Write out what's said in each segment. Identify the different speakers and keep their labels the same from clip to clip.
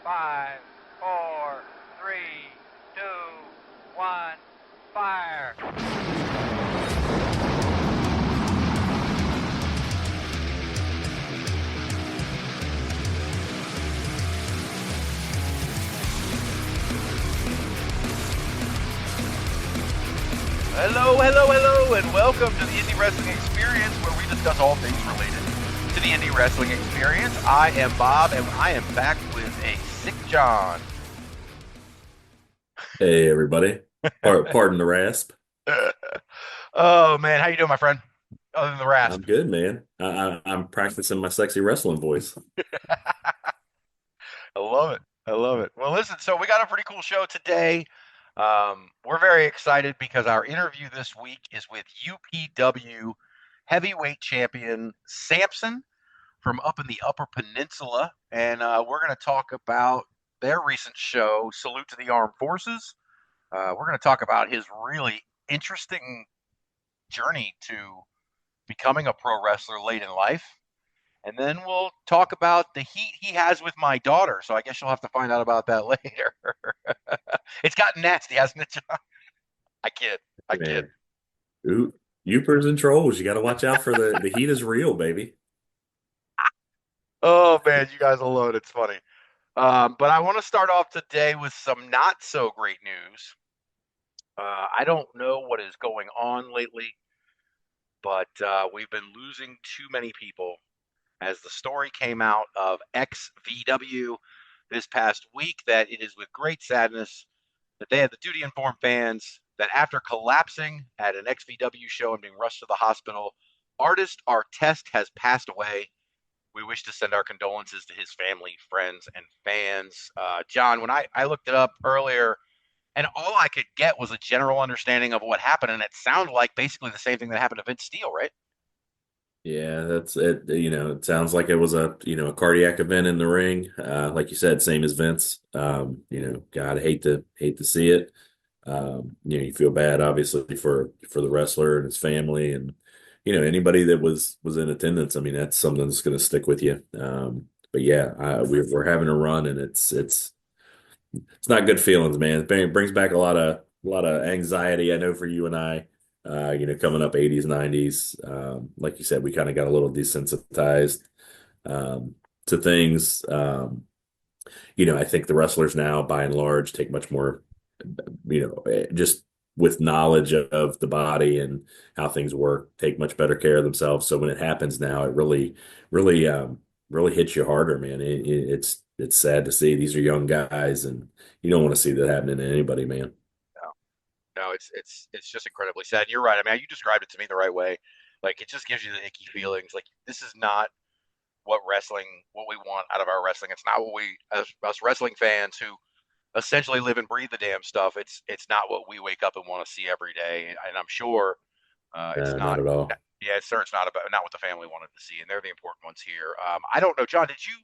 Speaker 1: 5, 4, 3, 2, 1, fire.
Speaker 2: Hello, and welcome to the Indie Wrestling Experience, where we discuss all things related to the Indie Wrestling Experience. I am Bob, and I am back with a sick John.
Speaker 3: Hey everybody! Pardon the rasp.
Speaker 2: Oh man, how you doing, my friend? Other than the rasp,
Speaker 3: I'm good, man. I'm practicing my sexy wrestling voice.
Speaker 2: I love it. I love it. Well, listen, so we got a pretty cool show today. We're very excited because our interview this week is with UPW Heavyweight Champion Sampson from up in the Upper Peninsula, and we're going to talk about their recent show, Salute to the Armed Forces. We're going to talk about his really interesting journey to becoming a pro wrestler late in life. And then we'll talk about the heat he has with my daughter. So I guess you'll have to find out about that later. It's gotten nasty, hasn't it, John? I kid. I kid.
Speaker 3: Man, ooh, Upers and trolls. You got to watch out for the heat is real, baby.
Speaker 2: Oh, man, you guys will love it. It's funny. But I want to start off today with some not so great news. I don't know what is going on lately, but we've been losing too many people. As the story came out of XVW this past week, that it is with great sadness that they had the duty informed fans that after collapsing at an XVW show and being rushed to the hospital, artist Artest has passed away. We wish to send our condolences to his family, friends, and fans. John, when I looked it up earlier, and all I could get was a general understanding of what happened, and it sounded like basically the same thing that happened to Vince Steele, right?
Speaker 3: Yeah, that's it. It sounds like it was a cardiac event in the ring. Like you said, same as Vince. God, I hate to see it. You feel bad obviously for the wrestler and his family, and anybody that was in attendance. I mean, that's something that's going to stick with you. But yeah, we're having a run, and it's not good feelings, man. It brings back a lot of anxiety. I know for you and I, coming up 80s, 90s. Like you said, we kind of got a little desensitized to things. I think the wrestlers now, by and large, take much more, just with knowledge of the body and how things work, take much better care of themselves. So when it happens now, it really hits you harder, man. It's sad to see. These are young guys, and you don't want to see that happening to anybody, man.
Speaker 2: No, no, it's just incredibly sad. You're right. I mean, you described it to me the right way. Like it just gives you the icky feelings. Like this is not what we want out of our wrestling. It's not what we, as us wrestling fans who essentially live and breathe the damn stuff. It's not what we wake up and want to see every day. And I'm sure it's
Speaker 3: Not
Speaker 2: not.
Speaker 3: at all.
Speaker 2: Yeah, it's sure it's not what the family wanted to see, and they're the important ones here. I don't know, John. Did you?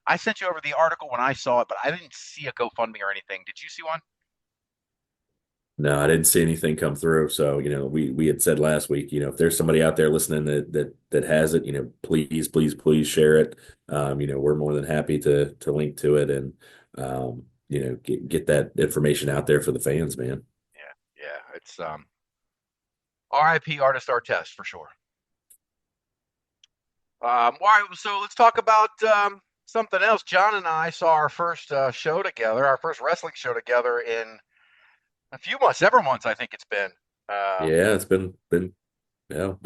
Speaker 2: I sent you over the article when I saw it, but I didn't see a GoFundMe or anything. Did you see one?
Speaker 3: No, I didn't see anything come through. So, we had said last week, if there's somebody out there listening that has it, please, please, please share it. We're more than happy to link to it and get that information out there for the fans, man.
Speaker 2: Yeah, yeah. It's R.I.P. Artist Artest for sure. All right, so let's talk about something else. John and I saw our first show together, our first wrestling show together in a few months, several months, I think it's been.
Speaker 3: Yeah, it's been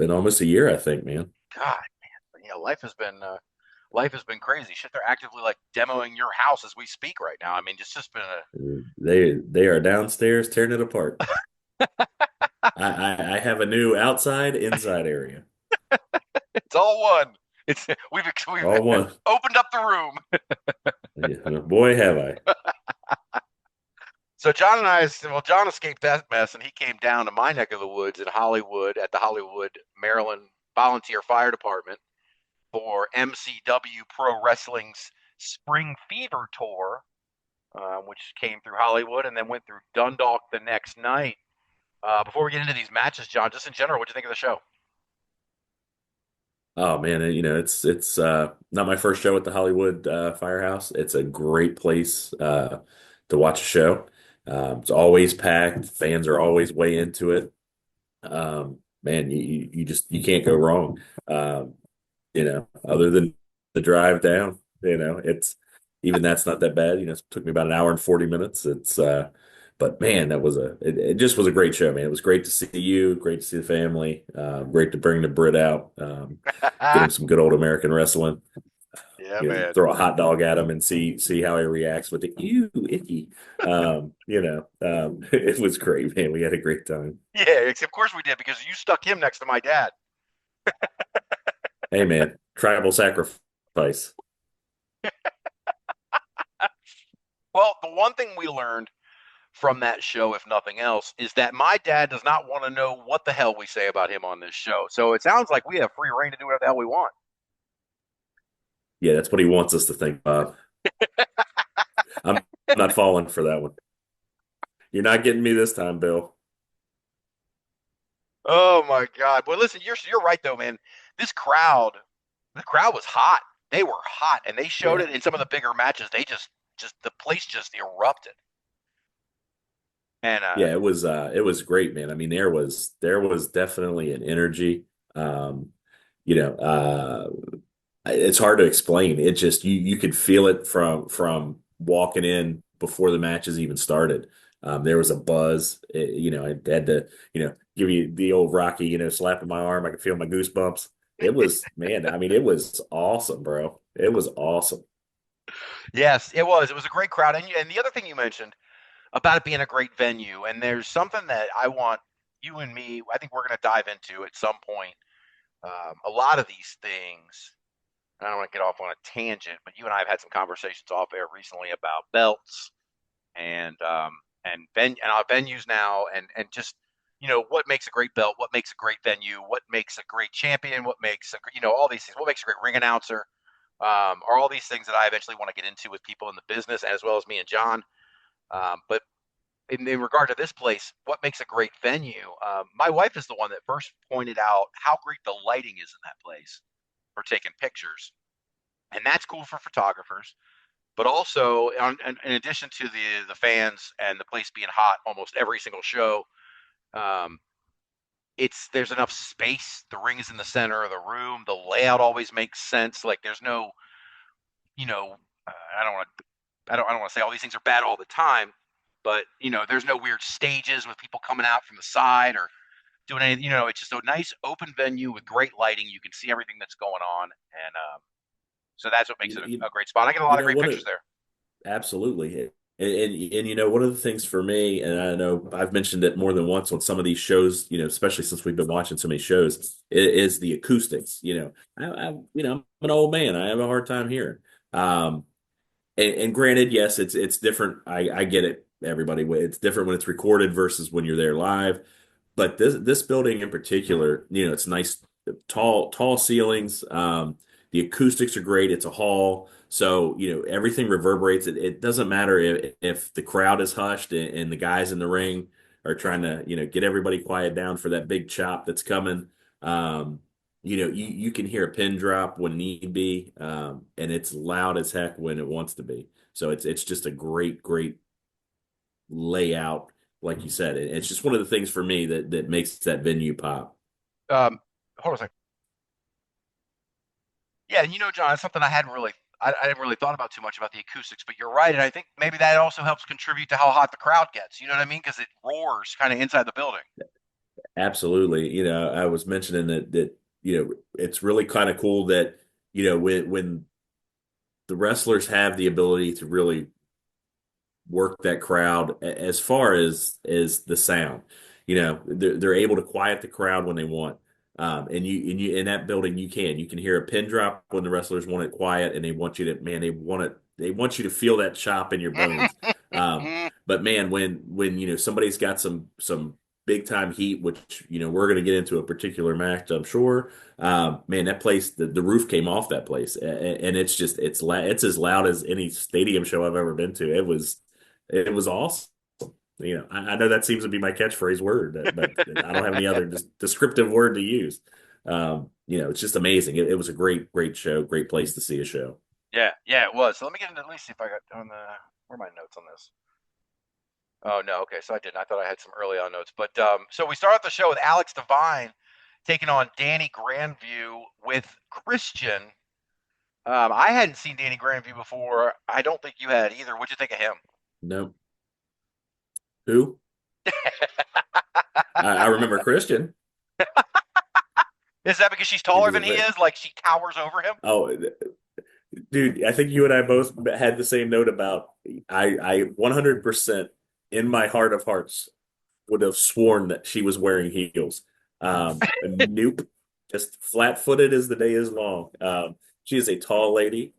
Speaker 3: almost a year, I think, man.
Speaker 2: God, man, life has been crazy. Shit, they're actively like demoing your house as we speak right now. I mean, it's just been
Speaker 3: They are downstairs tearing it apart. I have a new outside inside area.
Speaker 2: it's all one. It's we've
Speaker 3: All one.
Speaker 2: opened up the room.
Speaker 3: Yeah, boy, have I.
Speaker 2: So John and I, well, John escaped that mess, and he came down to my neck of the woods in Hollywood at the Hollywood, Maryland Volunteer Fire Department for MCW Pro Wrestling's Spring Fever Tour, which came through Hollywood and then went through Dundalk the next night. Before we get into these matches, John, just in general, what do you think of the show?
Speaker 3: Oh man, it's not my first show at the Hollywood Firehouse. It's a great place to watch a show. It's always packed. Fans are always way into it. Man, you just you can't go wrong. Um, other than the drive down, it's even that's not that bad. It took me about an hour and 40 minutes. But man, it just was a great show, man. It was great to see you, great to see the family, great to bring the Brit out, get him some good old American wrestling.
Speaker 2: Yeah, man.
Speaker 3: Throw a hot dog at him and see how he reacts with the ew icky. It was great, man. We had a great time.
Speaker 2: Yeah, of course we did because you stuck him next to my dad.
Speaker 3: Hey, man, tribal sacrifice.
Speaker 2: Well, the one thing we learned from that show, if nothing else, is that my dad does not want to know what the hell we say about him on this show. So it sounds like we have free reign to do whatever the hell we want.
Speaker 3: Yeah, that's what he wants us to think, Bob. I'm not falling for that one. You're not getting me this time, Bill.
Speaker 2: Oh my God! Well, listen, you're right though, man. This crowd, the crowd was hot. They were hot, and they showed
Speaker 3: Yeah.
Speaker 2: it in some of the bigger matches. They just the place just erupted. And
Speaker 3: Yeah, it was great, man. I mean, there was definitely an energy. Um, you know, it's hard to explain. It just you could feel it from walking in before the matches even started. There was a buzz. I had to, give you the old Rocky, slapping my arm. I could feel my goosebumps. It was, man, I mean, it was awesome, bro. It was awesome.
Speaker 2: yes, it was. It was a great crowd. And the other thing you mentioned about it being a great venue, and there's something that I want you and me. I think we're going to dive into at some point. A lot of these things. I don't want to get off on a tangent, but you and I have had some conversations off air recently about belts and our venues now, and just what makes a great belt, what makes a great venue, what makes a great champion, what makes all these things, what makes a great ring announcer, are all these things that I eventually want to get into with people in the business as well as me and John. But in regard to this place, what makes a great venue? My wife is the one that first pointed out how great the lighting is in that place for taking pictures, and that's cool for photographers. But also, in addition to the fans and the place being hot almost every single show, um, there's enough space. The ring is in the center of the room. The layout always makes sense. Like there's no, you know, I don't want to I don't want to say all these things are bad all the time, but there's no weird stages with people coming out from the side or doing anything. It's just a nice open venue with great lighting. You can see everything that's going on, and so that's what makes
Speaker 3: You,
Speaker 2: it
Speaker 3: you,
Speaker 2: a great spot. I get a
Speaker 3: you
Speaker 2: lot of
Speaker 3: know
Speaker 2: great
Speaker 3: what?
Speaker 2: pictures there.
Speaker 3: Absolutely. And one of the things for me, and I know I've mentioned it more than once on some of these shows, especially since we've been watching so many shows, is the acoustics. I'm an old man. I have a hard time hearing. Um, and granted, yes, it's different. I get it, everybody. It's different when it's recorded versus when you're there live. But this building in particular, it's nice, tall ceilings. The acoustics are great. It's a hall, so everything reverberates. It doesn't matter if the crowd is hushed and the guys in the ring are trying to get everybody quiet down for that big chop that's coming. Um, you can hear a pin drop when need be, and it's loud as heck when it wants to be. So it's just a great layout, like you said. It's just one of the things for me that makes that venue pop.
Speaker 2: Hold on a second. Yeah, and John, it's something I hadn't really thought about too much about the acoustics, but you're right, and I think maybe that also helps contribute to how hot the crowd gets. You know what I mean? Because it roars kind of inside the building.
Speaker 3: Absolutely. I was mentioning that it's really kind of cool that when the wrestlers have the ability to really work that crowd as far as the sound. They're able to quiet the crowd when they want. And you in that building you can hear a pin drop when the wrestlers want it quiet and they want you to man they want you to feel that chop in your bones. But man, when somebody's got some big time heat, which we're going to get into a particular match, I'm sure. Man, that place, the roof came off that place, and it's as loud as any stadium show I've ever been to. It was awesome. I know that seems to be my catchphrase word, but I don't have any other descriptive word to use. It's just amazing. It was a great show, great place to see a show.
Speaker 2: Yeah, yeah, it was. So let me get into, let me see if I got on the, where are my notes on this? Oh, no. Okay. So I didn't. I thought I had some early on notes. But so we start off the show with Alex Devine taking on Danny Grandview with Christian. I hadn't seen Danny Grandview before. I don't think you had either. What'd you think of him?
Speaker 3: No, who? I remember Christian.
Speaker 2: Is that because she's
Speaker 3: He
Speaker 2: taller
Speaker 3: was a
Speaker 2: than he is? Like she towers over him?
Speaker 3: oh, dude, I think you and I both had the same note about I 100% in my heart of hearts would have sworn that she was wearing heels. Nope, just flat-footed as the day is long. She is a tall lady.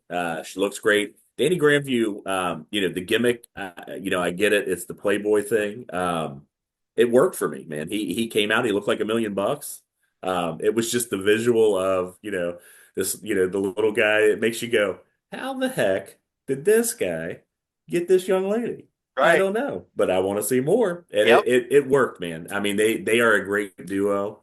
Speaker 3: She looks great. Danny Grandview, the gimmick, I get it. It's the Playboy thing. It worked for me, man. He came out. He looked like $1,000,000. It was just the visual of, this, the little guy. It makes you go, how the heck did this guy get this young lady? I
Speaker 2: Right.
Speaker 3: don't know, but I want to see more. And
Speaker 2: Yep.
Speaker 3: it worked, man. I mean, they are a great duo.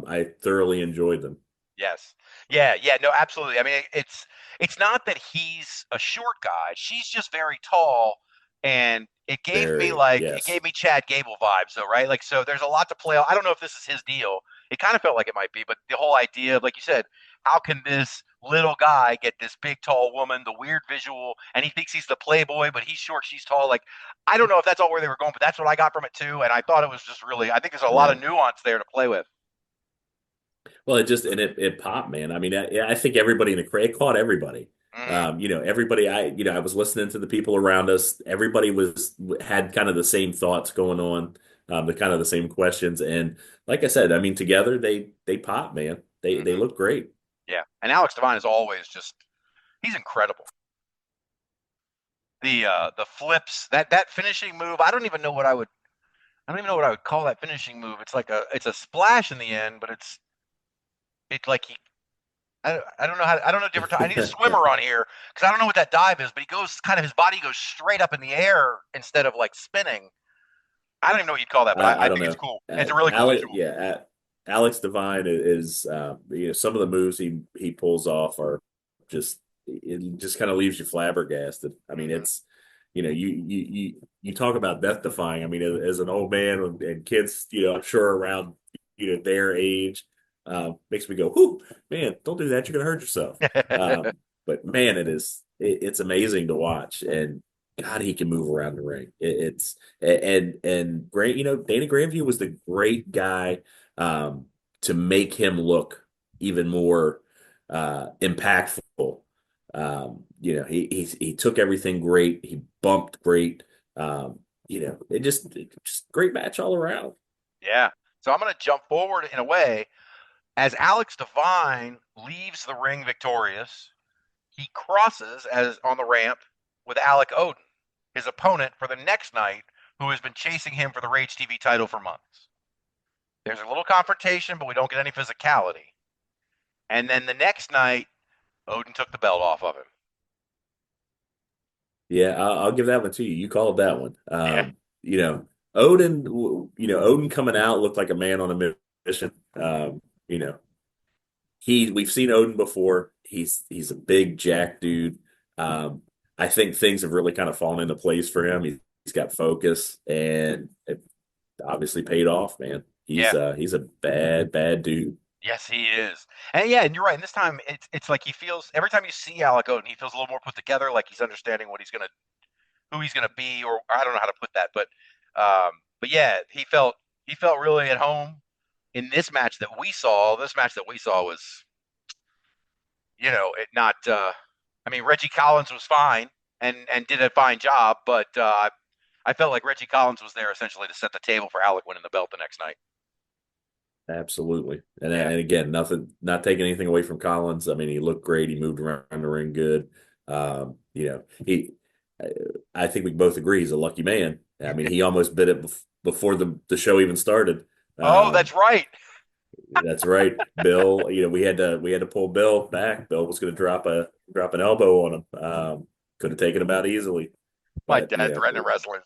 Speaker 3: I thoroughly enjoyed them.
Speaker 2: Yes. Yeah, yeah, no, absolutely. I mean, it's not that he's a short guy. She's just very tall, and
Speaker 3: Very,
Speaker 2: it
Speaker 3: yes.
Speaker 2: gave me Chad Gable vibes though, right? Like so there's a lot to play. I don't know if this is his deal. It kind of felt like it might be, but the whole idea of like you said, how can this little guy get this big tall woman, the weird visual, and he thinks he's the playboy, but he's short, she's tall. Like I don't know if that's all where they were going, but that's what I got from it too, and I thought it was just really I think there's a lot
Speaker 3: Yeah.
Speaker 2: of nuance there to play with.
Speaker 3: Well, it popped, man. I mean, I think everybody in the crowd, it caught everybody.
Speaker 2: Mhm.
Speaker 3: Everybody. I was listening to the people around us. Everybody had kind of the same thoughts going on, the kind of the same questions. And like I said, I mean, together they pop, man. They
Speaker 2: Mhm.
Speaker 3: look great.
Speaker 2: Yeah. And Alex Devine is always just he's incredible. The flips, that finishing move, I don't even know what I would call that finishing move. It's a splash in the end, but it's like I don't know I don't know different I need a swimmer on here because I don't know what that dive is, but he goes kind of his body goes straight up in the air instead of like spinning. I don't even know what you'd call that, but
Speaker 3: I
Speaker 2: I
Speaker 3: don't
Speaker 2: think it's
Speaker 3: know.
Speaker 2: cool. It's a really cool visual.
Speaker 3: Alex Devine is some of the moves he pulls off are just it just kind of leaves you flabbergasted. I mean,
Speaker 2: Hmm.
Speaker 3: it's you talk about death defying. I mean, as an old man and kids, I'm sure around their age, makes me go, "Whoo, man, don't do that. You're gonna hurt yourself." But man, it's amazing to watch, and God, he can move around the ring. It's and Grant, Danny Grandview was the great guy to make him look even more impactful. He took everything great. He bumped great. It just great match all around.
Speaker 2: Yeah. So I'm gonna jump forward in a way as Alex Devine leaves the ring victorious. He crosses as on the ramp with Alec Odin, his opponent for the next night, who has been chasing him for the Rage TV title for months. There's a little confrontation, but we don't get any physicality. And then the next night, Odin took the belt off of him.
Speaker 3: Yeah, I'll give that one to you. You called that one.
Speaker 2: Yeah.
Speaker 3: Odin. Odin coming out looked like a man on a mission. You know, we've seen Odin before. He's a big jack dude. Um, I think things have really kind of fallen into place for him. He's got focus, and it obviously paid off, man. He's
Speaker 2: Yeah.
Speaker 3: he's a bad dude.
Speaker 2: Yes, he is. And yeah, and you're right. And this time, it's like he feels every time you see Alec Odin, he feels a little more put together. Like he's understanding who he's gonna be, or I don't know how to put that, but yeah, he felt really at home in this match that we saw. This match that we saw was, it not. I mean, Reggie Collins was fine and did a fine job, but I felt like Reggie Collins was there essentially to set the table for Alec winning the belt the next night.
Speaker 3: Absolutely. And
Speaker 2: Yeah.
Speaker 3: and again, nothing, not taking anything away from Collins. I mean, he looked great. He moved around the ring good. He, I think we both agree he's a lucky man. I mean, he almost bit it before the show even started.
Speaker 2: Oh,
Speaker 3: Um,
Speaker 2: that's right.
Speaker 3: that's right, Bill. We had to pull Bill back. Bill was going to drop an elbow on him. Could have taken him out easily,
Speaker 2: My
Speaker 3: but
Speaker 2: dad threatening wrestlers.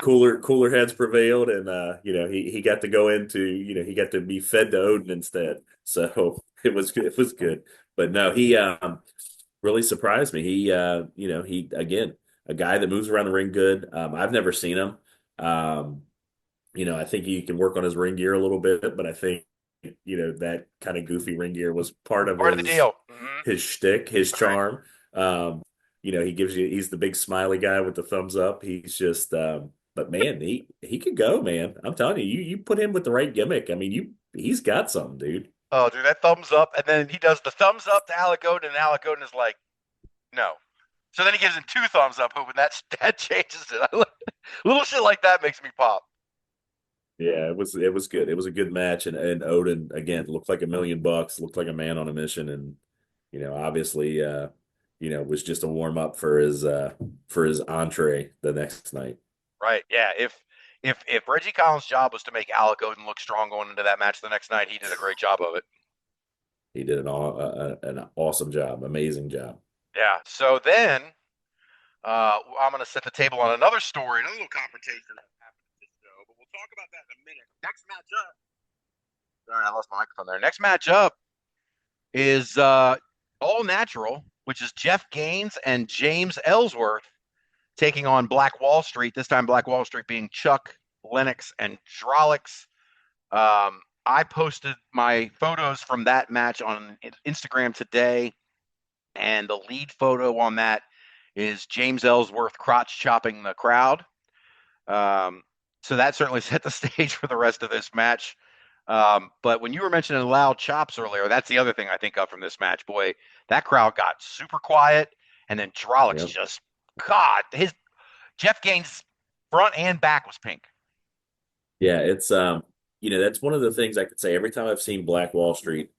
Speaker 3: cool, cooler heads prevailed, and he got to go into he got to be fed to Odin instead. So it was good. It was good. But no, he really surprised me. He he again, a guy that moves around the ring good. I've never seen him. Um, I think he can work on his ring gear a little bit, but I think that kind of goofy ring gear was part of
Speaker 2: Part of the deal. Mm-hmm.
Speaker 3: his shtick, his
Speaker 2: Right.
Speaker 3: charm. He's the big smiley guy with the thumbs up. He's just but man, he could go, man. I'm telling you, you put him with the right gimmick. I mean, he's got something, dude.
Speaker 2: Oh, dude, that thumbs up, and then he does the thumbs up to Alec Odin, and Alec Odin is like, no. So then he gives him 2 thumbs up, hoping that changes it. Little shit like that makes me pop.
Speaker 3: Yeah, it was good. It was a good match, and Odin again looked like $1,000,000, looked like a man on a mission, and obviously was just a warm up for his entree the next night.
Speaker 2: Right? Yeah. If Reggie Collins' job was to make Alec Odin look strong going into that match the next night, he did a great job of it.
Speaker 3: He did an awesome job, amazing job.
Speaker 2: Yeah. So then I'm going to set the table on another story, another little confrontation that happened at this show, but we'll talk about that in a minute. Next matchup. Sorry, I lost my microphone there. Next matchup is All Natural, which is Jeff Gaines and James Ellsworth taking on Black Wall Street. This time, Black Wall Street being Chuck, Lennox, and Drolix. I posted my photos from that match on Instagram today, and the lead photo on that is James Ellsworth crotch chopping the crowd. So that certainly set the stage for the rest of this match. But when you were mentioning loud chops earlier, that's the other thing I think of from this match. Boy, that crowd got super quiet, and then Drolix just, God, his Jeff Gaines' front and back was pink.
Speaker 3: Yeah, it's that's one of the things I could say every time I've seen Black Wall Street.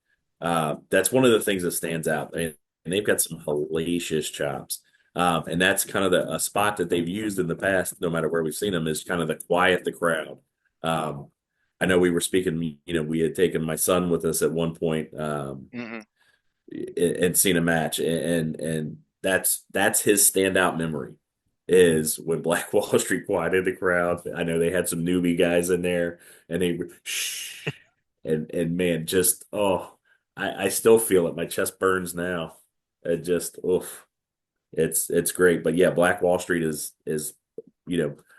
Speaker 3: That's one of the things that stands out, and they've got some hellacious chops. And that's kind of a spot that they've used in the past, no matter where we've seen them, is kind of the quiet the crowd. I know we were speaking, we had taken my son with us at one point and seen a match, and that's his standout memory is when Black Wall Street quieted the crowd. I know they had some newbie guys in there, and they were shh, and man, just I still feel it. My chest burns now. It just oof. It's great, but yeah, Black Wall Street is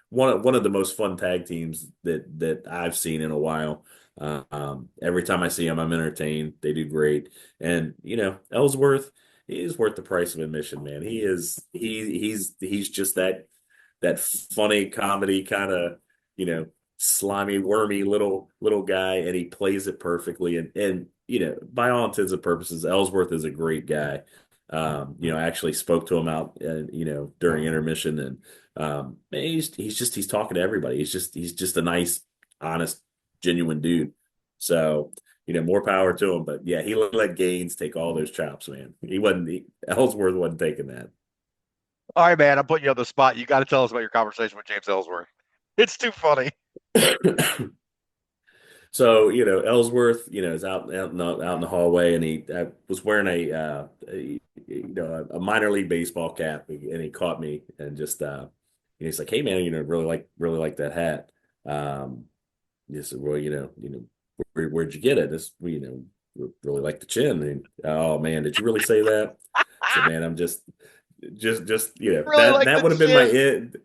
Speaker 3: one of the most fun tag teams that I've seen in a while. Every time I see them, I'm entertained. They do great, and Ellsworth, he's worth the price of admission, man. He's just that funny comedy kind of slimy, wormy little guy, and he plays it perfectly. And by all intents and purposes, Ellsworth is a great guy. I actually spoke to him out, during intermission, and man, he's talking to everybody. He's just a nice, honest, genuine dude. So, more power to him. But yeah, he let Gaines take all those chops, man. Ellsworth wasn't taking that.
Speaker 2: All right, man, I'm putting you on the spot. You got to tell us about your conversation with James Ellsworth. It's too funny.
Speaker 3: So, Ellsworth, is out in the hallway, and he was wearing a minor league baseball cap, and he caught me, and just he's like, "Hey, man, really like that hat." He said, "Well, where'd you get it?" This, really like the chin. And, oh man, did you really say that? I said, "Man, I'm just really that would have been my end."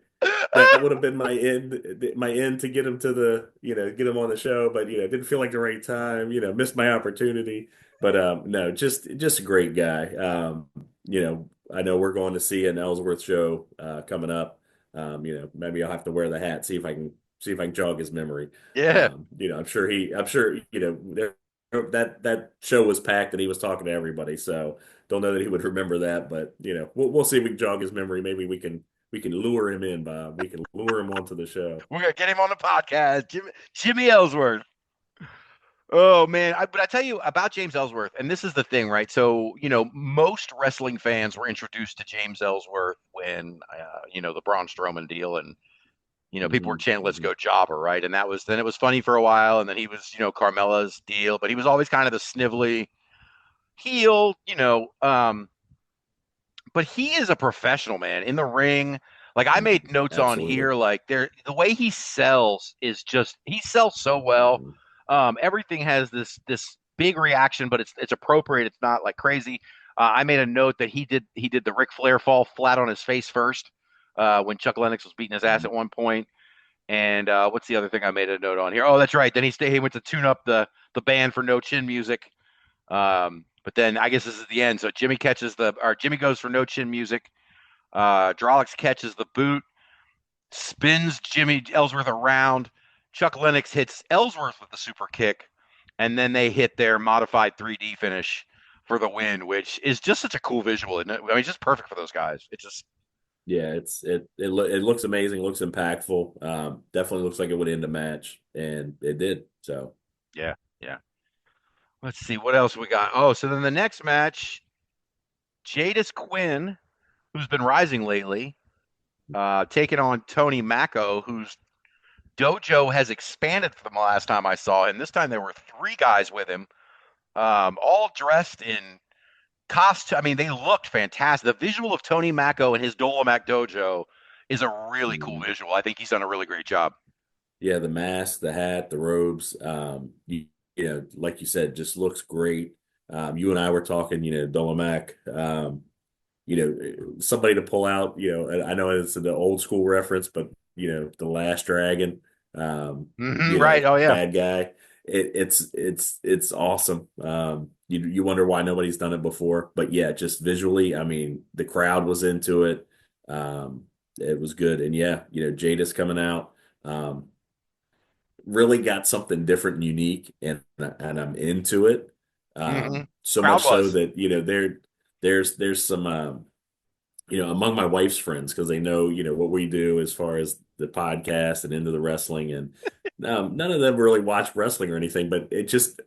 Speaker 3: That would have been my end to get him get him on the show, but didn't feel like the right time, missed my opportunity. But no, just a great guy. I know we're going to see an Ellsworth show coming up. Maybe I'll have to wear the hat, see if I can jog his memory.
Speaker 2: Yeah.
Speaker 3: I'm sure that show was packed and he was talking to everybody, so don't know that he would remember that, but we'll see if we can jog his memory. Maybe we can lure him in, Bob. We can lure him onto the show.
Speaker 2: We're going to get him on the podcast. Jimmy Ellsworth. Oh, man. But I tell you about James Ellsworth, and this is the thing, right? So, most wrestling fans were introduced to James Ellsworth when, the Braun Strowman deal, and, people were chanting, "Let's go Jobber," right? And then it was funny for a while, and then he was, Carmella's deal, but he was always kind of the snivelly heel, but he is a professional, man, in the ring. Like, I made notes on here, like the way he sells is just, he sells so well. Everything has this big reaction, but it's appropriate. It's not like crazy. I made a note that he did the Ric Flair fall flat on his face first when Chuck Lennox was beating his ass at one point. And what's the other thing I made a note on here? Oh, that's right. Then he went to tune up the band for No Chin Music. But then I guess this is the end. So Jimmy goes for No Chin Music. Drolix catches the boot, spins Jimmy Ellsworth around. Chuck Lennox hits Ellsworth with the super kick, and then they hit their modified 3D finish for the win, which is just such a cool visual. Isn't it? I mean, it's just perfect for those guys. It's just
Speaker 3: it looks amazing, looks impactful. Definitely looks like it would end a match, and it did. So
Speaker 2: yeah. Let's see what else we got. Oh, so then the next match, Jadis Quinn, who's been rising lately, taking on Tony Mako, whose dojo has expanded from the last time I saw him. This time there were 3 guys with him, all dressed in costume. I mean, they looked fantastic. The visual of Tony Mako and his Dolomac dojo is a really cool visual. I think he's done a really great job.
Speaker 3: yeah, the mask, the hat, the robes, you know, like you said, just looks great. You and I were talking, you know, Dolomac, you know, somebody to pull out, you know, I know it's the old school reference, but you know, the Last Dragon, you
Speaker 2: Right.
Speaker 3: know,
Speaker 2: Oh yeah.
Speaker 3: bad guy. It's awesome. You wonder why nobody's done it before, but yeah, just visually, I mean, the crowd was into it. It was good, and yeah, you know, Jadis coming out. Really got something different and unique, and I'm into it. So
Speaker 2: Crowd
Speaker 3: much so
Speaker 2: was.
Speaker 3: that you know there's some you know, among my wife's friends, because they know, you know, what we do as far as the podcast and into the wrestling, and none of them really watch wrestling or anything, but it just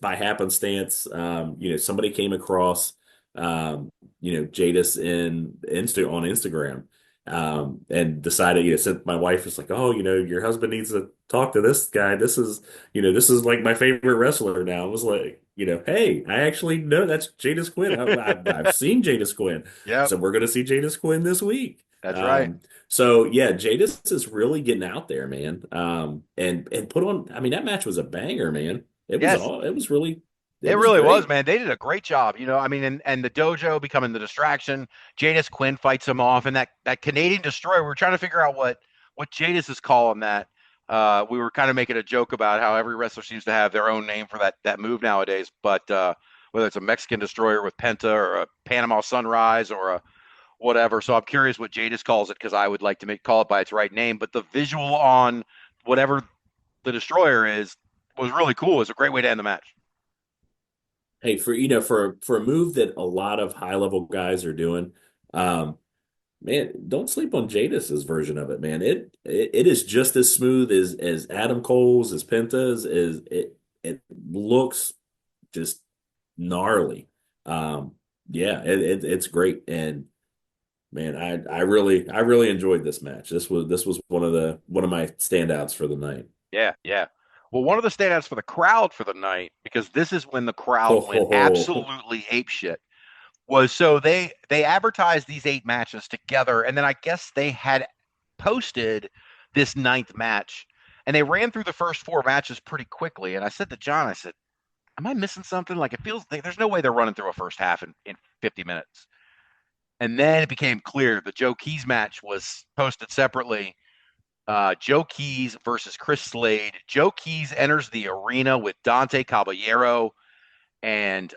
Speaker 3: by happenstance, you know, somebody came across you know, Jadis on Instagram, and decided, you know, since my wife was like, oh, you know, your husband needs to talk to this guy. This is, you know, this is like my favorite wrestler now. I was like, you know, hey, I actually know that's Jadis Quinn. I've seen Jadis Quinn.
Speaker 2: Yep.
Speaker 3: So we're going to see Jadis Quinn this week.
Speaker 2: That's right.
Speaker 3: So yeah, Jadis is really getting out there, man. And put on, I mean, that match was a banger, man.
Speaker 2: Yes.
Speaker 3: It
Speaker 2: It
Speaker 3: was
Speaker 2: really was,
Speaker 3: great.
Speaker 2: man. They did a great job, you know. I mean, and the dojo becoming the distraction. Jadis Quinn fights him off, and that Canadian Destroyer. We were trying to figure out what Jadis is calling that. We were kind of making a joke about how every wrestler seems to have their own name for that move nowadays. But whether it's a Mexican Destroyer with Penta or a Panama Sunrise or a whatever. So I'm curious what Jadis calls it, because I would like to call it by its right name. But the visual on whatever the Destroyer is was really cool. It was a great way to end the match.
Speaker 3: Hey, for you know, for a move that a lot of high level guys are doing, um, man, don't sleep on Jadis's version of it, man. It is just as smooth as Adam Cole's, as Penta's, as it looks just gnarly. Yeah, it's great, and man, I really enjoyed this match. This was one of my standouts for the night.
Speaker 2: Yeah. Well, one of the standouts for the crowd for the night, because this is when the crowd went
Speaker 3: Oh,
Speaker 2: absolutely apeshit, was so they advertised these 8 matches together, and then I guess they had posted this 9th match, and they ran through the first 4 matches pretty quickly. And I said to John, I said, "Am I missing something? Like, it feels like there's no way they're running through a first half in 50 minutes." And then it became clear the Joe Keys match was posted separately. Joe Keys versus Chris Slade. Joe Keys enters the arena with Dante Caballero, and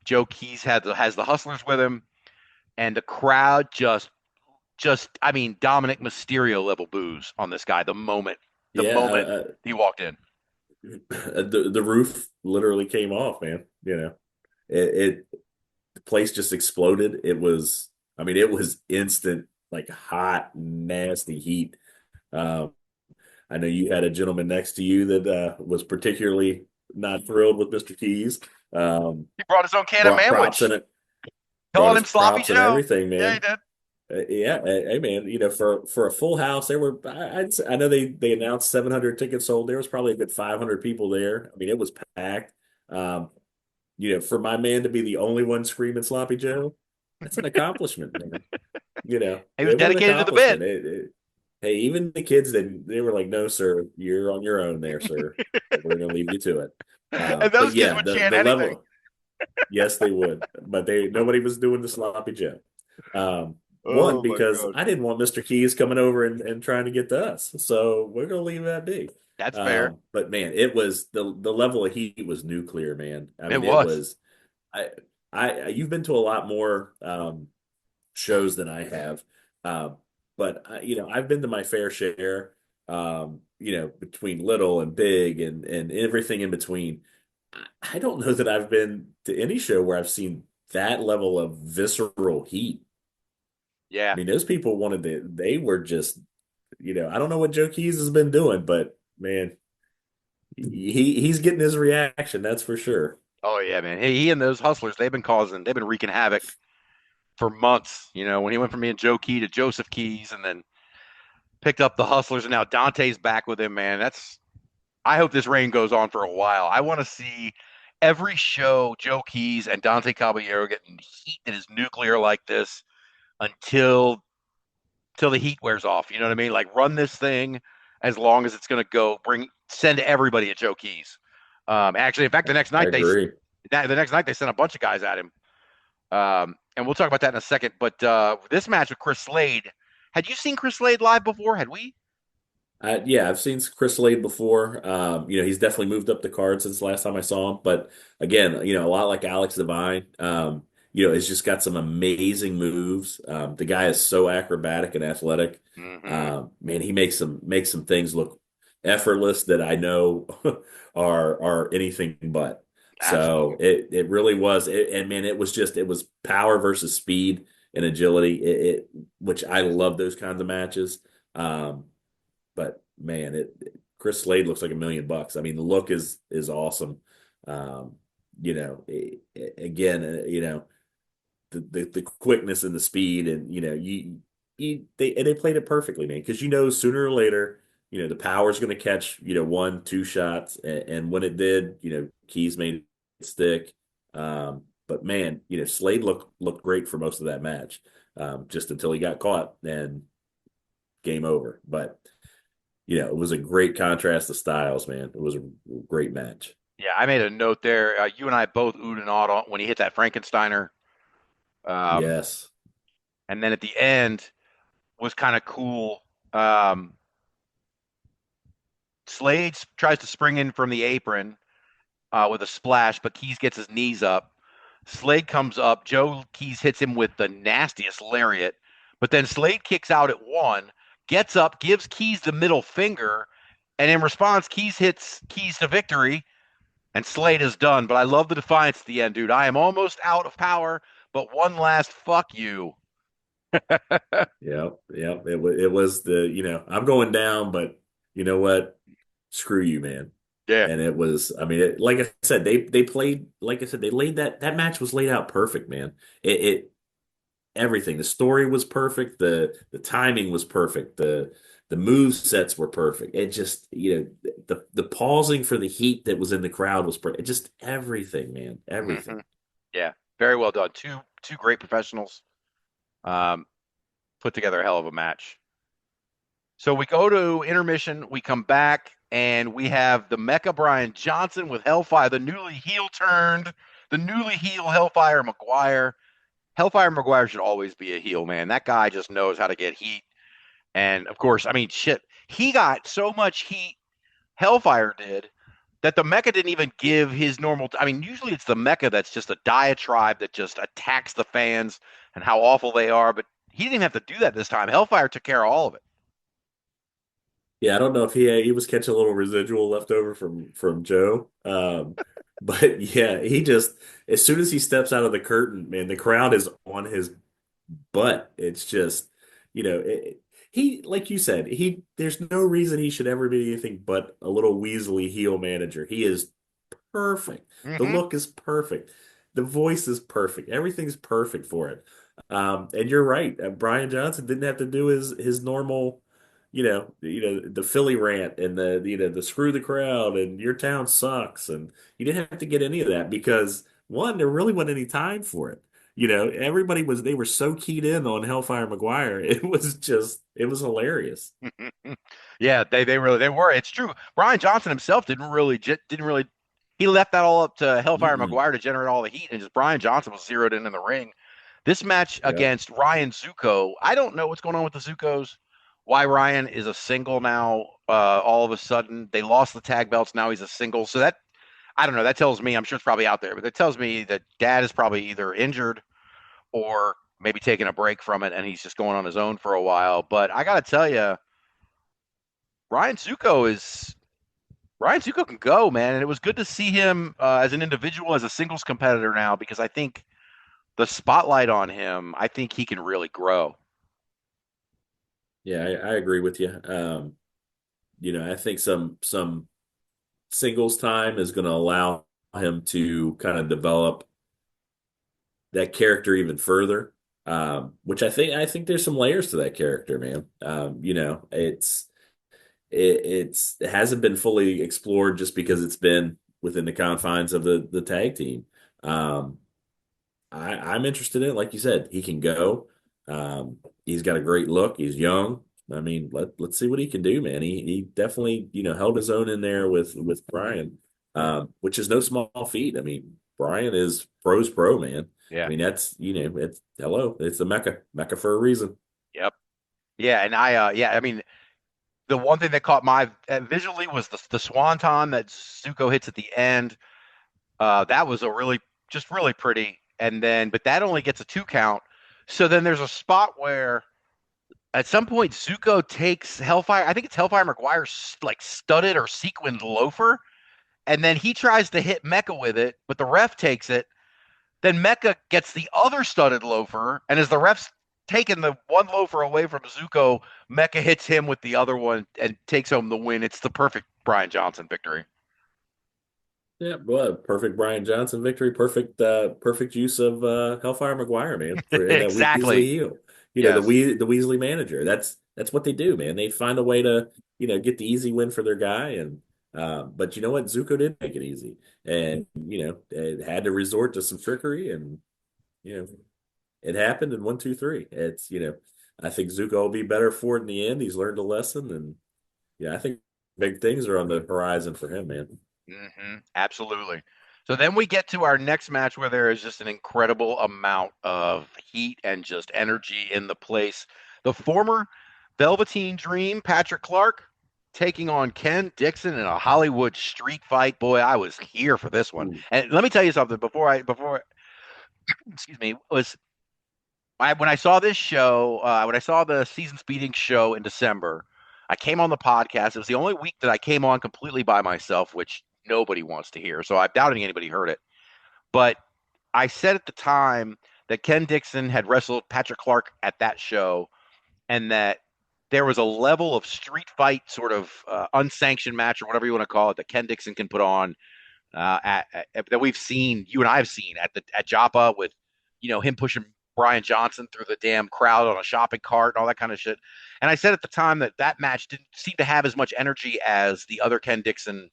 Speaker 2: Joe Keys has the Hustlers with him, and the crowd I mean, Dominic Mysterio level boos on this guy the
Speaker 3: yeah,
Speaker 2: moment he walked in.
Speaker 3: the roof literally came off, man. You know, it the place just exploded. I mean, it was instant, like hot, nasty heat. Um, I know you had a gentleman next to you that was particularly not thrilled with Mr. Keys.
Speaker 2: He brought his own can of
Speaker 3: Brought props in
Speaker 2: manwich,
Speaker 3: it, brought
Speaker 2: calling
Speaker 3: his
Speaker 2: him Sloppy
Speaker 3: props and
Speaker 2: Joe.
Speaker 3: everything,
Speaker 2: Yeah, he
Speaker 3: man.
Speaker 2: did.
Speaker 3: Yeah, hey man, you know, for a full house, there were I know they announced 700 tickets sold. There was probably a good 500 people there. I mean, it was packed. Um, you know, for my man to be the only one screaming Sloppy Joe, that's an accomplishment, man. You know,
Speaker 2: He was
Speaker 3: it was an
Speaker 2: dedicated to the bit.
Speaker 3: accomplishment. Hey, even the kids they were like, "No, sir, you're on your own there, sir. We're gonna leave you to it."
Speaker 2: And
Speaker 3: But
Speaker 2: those kids
Speaker 3: yeah,
Speaker 2: would
Speaker 3: the
Speaker 2: chant
Speaker 3: the
Speaker 2: anything.
Speaker 3: level, yes, they would, but they nobody was doing the sloppy Joe. One
Speaker 2: Oh my
Speaker 3: because
Speaker 2: God.
Speaker 3: I didn't want Mr. Keys coming over and trying to get to us, so we're gonna leave that be.
Speaker 2: That's fair.
Speaker 3: But man, it was the level of heat was nuclear, man. I
Speaker 2: It
Speaker 3: mean, it
Speaker 2: was.
Speaker 3: was. You've been to a lot more shows than I have. Uh, but I've been to my fair share, between little and big and everything in between. I don't know that I've been to any show where I've seen that level of visceral heat. I
Speaker 2: Yeah.
Speaker 3: mean, those people they were just, I don't know what Joe Keys has been doing, but man, he's getting his reaction, that's for sure.
Speaker 2: Oh yeah, man. He and those hustlers, they've been wreaking havoc for months. When he went from being Joe Key to Joseph Keys, and then picked up the hustlers, and now Dante's back with him, man. I hope this reign goes on for a while. I want to see every show Joe Keys and Dante Caballero getting heat that is nuclear like this until the heat wears off. You know what I mean? Like run this thing as long as it's going to go. Send everybody at Joe Keys. Actually, in fact,
Speaker 3: I agree.
Speaker 2: the next night they sent a bunch of guys at him. And we'll talk about that in a second. But this match with Chris Slade, had you seen Chris Slade live before? Had we?
Speaker 3: Yeah, I've seen Chris Slade before. He's definitely moved up the card since the last time I saw him. But again, a lot like Alex Divine, has just got some amazing moves. The guy is so acrobatic and athletic.
Speaker 2: Mm-hmm.
Speaker 3: Man, he makes some things look effortless that I know are anything but. So
Speaker 2: Absolutely.
Speaker 3: it really was. And man, it was power versus speed and agility. Which I love those kinds of matches. But man, Chris Slade looks like $1 million. I mean, the look is awesome. Um, Again, the quickness and the speed, and they played it perfectly, man. Because sooner or later, the power's going to catch one, two shots, and when it did, Keys made it stick. But man, Slade looked great for most of that match, just until he got caught and game over. But it was a great contrast of styles, man. It was a great match.
Speaker 2: Yeah, I made a note there. You and I both oohed and awed when he hit that Frankensteiner. Um,
Speaker 3: Yes.
Speaker 2: and then at the end was kind of cool. Um, Slade tries to spring in from the apron with a splash, but Keys gets his knees up. Slade comes up. Joe Keys hits him with the nastiest lariat, but then Slade kicks out at one, gets up, gives Keys the middle finger, and in response, Keys hits Keys to victory, and Slade is done. But I love the defiance at the end, dude. I am almost out of power, but one last fuck you.
Speaker 3: Yep. Yep. It was I'm going down, but you know what? Screw you, man.
Speaker 2: Yeah.
Speaker 3: And it was, I mean, like I said, they played, like I said, they laid that match was laid out perfect, man. It everything. The story was perfect. The timing was perfect. The move sets were perfect. It just, the pausing for the heat that was in the crowd was perfect. Just everything, man.
Speaker 2: Mm-hmm.
Speaker 3: Everything.
Speaker 2: Yeah. Very well done. Two great professionals. Um, Put together a hell of a match. So we go to intermission. We come back, and we have the Mecha Brian Johnson with Hellfire, the newly heel Hellfire McGuire. Hellfire McGuire should always be a heel, man. That guy just knows how to get heat. And of course, I mean, shit, he got so much heat, Hellfire did, that the Mecha didn't even give his normal. I mean, usually it's the Mecha that's just a diatribe that just attacks the fans and how awful they are, but he didn't even have to do that this time. Hellfire took care of all of it.
Speaker 3: Yeah, I don't know if he was catching a little residual left over from Joe. But yeah, he just as soon as he steps out of the curtain, man, the crowd is on his butt. It's just, he like you said, there's no reason he should ever be anything but a little Weasley heel manager. He is perfect. The
Speaker 2: Mm-hmm.
Speaker 3: look is perfect. The voice is perfect. Everything's perfect for it. And you're right. Brian Johnson didn't have to do his normal, the Philly rant and the screw the crowd and your town sucks, and you didn't have to get any of that because one, there really wasn't any time for it. everybody they were so keyed in on Hellfire McGuire. It was hilarious.
Speaker 2: Yeah, they were. It's true. Brian Johnson himself didn't really. He left that all up to Hellfire
Speaker 3: Mm-mm.
Speaker 2: McGuire to generate all the heat, and just Brian Johnson was zeroed in the ring. This match
Speaker 3: Yep.
Speaker 2: against Ryan Zuko, I don't know what's going on with the Zucos. Why Ryan is a single now? All of a sudden, they lost the tag belts. Now he's a single. So that I don't know. That tells me, I'm sure it's probably out there, but that tells me that Dad is probably either injured or maybe taking a break from it, and he's just going on his own for a while. But I got to tell you, Ryan Zuko is Ryan Zuko can go, man, and it was good to see him as an individual, as a singles competitor now, because I think the spotlight on him, I think he can really grow.
Speaker 3: Yeah, I agree with you. I think some singles time is going to allow him to kind of develop that character even further. Which I think there's some layers to that character, man. It hasn't been fully explored just because it's been within the confines of the tag team. Um, I'm interested in it. Like you said, he can go. He's got a great look. He's young. I mean, let's see what he can do, man. He definitely, held his own in there with Brian, which is no small feat. I mean, Brian is pro's pro, man. I
Speaker 2: Yeah.
Speaker 3: mean, that's, it's hello, it's the Mecca for a reason.
Speaker 2: Yep. Yeah, and yeah, I mean, the one thing that caught my visually was the swanton that Zuko hits at the end. That was a really pretty. And then, but that only gets a 2 count. So then there's a spot where at some point Zuko takes Hellfire. I think it's Hellfire McGuire's like studded or sequined loafer, and then he tries to hit Mecha with it, but the ref takes it. Then Mecha gets the other studded loafer, and as the ref's taking the one loafer away from Zuko, Mecha hits him with the other one and takes home the win. It's the perfect Brian Johnson victory.
Speaker 3: Yeah, well, perfect Brian Johnson victory, perfect use of Hellfire McGuire, man, for in that Weasley
Speaker 2: Exactly.
Speaker 3: heel.
Speaker 2: Yes.
Speaker 3: The Weasley manager. That's what they do, man. They find a way to, get the easy win for their guy, and but you know what? Zuko did make it easy, and it had to resort to some trickery, and you know, it happened in 1, 2, 3. I think Zuko will be better for it in the end. He's learned a lesson, and yeah, I think big things are on the horizon for him, man.
Speaker 2: Absolutely. So then we get to our next match where there is just an incredible amount of heat and just energy in the place. The former Velveteen Dream, Patrick Clark, taking on Ken Dixon in a Hollywood street fight. Boy, I was here for this one.
Speaker 3: Ooh.
Speaker 2: And let me tell you something before excuse me, was when I saw this show, when I saw the season speeding show in December, I came on the podcast. It was the only week that I came on completely by myself, which nobody wants to hear. So I'm doubting anybody heard it. But I said at the time that Ken Dixon had wrestled Patrick Clark at that show, and that there was a level of street fight, sort of unsanctioned match or whatever you want to call it, that Ken Dixon can put on that we've seen, you and I have seen at Joppa with, him pushing Brian Johnson through the damn crowd on a shopping cart and all that kind of shit. And I said at the time that match didn't seem to have as much energy as the other Ken Dixon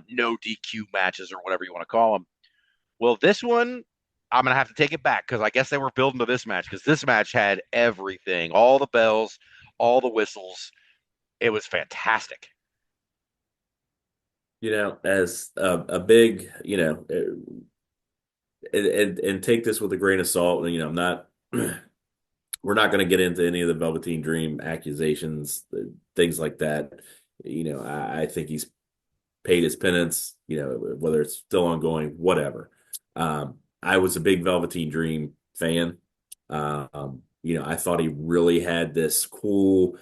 Speaker 2: no DQ matches or whatever you want to call them. Well, this one, I'm going to have to take it back because I guess they were building to this match because this match had everything, all the bells, all the whistles. It was fantastic.
Speaker 3: As a big, and take this with a grain of salt. I'm not, we're not going to get into any of the Velveteen Dream accusations, things like that. I think he's paid his penance, whether it's still ongoing, whatever. I was a big Velveteen Dream fan. I thought he really had this cool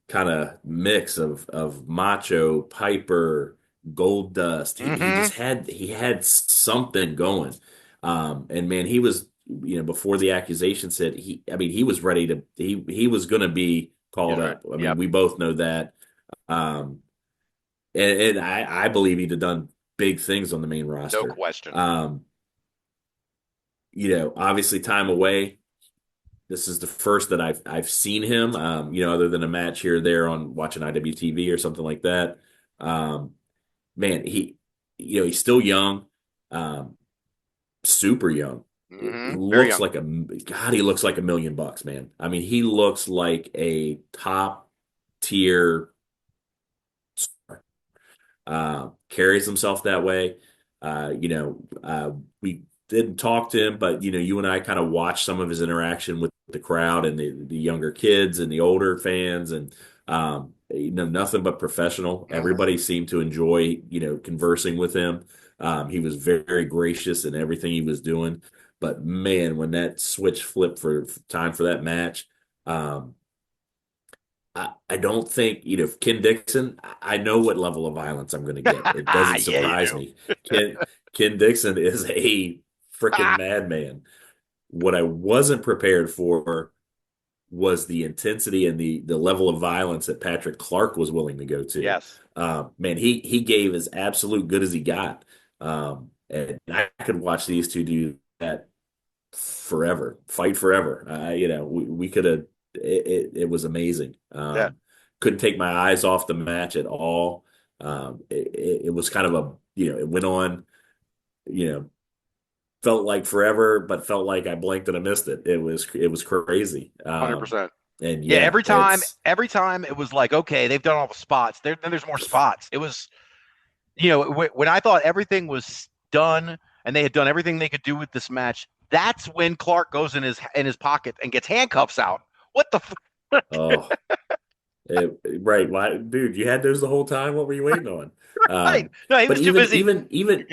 Speaker 3: kind of mix of macho, Piper, Gold Dust. He
Speaker 2: Mm-hmm.
Speaker 3: just had something going. And man, he was, before the accusation said he was ready to he was going to be called
Speaker 2: Right.
Speaker 3: up. I mean,
Speaker 2: Yep.
Speaker 3: we both know that. Um, and I believe he'd have done big things on the main
Speaker 2: No
Speaker 3: roster.
Speaker 2: question.
Speaker 3: Obviously time away. This is the first that I've seen him, other than a match here or there on watching IWTV or something like that. Man, he's still young, super young.
Speaker 2: Very
Speaker 3: looks
Speaker 2: young.
Speaker 3: like God, he looks like $1 million, man. I mean, he looks like a top tier star. Carries himself that way. We didn't talk to him, but you and I kind of watched some of his interaction with the crowd and the younger kids and the older fans, and nothing but professional.
Speaker 2: Mhm.
Speaker 3: Everybody seemed to enjoy conversing with him. He was very gracious in everything he was doing. But man, when that switch flipped for time for that match, um, I don't think, Ken Dixon, I know what level of violence I'm going to get. It doesn't
Speaker 2: Yeah, you
Speaker 3: surprise
Speaker 2: do.
Speaker 3: me. Ken Dixon is a freaking madman. What I wasn't prepared for was the intensity and the level of violence that Patrick Clark was willing to go to.
Speaker 2: Yes.
Speaker 3: Man, he gave as absolute good as he got. And I could watch these two do that forever, fight forever. We could have. It was amazing.
Speaker 2: Yeah.
Speaker 3: Couldn't take my eyes off the match at all. It was kind of it went on. You know, felt like forever, but felt like I blinked and I missed it. It was crazy.
Speaker 2: 100%.
Speaker 3: And
Speaker 2: Yeah,
Speaker 3: yeah, it's
Speaker 2: every time it was like, okay, they've done all the spots. Then there's more spots. It was, when I thought everything was done and they had done everything they could do with this match, that's when Clark goes in his pocket and gets handcuffs out. What the
Speaker 3: oh, right. Why, dude? You had those the whole time. What were you waiting on?
Speaker 2: right? No, he
Speaker 3: But
Speaker 2: was too busy.
Speaker 3: even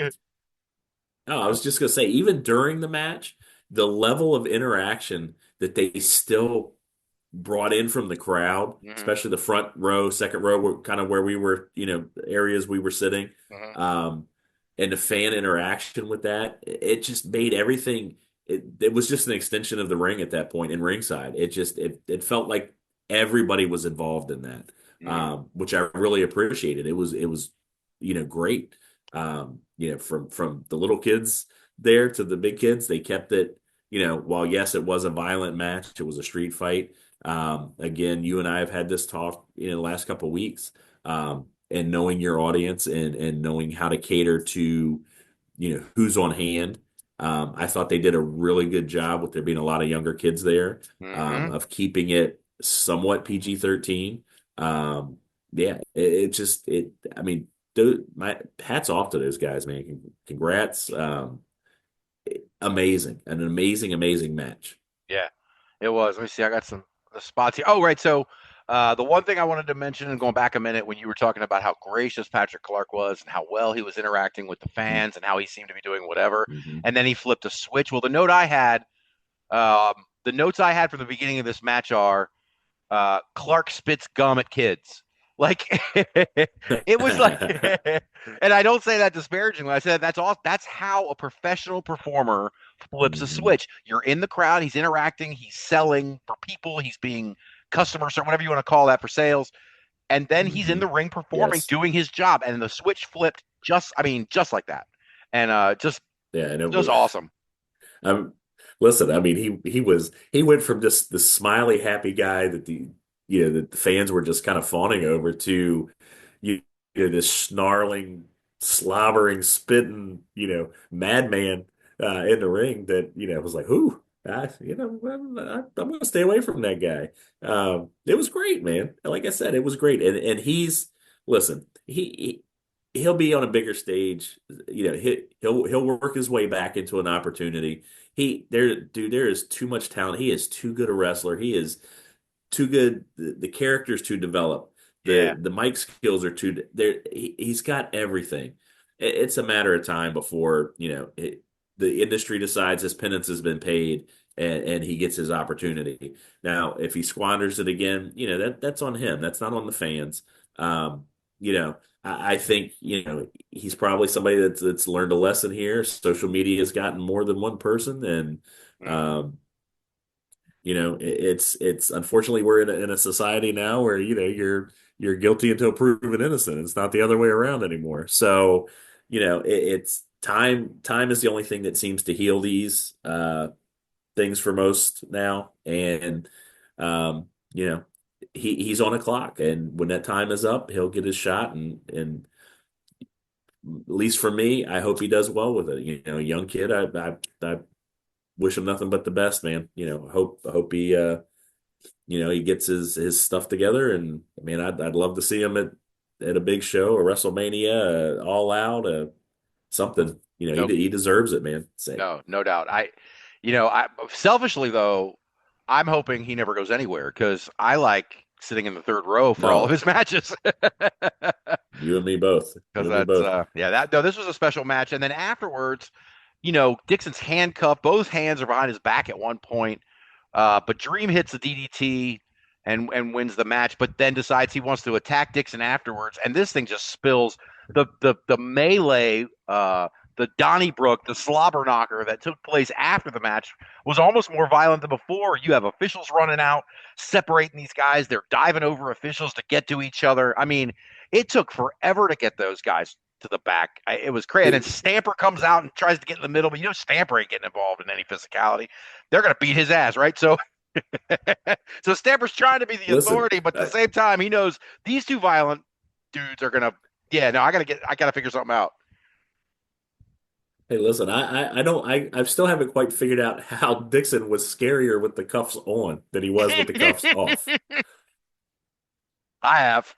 Speaker 3: oh, I was just gonna say, even during the match, the level of interaction that they still brought in from the crowd,
Speaker 2: Mhm,
Speaker 3: especially the front row, second row, were kind of where we were, areas we were sitting,
Speaker 2: mhm.
Speaker 3: um, and the fan interaction with that, it just made everything. It was just an extension of the ring at that point in ringside. It felt like everybody was involved in that,
Speaker 2: Mhm.
Speaker 3: which I really appreciated. It was great. From the little kids there to the big kids, they kept it. While yes, it was a violent match, it was a street fight. Again, you and I have had this talk in the last couple of weeks, and knowing your audience and knowing how to cater to, who's on hand. I thought they did a really good job with there being a lot of younger kids there,
Speaker 2: Mhm.
Speaker 3: of keeping it somewhat PG-13. Yeah, I mean, my hats off to those guys, man. Congrats. Amazing. An amazing, amazing match.
Speaker 2: Yeah, it was. Let me see. I got some the spots here. Oh, right. So, the one thing I wanted to mention, and going back a minute, when you were talking about how gracious Patrick Clark was and how well he was interacting with the fans and how he seemed to be doing whatever,
Speaker 3: Mm-hmm.
Speaker 2: and then he flipped a switch. Well, the notes I had from the beginning of this match are Clark spits gum at kids. Like it was like, and I don't say that disparagingly. I said that's all. That's how a professional performer flips a
Speaker 3: hmm
Speaker 2: switch. You're in the crowd. He's interacting. He's selling for people. He's being customer service, whatever you want to call that, for sales. And then he's in
Speaker 3: hmm
Speaker 2: the ring performing,
Speaker 3: Yes.
Speaker 2: doing his job. And the switch flipped just like that. And
Speaker 3: Yeah, and it
Speaker 2: just
Speaker 3: was.
Speaker 2: awesome.
Speaker 3: Um, Listen, I mean, he went from just the smiley, happy guy that the fans were just kind of fawning over to you this snarling, slobbering, spitting, madman in the ring that was like, who, I'm going to stay away from that guy. It was great, man. Like I said, it was great, and listen, he'll be on a bigger stage. He'll work his way back into an opportunity. There is too much talent. He is too good a wrestler. He is too good. The character's too developed.
Speaker 2: Yeah.
Speaker 3: The mic skills are too there. He's got everything. It's a matter of time before the industry decides his penance has been paid and he gets his opportunity. Now, if he squanders it again, that's on him. That's not on the fans. Um, I think he's probably somebody that's learned a lesson here. Social media has gotten more than one person, and
Speaker 2: Mhm.
Speaker 3: um, it's unfortunately we're in a society now where you're guilty until proven innocent. It's not the other way around anymore. So it's time is the only thing that seems to heal these things for most now, and um, you know he's on a clock, and when that time is up, he'll get his shot, and at least for me, I hope he does well with it. A young kid, I wish him nothing but the best, man. I hope he he gets his stuff together, and man, I'd love to see him at a big show, a WrestleMania, All Out, something.
Speaker 2: Nope.
Speaker 3: He deserves it, man. Say.
Speaker 2: No doubt. I selfishly though, I'm hoping he never goes anywhere because I like sitting in the third row for all of
Speaker 3: No,
Speaker 2: his matches.
Speaker 3: you and me both. You
Speaker 2: Because
Speaker 3: and me
Speaker 2: that's
Speaker 3: both.
Speaker 2: yeah, that no, this was a special match. And then afterwards, Dixon's handcuffed, both hands are behind his back at one point. But Dream hits the DDT and wins the match, but then decides he wants to attack Dixon afterwards, and this thing just spills the melee, the Donnybrook, the slobber knocker that took place after the match was almost more violent than before. You have officials running out, separating these guys. They're diving over officials to get to each other. I mean, it took forever to get those guys to the back. It was crazy. And then Stamper comes out and tries to get in the middle, but Stamper ain't getting involved in any physicality. They're going to beat his ass, right? So so Stamper's trying to be the
Speaker 3: Listen,
Speaker 2: authority, but at the same time, he knows these two violent dudes are going to, yeah, no, I got to figure something out.
Speaker 3: hey, listen, I still haven't quite figured out how Dixon was scarier with the cuffs on than he was with the cuffs off.
Speaker 2: I have.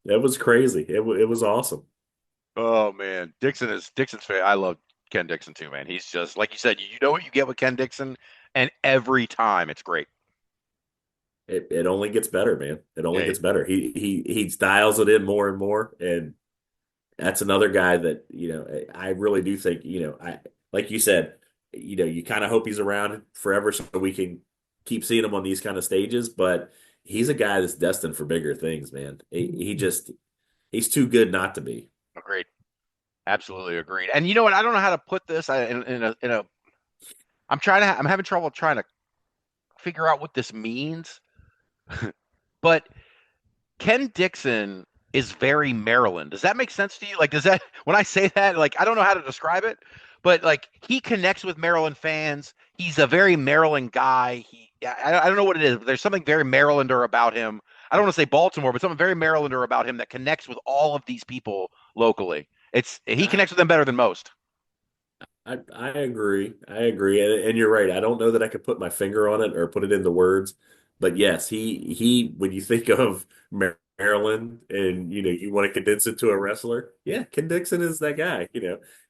Speaker 3: It was crazy. It was awesome.
Speaker 2: Oh man, Dixon's fan. I love Ken Dixon too, man. He's just like you said. You know what you get with Ken Dixon, and every time it's great.
Speaker 3: It only gets better, man. It only
Speaker 2: Yeah,
Speaker 3: gets better. He dials it in more and more, and that's another guy that I really do think I like you said, you kind of hope he's around forever so we can keep seeing him on these kind of stages, but he's a guy that's destined for bigger things, man. He's too good not to be.
Speaker 2: agreed. Absolutely agreed. And you know what? I don't know how to put this in a. I'm having trouble trying to figure out what this means. But Ken Dixon is very Maryland. Does that make sense to you? Like, does that when I say that, like, I don't know how to describe it, but like he connects with Maryland fans. He's a very Maryland guy. I don't know what it is, but there's something very Marylander about him. I don't want to say Baltimore, but something very Marylander about him that connects with all of these people locally. He connects with them better than most.
Speaker 3: I agree. I agree. And you're right. I don't know that I could put my finger on it or put it into words, but yes, he when you think of Maryland and you want to condense it to a wrestler, yeah, Ken Dixon is that guy.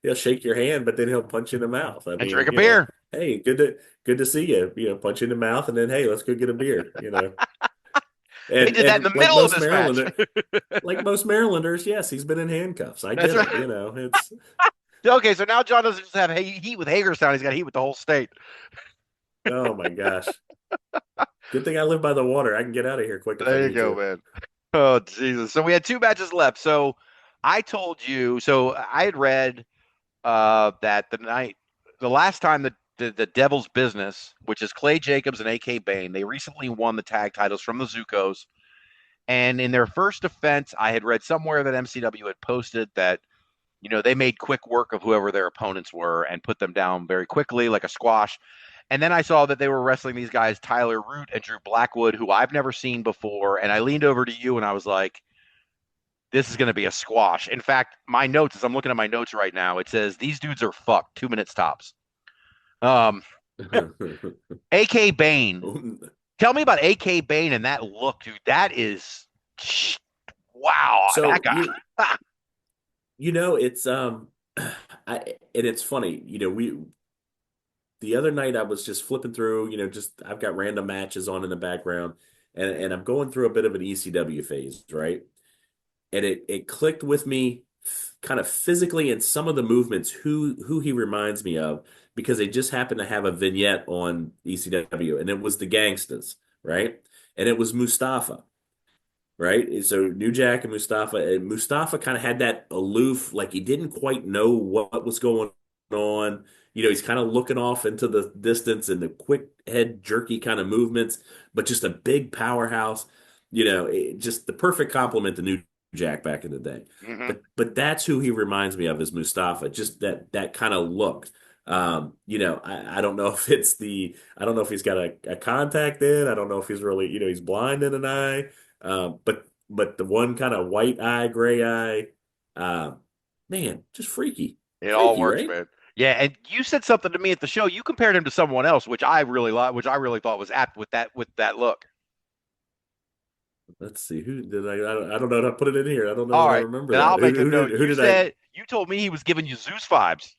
Speaker 3: He'll shake your hand, but then he'll punch you in the mouth. I
Speaker 2: And
Speaker 3: mean,
Speaker 2: drink a beer.
Speaker 3: hey, good to see you. Punch you in the mouth, and then hey, let's go get a beer.
Speaker 2: They
Speaker 3: And
Speaker 2: did that in the
Speaker 3: like
Speaker 2: middle of
Speaker 3: most
Speaker 2: this
Speaker 3: Marylanders,
Speaker 2: match.
Speaker 3: like most Marylanders, yes, he's been in handcuffs. I
Speaker 2: That's
Speaker 3: get it.
Speaker 2: right.
Speaker 3: It's
Speaker 2: Okay, so now John doesn't just have heat with Hagerstown; he's got heat with the whole state.
Speaker 3: oh my gosh. Good thing I live by the water. I can get out of here quick if I
Speaker 2: There you
Speaker 3: need
Speaker 2: go,
Speaker 3: to.
Speaker 2: man. Oh Jesus! So we had two matches left. So I told you. So I had read that the last time the Devil's Business, which is Clay Jacobs and AK Bain, they recently won the tag titles from the Zukos. And in their first defense, I had read somewhere that MCW had posted that they made quick work of whoever their opponents were and put them down very quickly, like a squash. And then I saw that they were wrestling these guys, Tyler Root and Drew Blackwood, who I've never seen before. And I leaned over to you and I was like, this is going to be a squash. In fact, my notes, as I'm looking at my notes right now, it says these dudes are fucked, 2 minutes tops. AK Bain. Tell me about AK Bain and that look, dude. That is, wow.
Speaker 3: So
Speaker 2: That guy.
Speaker 3: it's and it's funny, we the other night I was just flipping through, just I've got random matches on in the background, and I'm going through a bit of an ECW phase, right? And it clicked with me kind of physically in some of the movements who he reminds me of because they just happened to have a vignette on ECW, and it was the Gangstas, right? And it was Mustafa. Right? So New Jack and Mustafa kind of had that aloof, like he didn't quite know what was going on. He's kind of looking off into the distance and the quick head jerky kind of movements, but just a big powerhouse. Just the perfect complement to New Jack back in the day.
Speaker 2: Mm-hmm.
Speaker 3: But that's who he reminds me of is Mustafa. Just that kind of look. I don't know if I don't know if he's got a contact in. I don't know if he's really, he's blind in an eye. But the one kind of white eye, gray eye, man, just freaky,
Speaker 2: It all works,
Speaker 3: right?
Speaker 2: man. Yeah, and you said something to me at the show. You compared him to someone else, which I really like, which I really thought was apt with that look.
Speaker 3: Let's see, who did I don't know how to put it in here. I don't know
Speaker 2: All
Speaker 3: that I
Speaker 2: right,
Speaker 3: remember
Speaker 2: then
Speaker 3: that.
Speaker 2: I'll make a note.
Speaker 3: Who
Speaker 2: You
Speaker 3: did I?
Speaker 2: said you told me he was giving you Zeus vibes,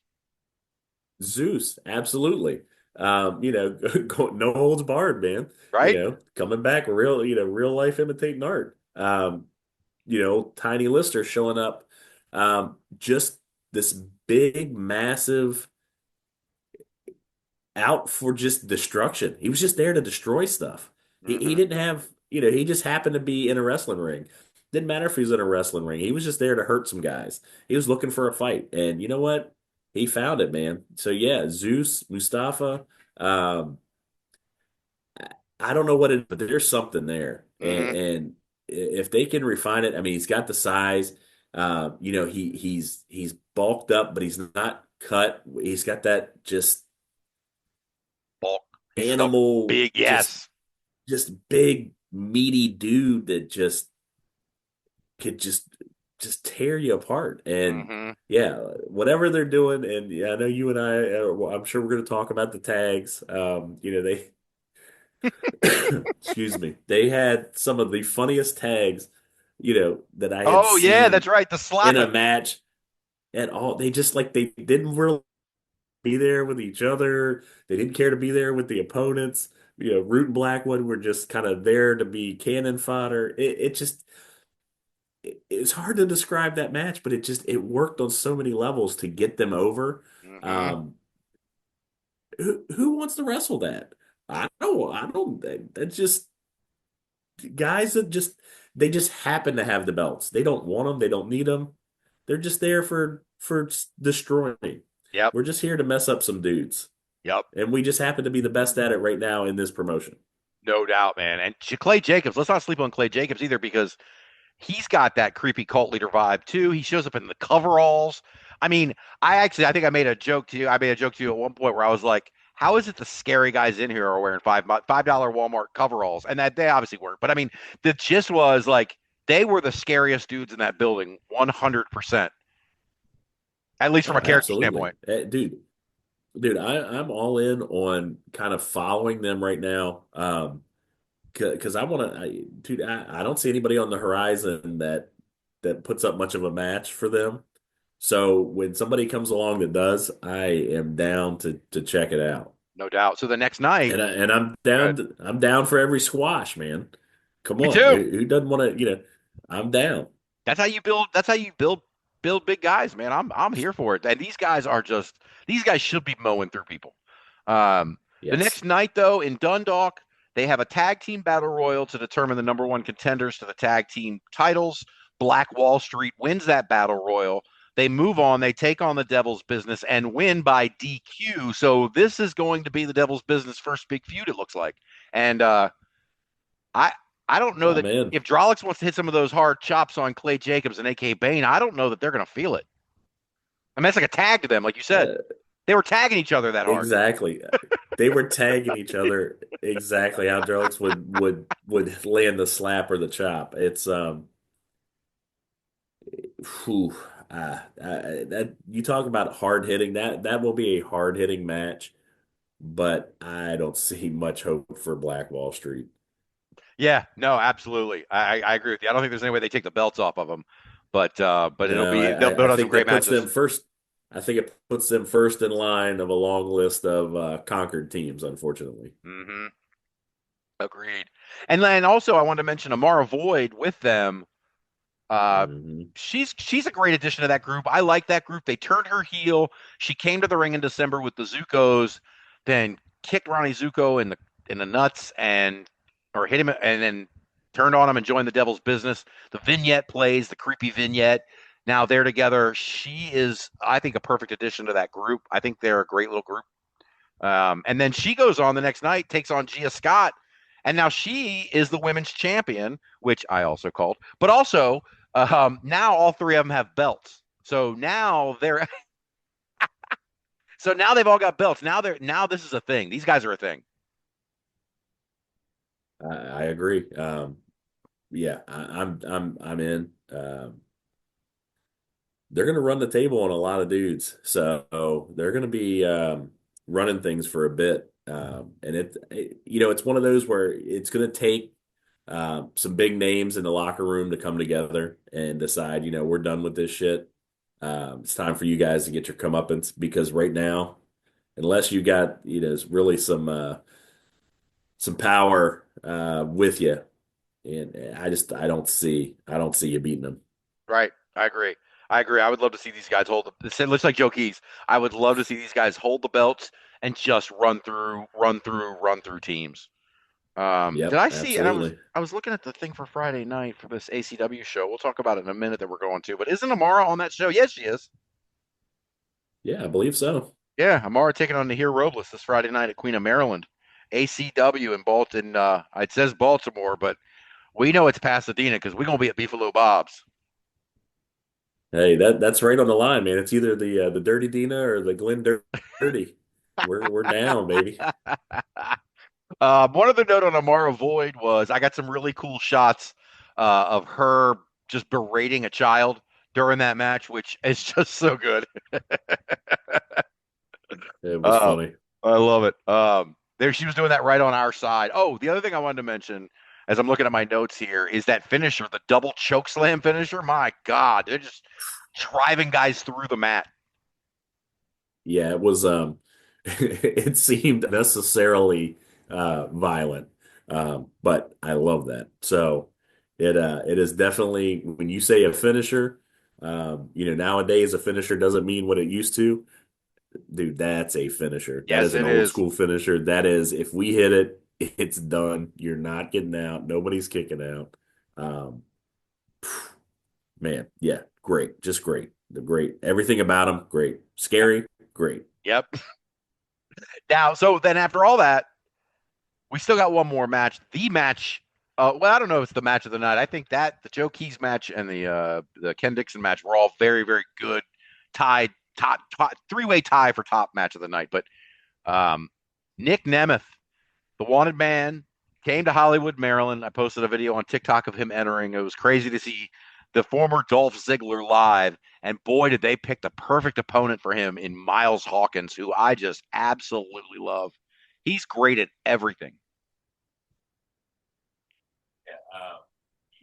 Speaker 3: Zeus, absolutely. No holds barred, man.
Speaker 2: right?
Speaker 3: Coming back, real life imitating art. Tiny Lister showing up, just this big, massive out for just destruction. He was just there to destroy stuff. He
Speaker 2: Hmm.
Speaker 3: didn't have, he just happened to be in a wrestling ring. Didn't matter if he was in a wrestling ring. He was just there to hurt some guys. He was looking for a fight. And you know what? He found it, man. So yeah, Zeus, Mustafa, um, I don't know what it is, but there's something there. And,
Speaker 2: Hmm.
Speaker 3: if they can refine it, I mean, he's got the size. He's bulked up, but he's not cut. He's got that just
Speaker 2: Bulk. He's just a
Speaker 3: animal,
Speaker 2: big yes.
Speaker 3: just big meaty dude that just could just tear you apart. And
Speaker 2: Hmm.
Speaker 3: yeah, whatever they're doing, and yeah, I know you and I, well, I'm sure we're going to talk about the tags. They excuse me, they had some of the funniest tags, that I had
Speaker 2: Oh yeah, that's
Speaker 3: seen
Speaker 2: right. The
Speaker 3: in a
Speaker 2: slapping.
Speaker 3: match at all. They just like they didn't really be there with each other. They didn't care to be there with the opponents. Root and Blackwood were just kind of there to be cannon fodder. It's hard to describe that match, but it worked on so many levels to get them over.
Speaker 2: Hmm.
Speaker 3: Um, who wants to wrestle that? I don't. That's just guys that they just happen to have the belts. They don't want them. They don't need them. They're just there for destroying.
Speaker 2: Yep.
Speaker 3: We're just here to mess up some dudes.
Speaker 2: Yep.
Speaker 3: And we just happen to be the best at it right now in this promotion.
Speaker 2: No doubt, man. And Clay Jacobs, let's not sleep on Clay Jacobs either because he's got that creepy cult leader vibe too. He shows up in the coveralls. I mean, I think I made a joke to you. I made a joke to you at one point where I was like, "How is it the scary guys in here are wearing $5 Walmart coveralls?" And that they obviously weren't. But I mean, the gist was like they were the scariest dudes in that building, 100%, at least from a
Speaker 3: Oh,
Speaker 2: character
Speaker 3: absolutely.
Speaker 2: standpoint.
Speaker 3: Dude, I'm all in on kind of following them right now. Because I want to, dude, I don't see anybody on the horizon that puts up much of a match for them. So when somebody comes along that does, I am down to check it out.
Speaker 2: No doubt. So the next night,
Speaker 3: And I'm
Speaker 2: good.
Speaker 3: down for every squash, man. Come
Speaker 2: Me
Speaker 3: on,
Speaker 2: too.
Speaker 3: who doesn't want to? I'm down.
Speaker 2: That's how you build. That's how you build big guys, man. I'm here for it. And these guys should be mowing through people. The
Speaker 3: Yes,
Speaker 2: next night, though, in Dundalk, they have a tag team battle royal to determine the number one contenders to the tag team titles. Black Wall Street wins that battle royal. They move on. They take on the Devil's Business and win by DQ. So this is going to be the Devil's Business first big feud. It looks like. And I I don't know
Speaker 3: I'm
Speaker 2: that
Speaker 3: in.
Speaker 2: if Drolix wants to hit some of those hard chops on Clay Jacobs and AK Bane, I don't know that they're going to feel it. I mean, that's like a tag to them, like you said.
Speaker 3: Uh,
Speaker 2: They were tagging each other that hard.
Speaker 3: exactly. They were tagging each other exactly how Drelix would land the slap or the chop. It's whew, that you talk about hard hitting, that will be a hard hitting match, but I don't see much hope for Black Wall Street.
Speaker 2: Yeah, no, absolutely. I agree with you. I don't think there's any way they take the belts off of them, but it'll
Speaker 3: No,
Speaker 2: be they'll
Speaker 3: I
Speaker 2: build out some
Speaker 3: think
Speaker 2: great
Speaker 3: that puts them
Speaker 2: matches.
Speaker 3: first. I think it puts them first in line of a long list of conquered teams, unfortunately.
Speaker 2: Hmm. Agreed. And then also I wanted to mention Amara Void with them. Uh,
Speaker 3: Hmm.
Speaker 2: she's a great addition to that group. I like that group. They turned her heel. She came to the ring in December with the Zukos, then kicked Ronnie Zuko in the nuts and or hit him and then turned on him and joined the Devil's Business. The vignette plays, the creepy vignette. Now they're together. She is, I think, a perfect addition to that group. I think they're a great little group. And then she goes on the next night, takes on Gia Scott, and now she is the women's champion, which I also called. But also, now all three of them have belts. So now they're so now they've all got belts. Now this is a thing. These guys are a thing.
Speaker 3: I agree. Yeah, I'm in. they're going to run the table on a lot of dudes. So they're going to be running things for a bit. And it's one of those where it's going to take some big names in the locker room to come together and decide, we're done with this shit. It's time for you guys to get your comeuppance because right now, unless you got, really some power with you, and I don't see you beating them.
Speaker 2: Right. I agree. I agree. I would love to see these guys hold it looks like Joe Keys. I would love to see these guys hold the belts and just run through teams. Did
Speaker 3: Yep,
Speaker 2: I see? And
Speaker 3: absolutely.
Speaker 2: I was looking at the thing for Friday night for this ACW show. We'll talk about it in a minute that we're going to. But isn't Amara on that show? Yes, she is.
Speaker 3: Yeah, I believe so.
Speaker 2: Yeah, Amara taking on Nahir Robles this Friday night at Queen of Maryland. ACW in Baltimore. It says Baltimore, but we know it's Pasadena because we're gonna be at Beefalo Bob's.
Speaker 3: Hey, that's right on the line, man. It's either the Dirty Dina or the Dirty. We're down, baby.
Speaker 2: One other note on Amara Void was I got some really cool shots of her just berating a child during that match, which is just so good.
Speaker 3: It was
Speaker 2: Uh,
Speaker 3: funny.
Speaker 2: I love it. There she was doing that right on our side. Oh, the other thing I wanted to mention as I'm looking at my notes here is that finisher, the double choke slam finisher. My God, they're just driving guys through the mat.
Speaker 3: Yeah, it was it seemed necessarily violent. But I love that. So it is definitely when you say a finisher, nowadays a finisher doesn't mean what it used to. Dude, that's a finisher. That
Speaker 2: Yes,
Speaker 3: is an
Speaker 2: it
Speaker 3: old
Speaker 2: is.
Speaker 3: school finisher. That is, if we hit it, it's done. You're not getting out. Nobody's kicking out. Um, man, yeah, great. Just great. The great. Everything about him, great. Scary, great.
Speaker 2: Yep. Now, so then after all that, we still got one more match. The match. Well, I don't know if it's the match of the night. I think that the Joe Keys match and the Ken Dixon match were all very, very good. Tied, top three-way tie for top match of the night. But Nick Nemeth, the wanted man, came to Hollywood, Maryland. I posted a video on TikTok of him entering. It was crazy to see the former Dolph Ziggler live. And boy, did they pick the perfect opponent for him in Miles Hawkins, who I just absolutely love. He's great at everything.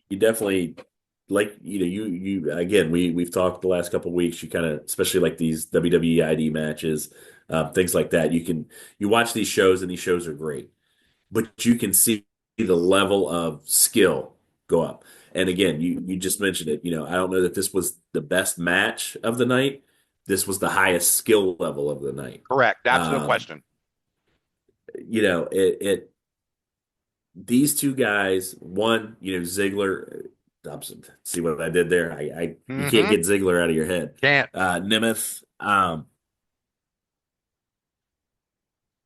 Speaker 3: You definitely like you again. We've talked the last couple of weeks. You kind of especially like these WWE ID matches, things like that. You watch these shows and these shows are great, but you can see the level of skill go up. And again, you just mentioned it. I don't know that this was the best match of the night. This was the highest skill level of the night.
Speaker 2: Correct. That's no
Speaker 3: Um,
Speaker 2: question.
Speaker 3: it these two guys, one, Ziggler. See what I did there? You can't
Speaker 2: Mm-hmm.
Speaker 3: get Ziggler out of your head.
Speaker 2: Can't.
Speaker 3: Nemeth,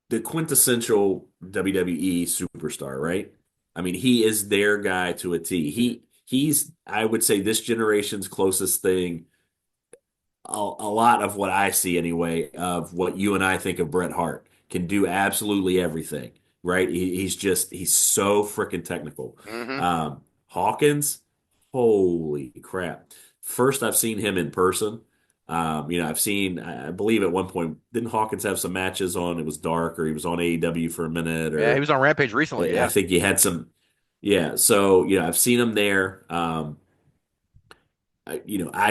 Speaker 3: the quintessential WWE superstar, right? I mean, he is their guy to a T. He's I would say this generation's closest thing. A lot of what I see anyway of what you and I think of Bret Hart can do absolutely everything, right? He's so freaking technical.
Speaker 2: Mm-hmm.
Speaker 3: Hawkins, holy crap! First, I've seen him in person. I believe at one point, didn't Hawkins have some matches on? It was dark, or he was on AEW for a minute,
Speaker 2: Yeah, he
Speaker 3: or
Speaker 2: was on Rampage recently.
Speaker 3: I
Speaker 2: Yeah.
Speaker 3: think he had some. Yeah, so I've seen him there. I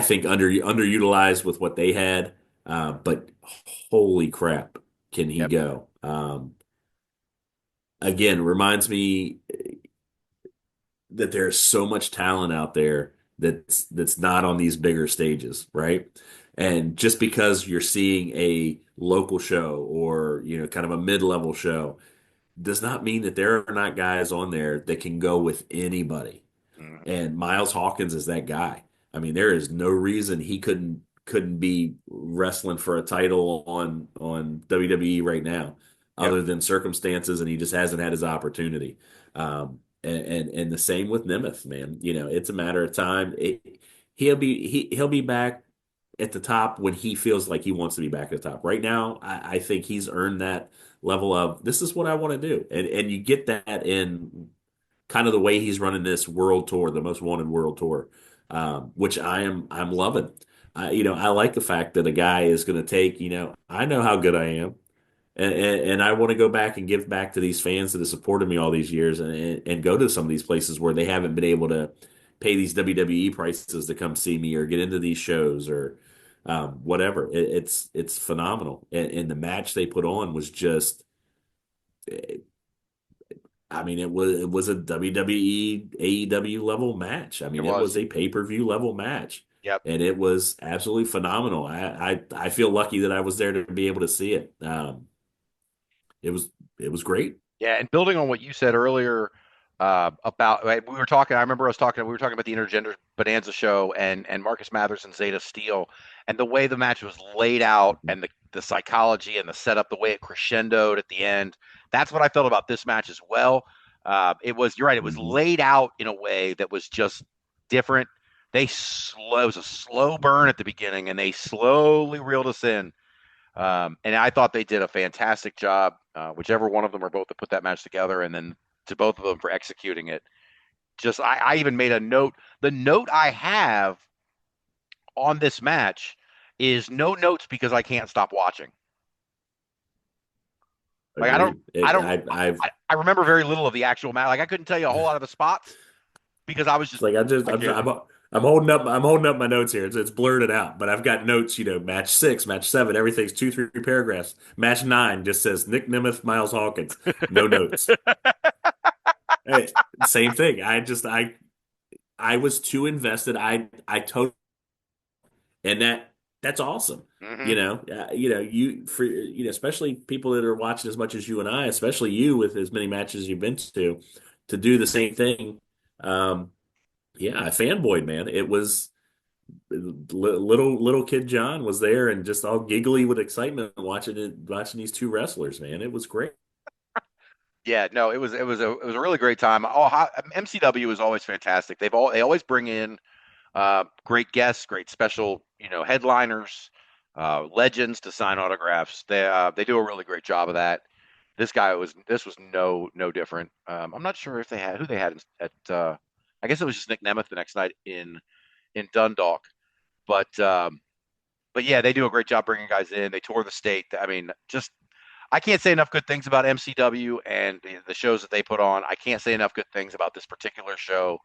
Speaker 3: think underutilized with what they had, but holy crap, can he
Speaker 2: Yep.
Speaker 3: go? Again, reminds me that there's so much talent out there that's not on these bigger stages, right? And just because you're seeing a local show or kind of a mid-level show does not mean that there are not guys on there that can go with anybody.
Speaker 2: Mhm.
Speaker 3: And Miles Hawkins is that guy. I mean, there is no reason he couldn't be wrestling for a title on WWE right now,
Speaker 2: Yep.
Speaker 3: other than circumstances, and he just hasn't had his opportunity. And the same with Nemeth, man. It's a matter of time. He'll be back at the top when he feels like he wants to be back at the top. Right now, I think he's earned that level of this is what I want to do, and you get that in kind of the way he's running this world tour, the most wanted world tour, which I'm loving. I like the fact that a guy is going to take, I know how good I am. And I want to go back and give back to these fans that have supported me all these years and go to some of these places where they haven't been able to pay these WWE prices to come see me or get into these shows or whatever. It's phenomenal. And the match they put on was just, I mean, it was a WWE AEW level match. I
Speaker 2: It
Speaker 3: mean, it
Speaker 2: was.
Speaker 3: was a pay-per-view level match.
Speaker 2: Yep.
Speaker 3: And it was absolutely phenomenal. I feel lucky that I was there to be able to see it. It was it was great.
Speaker 2: Yeah, and building on what you said earlier about right, we were talking. I remember us talking. We were talking about the Intergender Bonanza show and Marcus Mathers and Zeta Steele, and the way the match was laid out, and the psychology and the setup, the way it crescendoed at the end. That's what I felt about this match as well. It was. You're right. It was
Speaker 3: Mhm.
Speaker 2: laid out in a way that was just different. It was a slow burn at the beginning, and they slowly reeled us in. And I thought they did a fantastic job, whichever one of them or both, to put that match together, and then to both of them for executing it. Just, I even made a note. The note I have on this match is no notes because I can't stop watching. Like
Speaker 3: Agreed.
Speaker 2: I
Speaker 3: It,
Speaker 2: don't,
Speaker 3: I've
Speaker 2: I remember very little of the actual match. Like I couldn't tell you a whole lot of the spots because I was
Speaker 3: It's
Speaker 2: just,
Speaker 3: like
Speaker 2: I couldn't.
Speaker 3: I'm holding up my notes here. It's blurred out, but I've got notes. Match 6, match 7, everything's 2, 3 paragraphs. Match 9 just says Nick Nemeth, Miles Hawkins. No notes. Hey, same thing. I was too invested. I totally and that's awesome.
Speaker 2: Hmm.
Speaker 3: Especially people that are watching as much as you and I, especially you with as many matches you've been to do the same thing. Um, yeah, I fanboyed, man. It was little kid John was there and just all giggly with excitement watching these two wrestlers, man. It was great.
Speaker 2: Yeah, no, it was a really great time. MCW is always fantastic. They always bring in great guests, great special, headliners, legends to sign autographs. They do a really great job of that. This was no different. I'm not sure if they had who they had at. I guess it was just Nick Nemeth the next night in Dundalk, but but yeah, they do a great job bringing guys in. They tour the state. I mean, just I can't say enough good things about MCW and the shows that they put on. I can't say enough good things about this particular show.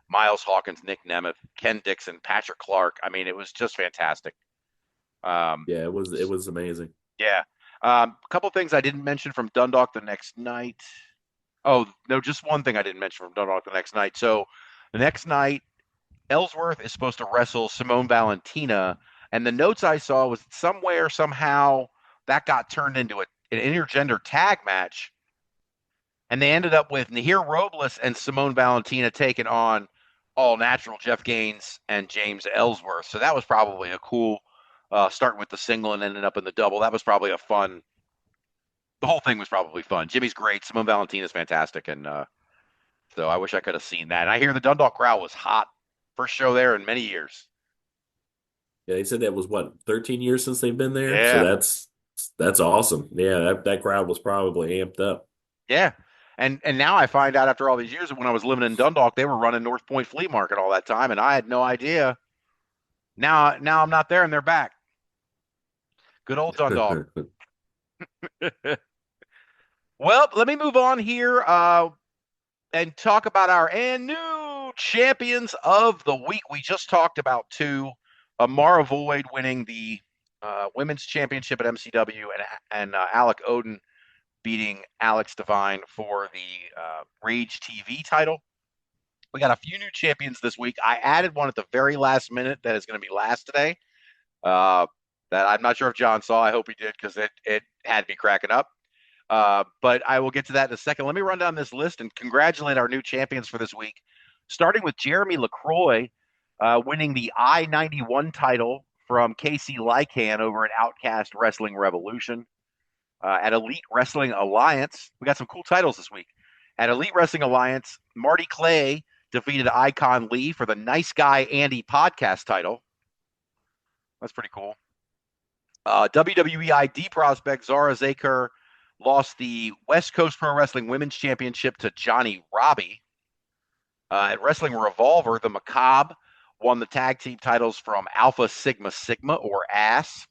Speaker 2: Miles Hawkins, Nick Nemeth, Ken Dixon, Patrick Clark. I mean, it was just fantastic. Um,
Speaker 3: Yeah, it was amazing.
Speaker 2: yeah. A couple things I didn't mention from Dundalk the next night. Oh, no, just one thing I didn't mention from Dundalk the next night. So the next night, Ellsworth is supposed to wrestle Simone Valentina, and the notes I saw was somewhere, somehow, that got turned into an intergender tag match, and they ended up with Nahir Robles and Simone Valentina taking on all natural Jeff Gaines and James Ellsworth. So that was probably a cool starting with the single and ending up in the double. That was probably a fun. The whole thing was probably fun. Jimmy's great. Simone Valentina's fantastic, and so I wish I could have seen that. And I hear the Dundalk crowd was hot. First show there in many years.
Speaker 3: Yeah, they said that was what 13 years since they've been there, so
Speaker 2: Yeah,
Speaker 3: that's awesome. Yeah, that crowd was probably amped up.
Speaker 2: yeah. And now I find out after all these years that when I was living in Dundalk, they were running North Point Flea Market all that time, and I had no idea. Now I'm not there, and they're back. Good old Dundalk. Well, let me move on here and talk about our and new champions of the week. We just talked about two. Mara Void winning the women's championship at MCW, and Alec Oden beating Alex Devine for the Rage TV title. We got a few new champions this week. I added one at the very last minute that is going to be last today. Uh, that I'm not sure if John saw. I hope he did because it had me cracking up. But I will get to that in a second. Let me run down this list and congratulate our new champions for this week. Starting with Jeremy LaCroix winning the I-91 title from Casey Lycan over at Outcast Wrestling Revolution. At Elite Wrestling Alliance, we got some cool titles this week. At Elite Wrestling Alliance, Marty Clay defeated Icon Lee for the Nice Guy Andy podcast title. That's pretty cool. WWE ID prospect Zara Zaker lost the West Coast Pro Wrestling Women's Championship to Johnny Robbie. At Wrestling Revolver, the Macabre won the tag team titles from Alpha Sigma Sigma, or ASS.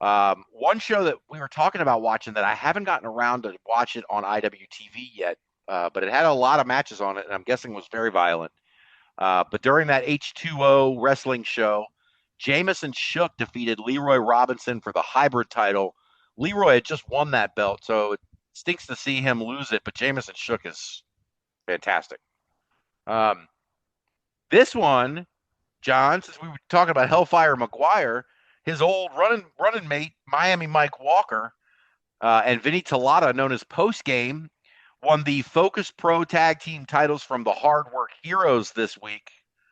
Speaker 2: One show that we were talking about watching that I haven't gotten around to watch it on IWTV yet, but it had a lot of matches on it, and I'm guessing was very violent. But during that H2O wrestling show, Jamison Shook defeated Leroy Robinson for the hybrid title. Leroy had just won that belt, so it stinks to see him lose it, but Jamison Shook is fantastic. This one, John, since we were talking about Hellfire McGuire, his old running mate, Miami Mike Walker, and Vinny Talata, known as Postgame, won the Focus Pro Tag Team titles from the Hard Work Heroes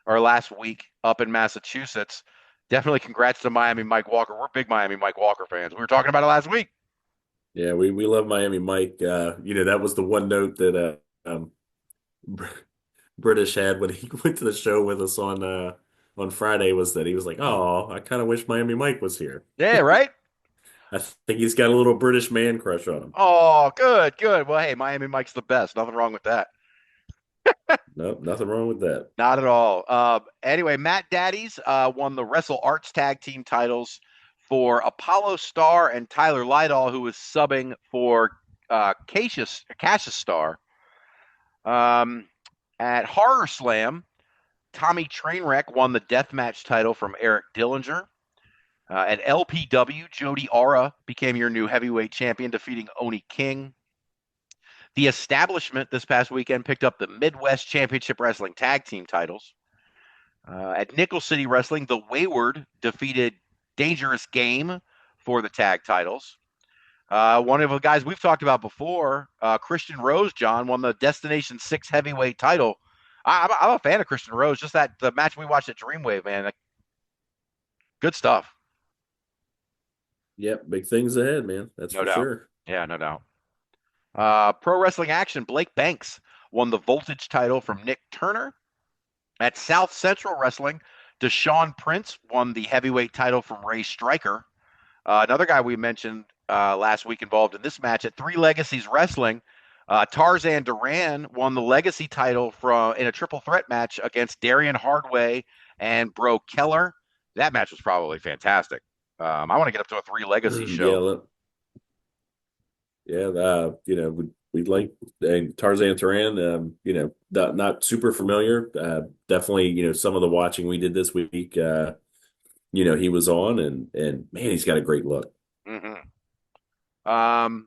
Speaker 2: last week up in Massachusetts. Definitely congrats to Miami Mike Walker. We're big Miami Mike Walker fans. We were talking about it last week.
Speaker 3: Yeah, we love Miami Mike. That was the one note that British had when he went to the show with us on Friday, was that he was like, "Oh, I kind of wish Miami Mike was here."
Speaker 2: Yeah, right?
Speaker 3: I think he's got a little British man crush on him.
Speaker 2: Oh, good. Well, hey, Miami Mike's the best. Nothing wrong with that.
Speaker 3: Nope, nothing wrong with that.
Speaker 2: Not at all. Anyway, Matt Daddies won the Wrestle Arts Tag Team titles for Apollo Star and Tyler Lydall, who was subbing for Cassius Star. At Horror Slam, Tommy Trainwreck won the deathmatch title from Eric Dillinger. At LPW, Jody Aura became your new heavyweight champion, defeating Oni King. The Establishment this past weekend picked up the Midwest Championship Wrestling Tag Team titles. At Nickel City Wrestling, the Wayward defeated Dangerous Game for the tag titles. One of the guys we've talked about before, Christian Rose, John, won the Destination 6 heavyweight title. I'm a fan of Christian Rose. Just the match we watched at Dreamwave, man. Good stuff.
Speaker 3: Yep, big things ahead, man. That's for sure.
Speaker 2: Yeah, no doubt. Pro Wrestling Action, Blake Banks won the Voltage title from Nick Turner. At South Central Wrestling, Deshaun Prince won the heavyweight title from Ray Stryker. Another guy we mentioned last week involved in this match at Three Legacies Wrestling, Tarzan Duran won the Legacy title in a triple threat match against Darian Hardway and Bro Keller. That match was probably fantastic. I want to get up to a Three Legacy show.
Speaker 3: We'd like Tarzan Turan. Not super familiar. Definitely, some of the watching we did this week. He was on, and man, he's got a great look.
Speaker 2: Mm-hmm.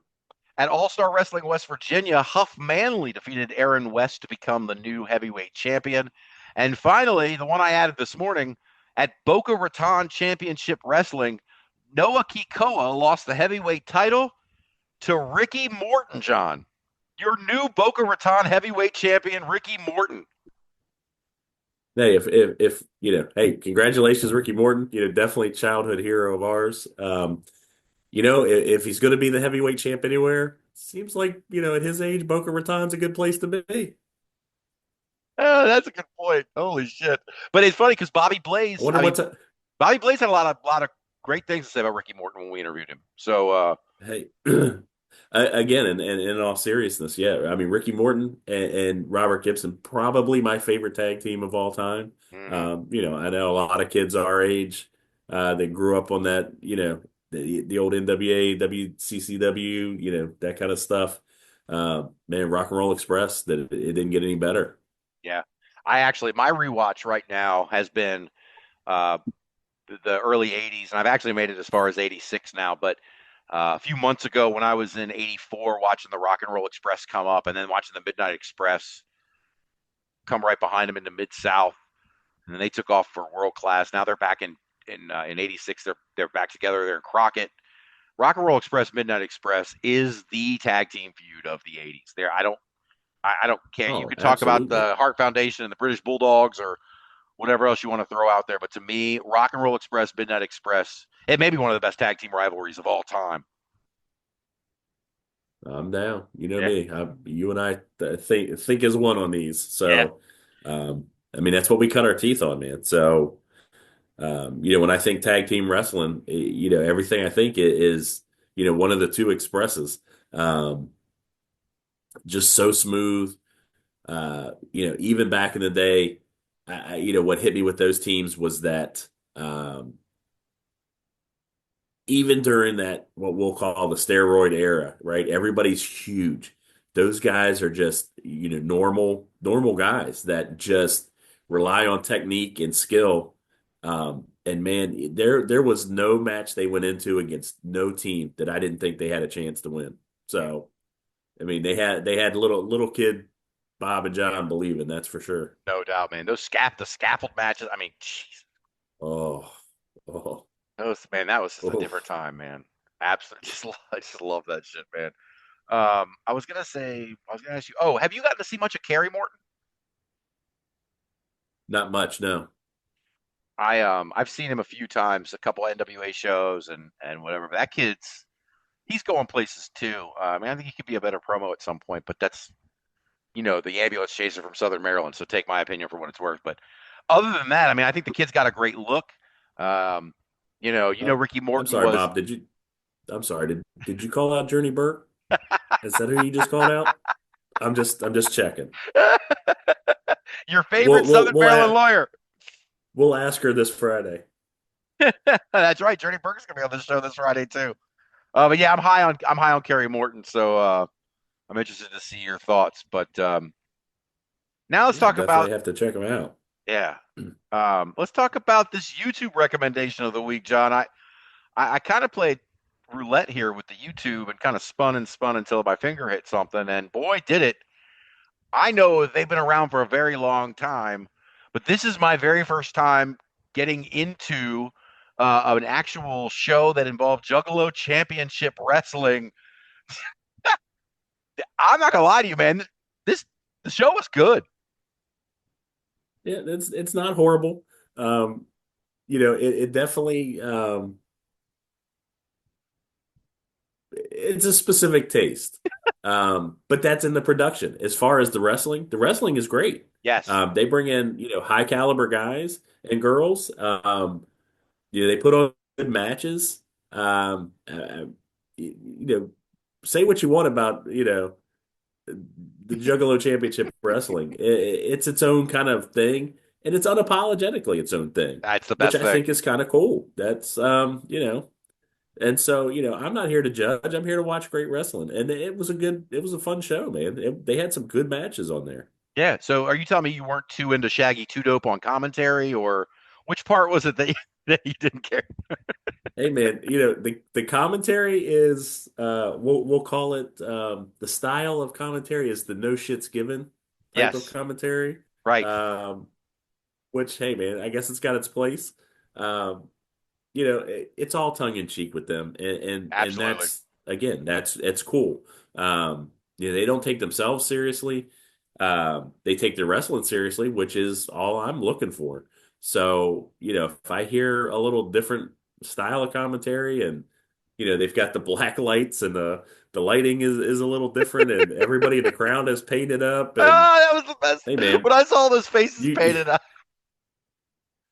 Speaker 2: At All Star Wrestling West Virginia, Huff Manley defeated Aaron West to become the new heavyweight champion. And finally, the one I added this morning, at Boca Raton Championship Wrestling, Noah Kikoa lost the heavyweight title to Ricky Morton, John. Your new Boca Raton heavyweight champion, Ricky Morton.
Speaker 3: Hey, if hey, congratulations, Ricky Morton. Definitely childhood hero of ours. If he's going to be the heavyweight champ anywhere, seems like, at his age, Boca Raton's a good place to be.
Speaker 2: Oh, that's a good point. Holy shit. But it's funny because Bobby Blaze, Bobby Blaze had a lot of great things to say about Ricky Morton when we interviewed him. So,
Speaker 3: hey, again, and in all seriousness, yeah, I mean, Ricky Morton and Robert Gibson, probably my favorite tag team of all time.
Speaker 2: Mm-hmm.
Speaker 3: I know a lot of kids our age, they grew up on that, the old NWA, WCCW, that kind of stuff. Man, Rock and Roll Express, that it didn't get any better.
Speaker 2: Yeah. My rewatch right now has been the early 80s, and I've actually made it as far as 86 now, but a few months ago when I was in 84 watching the Rock and Roll Express come up and then watching the Midnight Express come right behind them into Mid-South, and then they took off for World Class. Now they're back in 86. They're back together. They're in Crockett. Rock and Roll Express, Midnight Express is the tag team feud of the 80s. I don't care. You could talk about the Hart Foundation and the British Bulldogs or whatever else you want to throw out there. But to me, Rock and Roll Express, Midnight Express, it may be one of the best tag team rivalries of all time.
Speaker 3: I'm down. Me. You and I think as one on these. So, yeah. That's what we cut our teeth on, man. So, when I think tag team wrestling, everything I think is, one of the two expresses. Just so smooth. Even back in the day, what hit me with those teams was that even during that what we'll call the steroid era, right? Everybody's huge. Those guys are just normal guys that just rely on technique and skill. And man, there was no match they went into against no team that I didn't think they had a chance to win. So I mean, they had little kid Bob and John believing, that's for sure.
Speaker 2: No doubt, man. The scaffold matches. I mean, jeez.
Speaker 3: Oh, oh,
Speaker 2: That was just a
Speaker 3: oh.
Speaker 2: different time, man. Absolutely, I just love that shit, man. I was gonna ask you. Oh, have you gotten to see much of Kerry Morton?
Speaker 3: Not much, no.
Speaker 2: I've seen him a few times, a couple NWA shows and whatever. But he's going places too. I mean, I think he could be a better promo at some point, but that's the ambulance chaser from Southern Maryland. So take my opinion for what it's worth. But other than that, I mean, I think the kid's got a great look. Ricky
Speaker 3: I'm
Speaker 2: Morton
Speaker 3: sorry,
Speaker 2: was.
Speaker 3: Bob. I'm sorry. Did you call out Journey Burke? Is that who you just called out? I'm just checking.
Speaker 2: Your favorite Southern Maryland lawyer.
Speaker 3: We'll ask her this Friday.
Speaker 2: That's right. Journey Burke's gonna be on the show this Friday too. But yeah, I'm high on Kerry Morton, so I'm interested to see your thoughts. But now let's talk about.
Speaker 3: Definitely have to check them out.
Speaker 2: Yeah. Let's talk about this YouTube recommendation of the week, John. I kind of played roulette here with the YouTube and kind of spun until my finger hit something, and boy, did it. I know they've been around for a very long time, but this is my very first time getting into an actual show that involved Juggalo Championship Wrestling. I'm not gonna lie to you, man. The show was good.
Speaker 3: Yeah, it's not horrible. It definitely it's a specific taste. But that's in the production. As far as the wrestling is great.
Speaker 2: Yes.
Speaker 3: They bring in, high caliber guys and girls. They put on good matches. Say what you want about, the Juggalo Championship Wrestling. It's its own kind of thing, and it's unapologetically its own thing.
Speaker 2: That's the best
Speaker 3: which I
Speaker 2: thing.
Speaker 3: think is kind of cool. That's and so I'm not here to judge. I'm here to watch great wrestling, and it was a fun show, man. They had some good matches on there.
Speaker 2: Yeah. So are you telling me you weren't too into Shaggy Two Dope on commentary, or which part was it that you didn't care?
Speaker 3: Hey man, the commentary is we'll call it the style of commentary is the no shits given type of commentary.
Speaker 2: Right.
Speaker 3: Which, hey man, I guess it's got its place. It's all tongue in cheek with them, and that's cool. They don't take themselves seriously. They take their wrestling seriously, which is all I'm looking for. So, if I hear a little different style of commentary and, they've got the black lights and the lighting is a little different and everybody in the crowd is painted up. And,
Speaker 2: that was the best.
Speaker 3: Hey, man,
Speaker 2: when I saw those faces painted up.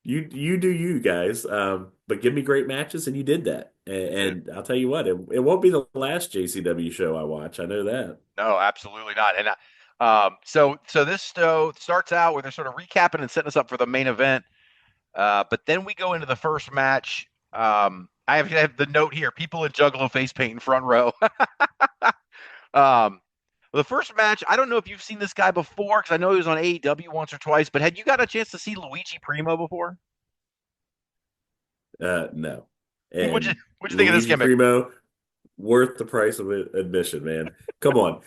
Speaker 3: You do you guys, but give me great matches, and you did that. And I'll tell you what, it won't be the last JCW show I watch. I know that.
Speaker 2: No, absolutely not. And so this show starts out where they're sort of recapping and setting us up for the main event. But then we go into the first match. I have the note here: people in Juggalo face paint in front row. The first match, I don't know if you've seen this guy before because I know he was on AEW once or twice. But had you got a chance to see Luigi Primo before?
Speaker 3: No.
Speaker 2: What'd you think of this gimmick?
Speaker 3: Primo, worth the price of admission, man. Come on.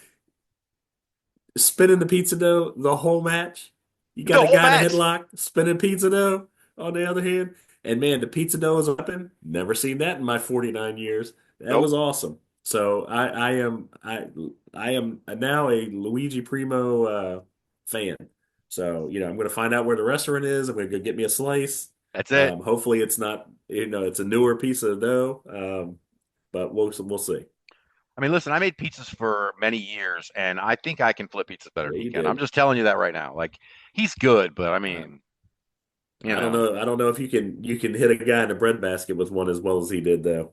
Speaker 3: Spinning the pizza dough the whole match. You got a guy in a headlock spinning pizza dough on the other hand. And man, the pizza dough is open. Never seen that in my 49 years. That was awesome. So I am now a Luigi Primo fan. So, I'm going to find out where the restaurant is. I'm going to go get me a slice.
Speaker 2: That's it.
Speaker 3: Hopefully it's not, it's a newer piece of dough. But we'll see.
Speaker 2: I mean, listen, I made pizzas for many years, and I think I can flip pizzas better than he can.
Speaker 3: Did.
Speaker 2: I'm just telling you that right now. Like, he's good, but I mean,
Speaker 3: I don't know. I don't know if you can hit a guy in a breadbasket with one as well as he did, though.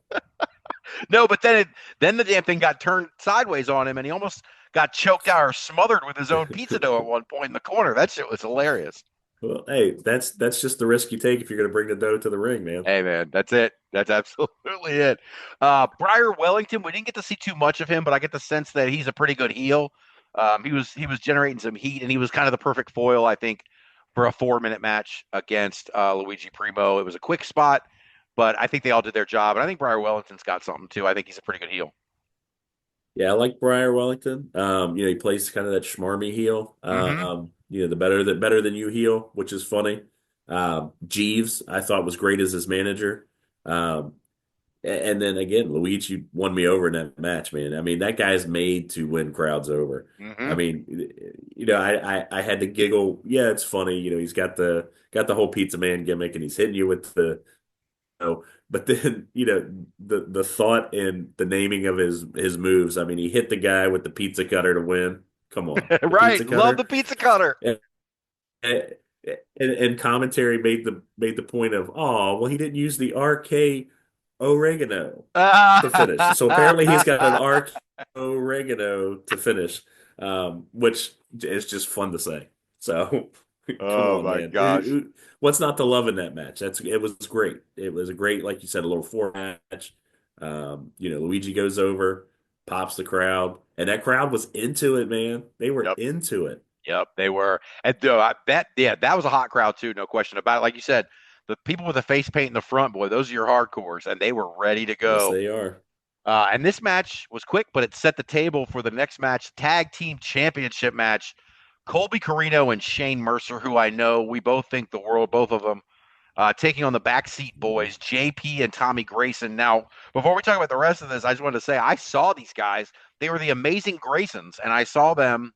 Speaker 2: No, but then the damn thing got turned sideways on him, and he almost got choked out or smothered with his own pizza dough at one point in the corner. That shit was hilarious.
Speaker 3: Well, hey, that's just the risk you take if you're going to bring the dough to the ring, man.
Speaker 2: Hey man, that's it. That's absolutely it. Briar Wellington, we didn't get to see too much of him, but I get the sense that he's a pretty good heel. He was generating some heat, and he was kind of the perfect foil, I think, for a 4-minute match against Luigi Primo. It was a quick spot, but I think they all did their job, and I think Briar Wellington's got something too. I think he's a pretty good heel.
Speaker 3: Yeah, I like Briar Wellington. He plays kind of that schmarmy heel.
Speaker 2: Mm-hmm.
Speaker 3: The better than you heel, which is funny. Jeeves, I thought was great as his manager. Um, and then again, Luigi won me over in that match, man. I mean, that guy's made to win crowds over. I
Speaker 2: Mm-hmm.
Speaker 3: mean, I had to giggle. Yeah, it's funny. He's got the whole pizza man gimmick, and he's hitting you with but then the thought and the naming of his moves. I mean, he hit the guy with the pizza cutter to win. Come on, the pizza
Speaker 2: Right. Love the
Speaker 3: cutter.
Speaker 2: pizza cutter.
Speaker 3: And, and commentary made the point of, oh, well, he didn't use the RK oregano to finish. So apparently he's got an RK oregano to finish, which is just fun to say. So come
Speaker 2: Oh
Speaker 3: on,
Speaker 2: my
Speaker 3: man.
Speaker 2: gosh.
Speaker 3: What's not to love in that match? It was great. It was a great, like you said, a little 4 match. Luigi goes over, pops the crowd, and that crowd was into it, man. They were
Speaker 2: Yep.
Speaker 3: into it.
Speaker 2: Yep, they were. And I bet, yeah, that was a hot crowd too, no question about it. Like you said, the people with the face paint in the front, boy, those are your hardcores, and they were ready to
Speaker 3: Yes,
Speaker 2: go.
Speaker 3: they are.
Speaker 2: And this match was quick, but it set the table for the next match, tag team championship match. Colby Corino and Shane Mercer, who I know we both think the world, both of them, taking on the Backseat Boys, JP and Tommy Grayson. Now, before we talk about the rest of this, I just wanted to say I saw these guys. They were the Amazing Graysons, and I saw them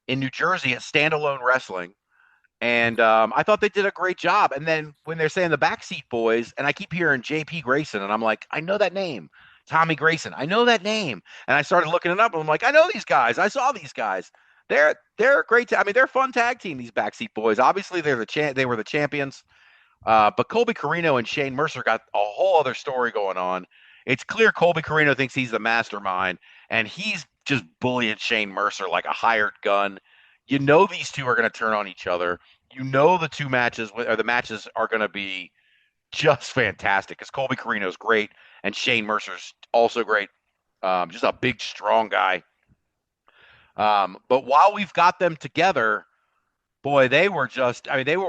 Speaker 2: in New Jersey at Standalone Wrestling. And I thought they did a great job. And then when they're saying the Backseat Boys, and I keep hearing J.P. Grayson, and I'm like, I know that name. Tommy Grayson, I know that name. And I started looking it up, and I'm like, I know these guys. I saw these guys. They're a great. I mean, they're a fun tag team. These Backseat Boys. Obviously, they were the champions. But Colby Corino and Shane Mercer got a whole other story going on. It's clear Colby Corino thinks he's the mastermind, and he's just bullying Shane Mercer like a hired gun. You know these two are going to turn on each other. You know the matches are going to be just fantastic because Colby Corino's great and Shane Mercer's also great. Just a big, strong guy. But while we've got them together, boy, they were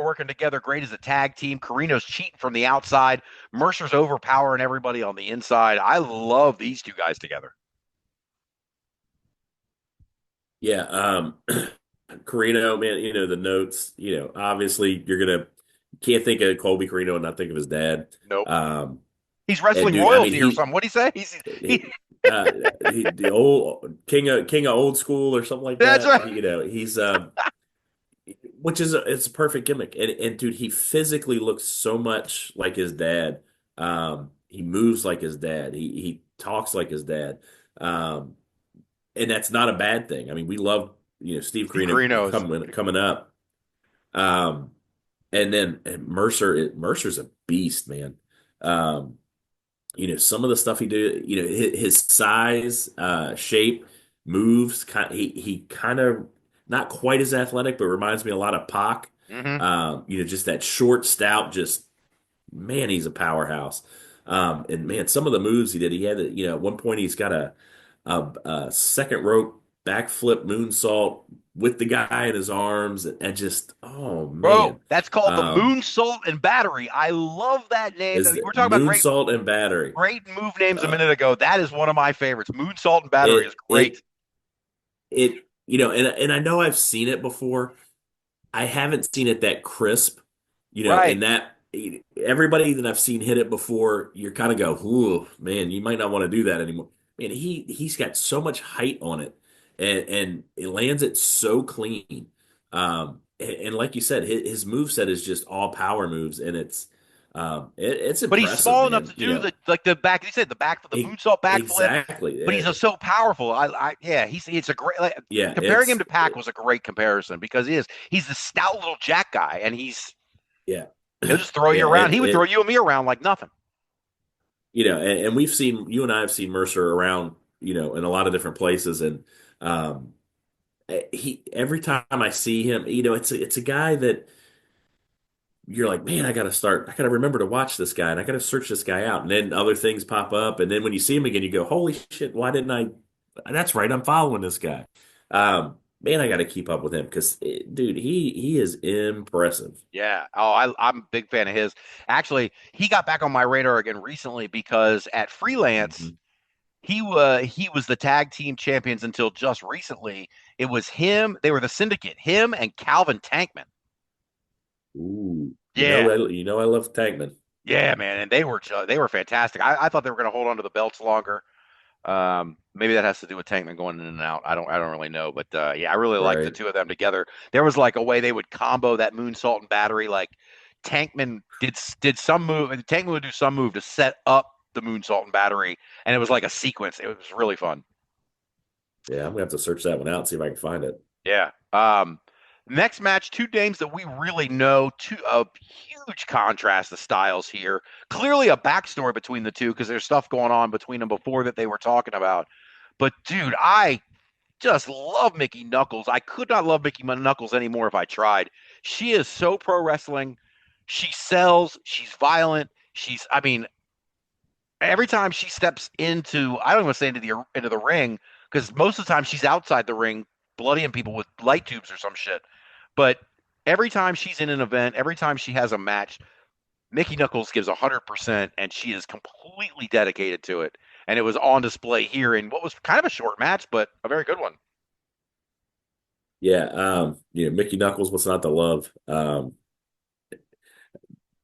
Speaker 2: working together great as a tag team. Carino's cheating from the outside. Mercer's overpowering everybody on the inside. I love these two guys together.
Speaker 3: Yeah, Carino, man, the notes, obviously can't think of Colby Carino and not think of his dad.
Speaker 2: Nope.
Speaker 3: Um,
Speaker 2: He's
Speaker 3: and
Speaker 2: wrestling
Speaker 3: dude, I mean,
Speaker 2: royalty or something. What'd he say?
Speaker 3: the old king of old school or something like
Speaker 2: That's
Speaker 3: that.
Speaker 2: right.
Speaker 3: He's which is it's a perfect gimmick. And dude, he physically looks so much like his dad. He moves like his dad. He talks like his dad. Um, and that's not a bad thing. I mean, we love Steve
Speaker 2: Steve
Speaker 3: Carino
Speaker 2: Carino's.
Speaker 3: coming up. Um, and then Mercer's a beast, man. Um, some of the stuff he did, his size, shape, moves, he kind of not quite as athletic, but reminds me a lot of Pac.
Speaker 2: Mm-hmm.
Speaker 3: Just that short, stout, just man, he's a powerhouse. And man, some of the moves he did, he had, at one point he's got a second rope backflip moonsault with the guy in his arms, and just oh
Speaker 2: Bro,
Speaker 3: man,
Speaker 2: that's called the
Speaker 3: um,
Speaker 2: Moonsault and Battery. I love that name.
Speaker 3: is
Speaker 2: We're talking about
Speaker 3: moonsault and battery.
Speaker 2: great move names a
Speaker 3: Uh,
Speaker 2: minute ago. That is one of my favorites. Moonsault and Battery is
Speaker 3: it
Speaker 2: great.
Speaker 3: it and I know I've seen it before. I haven't seen it that crisp,
Speaker 2: Right.
Speaker 3: and that everybody that I've seen hit it before, you kind of go, "Ooh, man, you might not want to do that anymore." Man, he's got so much height on it, and it lands it so clean. And like you said, his move set is just all power moves, and it's
Speaker 2: But he's
Speaker 3: impressive,
Speaker 2: small enough
Speaker 3: man.
Speaker 2: to do the back. You said the moonsault backflip.
Speaker 3: Exactly.
Speaker 2: But he's so powerful. Yeah, it's a great. Like,
Speaker 3: Yeah,
Speaker 2: comparing him to Pac was a great comparison because he's the stout little jack guy, and
Speaker 3: yeah,
Speaker 2: he'll just throw you
Speaker 3: yeah.
Speaker 2: around. He would throw you and me around like nothing.
Speaker 3: And you and I have seen Mercer around, in a lot of different places, and um, he every time I see him, it's a guy that you're like, man, I gotta remember to watch this guy and I gotta search this guy out. And then other things pop up. And then when you see him again, you go, holy shit, why didn't I? That's right, I'm following this guy. Man, I gotta keep up with him because, dude, he is impressive.
Speaker 2: Yeah. Oh, I'm a big fan of his. Actually, he got back on my radar again recently because at Freelance,
Speaker 3: Mhm.
Speaker 2: he was the tag team champions until just recently. It was him. They were the Syndicate. Him and Calvin Tankman.
Speaker 3: Ooh,
Speaker 2: Yeah.
Speaker 3: I love Tankman.
Speaker 2: Yeah, man, and they were fantastic. I thought they were going to hold on to the belts longer. Maybe that has to do with Tankman going in and out. I don't really know, but yeah, I really like the
Speaker 3: Right.
Speaker 2: two of them together. There was like a way they would combo that moonsault and battery. Like Tankman did some move, and Tankman would do some move to set up the moonsault and battery, and it was like a sequence. It was really fun.
Speaker 3: Yeah, I'm gonna have to search that one out and see if I can find it.
Speaker 2: Yeah. Next match, two names that we really know, two a huge contrast of styles here. Clearly a backstory between the two because there's stuff going on between them before that they were talking about. But dude, I just love Mickey Knuckles. I could not love Mickey Knuckles anymore if I tried. She is so pro wrestling. She sells. She's violent. I mean, every time she steps into, I don't even want to say into the ring because most of the time she's outside the ring, bloodying people with light tubes or some shit. But every time she's in an event, every time she has a match, Mickey Knuckles gives 100%, and she is completely dedicated to it. And it was on display here in what was kind of a short match, but a very good one.
Speaker 3: Yeah, Mickey Knuckles, what's not to love?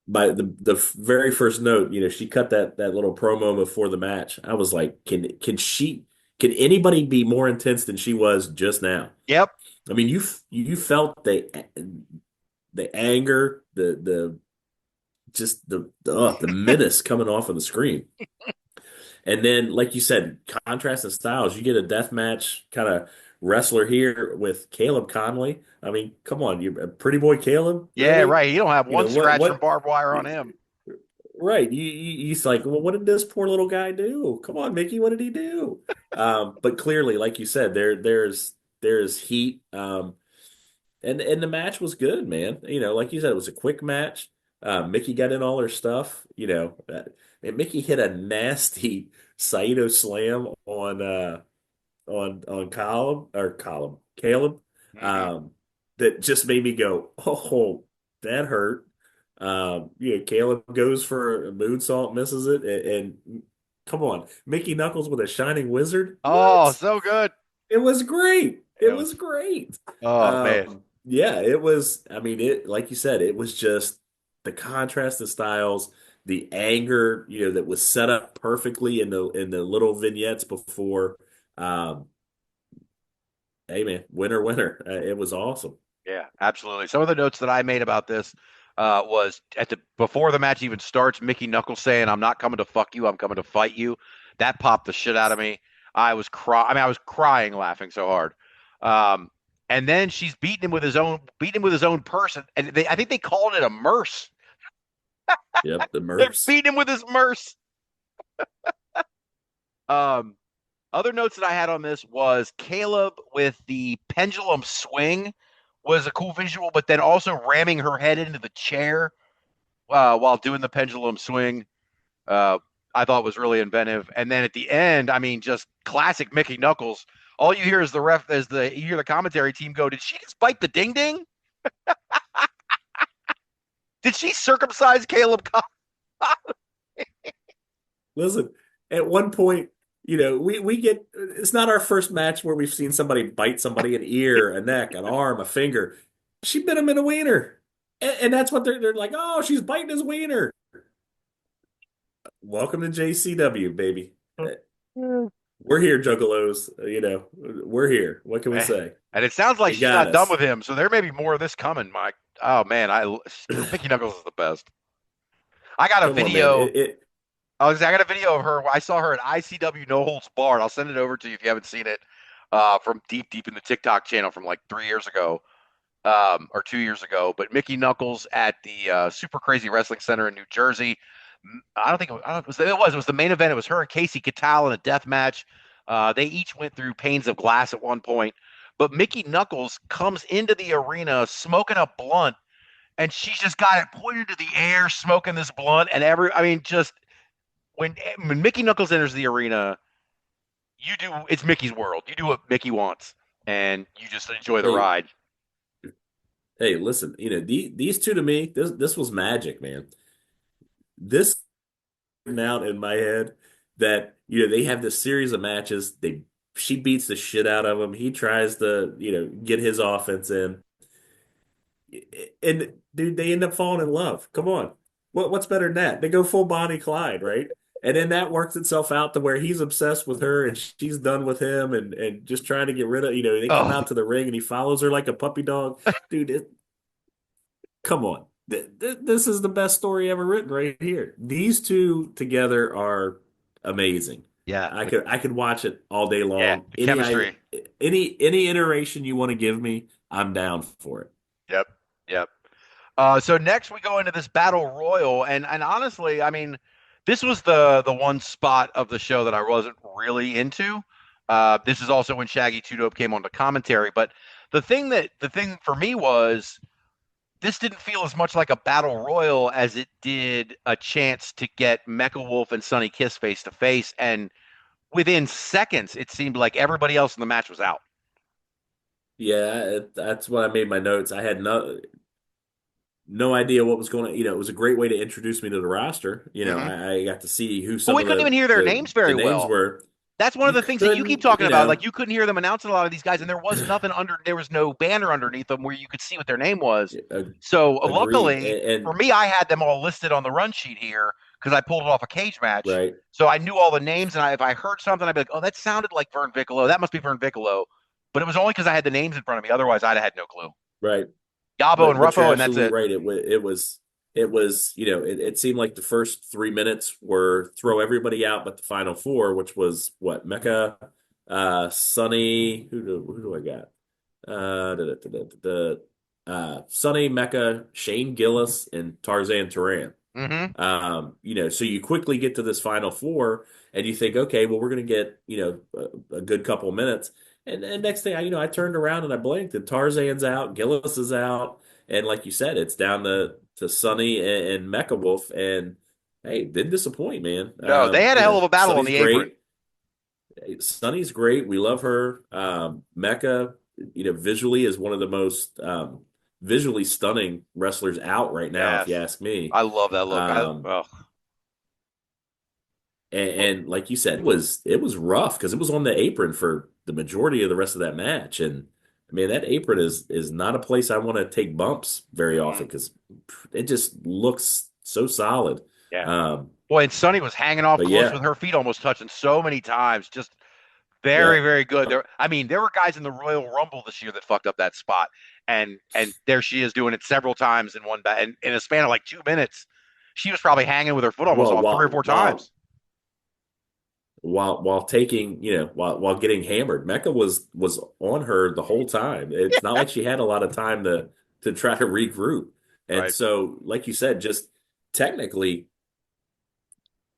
Speaker 3: By the very first note, she cut that little promo before the match. I was like, can anybody be more intense than she was just now?
Speaker 2: Yep.
Speaker 3: I mean, you felt the anger, the just the menace coming off of the screen. And then, like you said, contrast in styles. You get a death match kind of wrestler here with Caleb Conley. I mean, come on, you pretty boy Caleb,
Speaker 2: Yeah,
Speaker 3: really?
Speaker 2: right. You don't have
Speaker 3: You
Speaker 2: one
Speaker 3: know what?
Speaker 2: scratch from
Speaker 3: What?
Speaker 2: barbed wire on him.
Speaker 3: Right? He's like, well, what did this poor little guy do? Come on, Mickey, what did he do? But clearly, like you said, there's heat. And the match was good, man. Like you said, it was a quick match. Mickey got in all her stuff. And Mickey hit a nasty Saito slam on Caleb.
Speaker 2: Hmm.
Speaker 3: Um, that just made me go, oh, that hurt. Caleb goes for a moonsault, misses it, and come on, Mickey Knuckles with a shining wizard.
Speaker 2: Oh,
Speaker 3: What?
Speaker 2: so good.
Speaker 3: It was great.
Speaker 2: It
Speaker 3: It
Speaker 2: was.
Speaker 3: was great.
Speaker 2: Oh man.
Speaker 3: Yeah, it was. I mean, like you said, it was just the contrast of styles, the anger, that was set up perfectly in the little vignettes before. Um, hey man, winner, winner. It was awesome.
Speaker 2: Yeah, absolutely. Some of the notes that I made about this was at the before the match even starts, Mickey Knuckles saying, "I'm not coming to fuck you. I'm coming to fight you." That popped the shit out of me. I was crying laughing so hard. Um, and then she's beating him with his own person, and I think they called it a merce.
Speaker 3: Yep, the
Speaker 2: They're
Speaker 3: Merce.
Speaker 2: beating him with his merce. Um, Other notes that I had on this was Caleb with the pendulum swing was a cool visual, but then also ramming her head into the chair while doing the pendulum swing, uh, I thought was really inventive. And then at the end, I mean, just classic Mickey Knuckles. All you hear is you hear the commentary team go, "Did she just bite the ding ding? Did she circumcise Caleb?"
Speaker 3: Listen, at one point, we get it's not our first match where we've seen somebody bite somebody an ear, a neck, an arm, a finger. She bit him in a wiener. And that's what they're like, oh, she's biting his wiener. Welcome to JCW, baby. We're here, Juggalos. We're here. What can we say?
Speaker 2: And it sounds like
Speaker 3: You
Speaker 2: she's
Speaker 3: got
Speaker 2: not done
Speaker 3: us.
Speaker 2: with him, so there may be more of this coming, Mike. Oh man, Mickey Knuckles is the best. I got a
Speaker 3: Come on, man.
Speaker 2: video. I got a video of her. I saw her at ICW No Holds Barred. I'll send it over to you if you haven't seen it. From deep in the TikTok channel from like 3 years ago, or 2 years ago. But Mickey Knuckles at the Super Crazy Wrestling Center in New Jersey. I don't think it was the main event. It was her and Casey Catal in a death match. They each went through panes of glass at one point. but Mickey Knuckles comes into the arena smoking a blunt, and she's just got it pointed to the air, smoking this blunt, and just when Mickey Knuckles enters the arena, it's Mickey's world. You do what Mickey wants, and you just enjoy the
Speaker 3: Hey,
Speaker 2: ride.
Speaker 3: hey, listen, these two to me, this was magic, man. This out in my head that they have this series of matches. She beats the shit out of him. He tries to get his offense in, and dude, they end up falling in love. Come on, what's better than that? They go full Bonnie Clyde, right? And then that works itself out to where he's obsessed with her and she's done with him and just trying to get rid of, they come
Speaker 2: Oh,
Speaker 3: out to the ring and he follows her like a puppy dog. Dude, come on. This is the best story ever written right here. These two together are amazing.
Speaker 2: yeah,
Speaker 3: I could watch it all day
Speaker 2: yeah,
Speaker 3: long.
Speaker 2: the chemistry.
Speaker 3: Any iteration you want to give me, I'm down for it.
Speaker 2: Yep, yep. So next we go into this battle royal, and honestly, I mean, this was the one spot of the show that I wasn't really into. This is also when Shaggy Two Dope came on to commentary, but the thing for me was this didn't feel as much like a battle royal as it did a chance to get Mecha Wolf and Sonny Kiss face to face, and within seconds it seemed like everybody else in the match was out.
Speaker 3: Yeah, that's what I made my notes. I had no idea what was going on. It was a great way to introduce me to the roster.
Speaker 2: Hmm.
Speaker 3: I got to see who
Speaker 2: But
Speaker 3: some
Speaker 2: we
Speaker 3: of
Speaker 2: couldn't even hear their names
Speaker 3: the
Speaker 2: very
Speaker 3: names
Speaker 2: well.
Speaker 3: were.
Speaker 2: That's one of
Speaker 3: You
Speaker 2: the things that you keep
Speaker 3: couldn't,
Speaker 2: talking about. Like you couldn't hear them announcing a lot of these guys, and there was no banner underneath them where you could see what their name was. So
Speaker 3: agreed.
Speaker 2: luckily for
Speaker 3: And
Speaker 2: me, I had them all listed on the run sheet here because I pulled it off a cage match.
Speaker 3: right,
Speaker 2: So I knew all the names, and if I heard something, I'd be like, "Oh, that sounded like Vern Bigelow. That must be Vern Bigelow." But it was only because I had the names in front of me. Otherwise, I'd have had no clue.
Speaker 3: right.
Speaker 2: Yabo and
Speaker 3: But you're
Speaker 2: Ruffo, and that's
Speaker 3: absolutely
Speaker 2: it.
Speaker 3: right. It was it seemed like the first 3 minutes were throw everybody out but the final four, which was what Mecca, Sonny. Who do I got? Sonny, Mecca, Shane Gillis, and Tarzan Turan.
Speaker 2: Hmm.
Speaker 3: So you quickly get to this final four, and you think, okay, well, we're going to get a good couple of minutes, and next thing I turned around and I blinked, and Tarzan's out, Gillis is out, and like you said, it's down to Sonny and Mecha Wolf, and hey, didn't disappoint, man.
Speaker 2: No, they had a hell of a battle on
Speaker 3: Sonny's
Speaker 2: the apron.
Speaker 3: great. Sonny's great. We love her. Mecha, visually is one of the most visually stunning wrestlers out right now, if
Speaker 2: Yes,
Speaker 3: you ask me.
Speaker 2: I love that look.
Speaker 3: Um, and like you said, it was rough because it was on the apron for the majority of the rest of that match. And I mean, that apron is not a place I want to take bumps very often
Speaker 2: mhm.
Speaker 3: because it just looks so solid.
Speaker 2: Yeah.
Speaker 3: Um,
Speaker 2: Boy, and Sunny was hanging off
Speaker 3: but
Speaker 2: close
Speaker 3: yeah,
Speaker 2: with her feet almost touching so many times. Just very,
Speaker 3: yeah,
Speaker 2: very good. There were guys in the Royal Rumble this year that fucked up that spot, and there she is doing it several times in and in a span of like 2 minutes. She was probably hanging with her foot almost
Speaker 3: well,
Speaker 2: off three or
Speaker 3: while
Speaker 2: four
Speaker 3: while
Speaker 2: times.
Speaker 3: while taking while getting hammered, Mecca was on her the whole time. It's not like she had a lot of time to try to regroup. And
Speaker 2: Right.
Speaker 3: so, like you said, just technically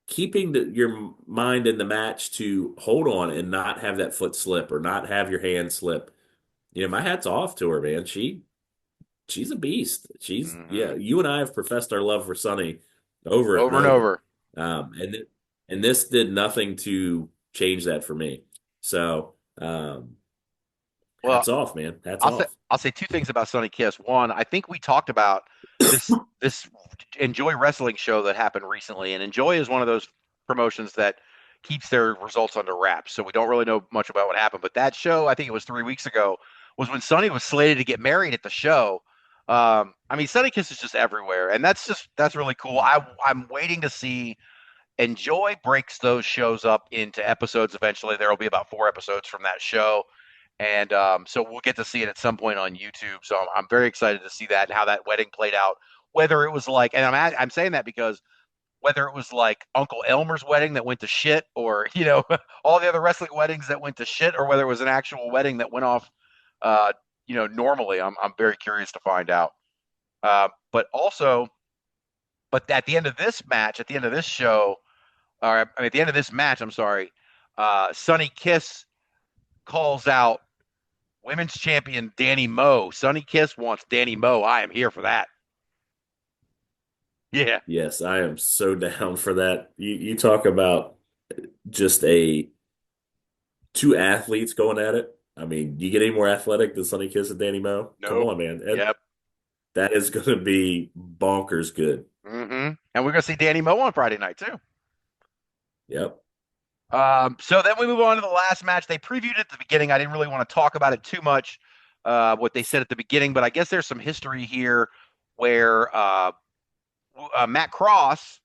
Speaker 3: keeping your mind in the match to hold on and not have that foot slip or not have your hand slip. My hat's off to her, man. She's a beast.
Speaker 2: Hmm.
Speaker 3: You and I have professed our love for Sunny over and
Speaker 2: Over and
Speaker 3: over.
Speaker 2: over.
Speaker 3: And this did nothing to change that for me. So,
Speaker 2: Well,
Speaker 3: hats off, man. Hats
Speaker 2: I'll say
Speaker 3: off.
Speaker 2: I'll say two things about Sunny Kiss. One, I think we talked about this Enjoy Wrestling show that happened recently, and Enjoy is one of those promotions that keeps their results under wraps. So we don't really know much about what happened. But that show, I think it was 3 weeks ago, was when Sunny was slated to get married at the show. I mean, Sunny Kiss is just everywhere, and that's really cool. I'm waiting to see. Enjoy breaks those shows up into episodes eventually. There will be about 4 episodes from that show, and so we'll get to see it at some point on YouTube. So I'm very excited to see that and how that wedding played out. Whether it was like, and I'm saying that because whether it was like Uncle Elmer's wedding that went to shit, or all the other wrestling weddings that went to shit, or whether it was an actual wedding that went off, normally. I'm very curious to find out. But also, but at the end of this match, at the end of this show, or I mean, at the end of this match, I'm sorry, Sonny Kiss calls out women's champion Danny Moe. Sonny Kiss wants Danny Moe. I am here for that. Yeah.
Speaker 3: Yes, I am so down for that. You talk about just a two athletes going at it. I mean, you get any more athletic than Sonny Kiss and Danny Moe? Come
Speaker 2: Nope.
Speaker 3: on, man.
Speaker 2: Yep.
Speaker 3: That is going to be bonkers good.
Speaker 2: And we're going to see Danny Moe on Friday night, too.
Speaker 3: Yep.
Speaker 2: So then we move on to the last match. They previewed it at the beginning. I didn't really want to talk about it too much, what they said at the beginning, but I guess there's some history here where Matt Cross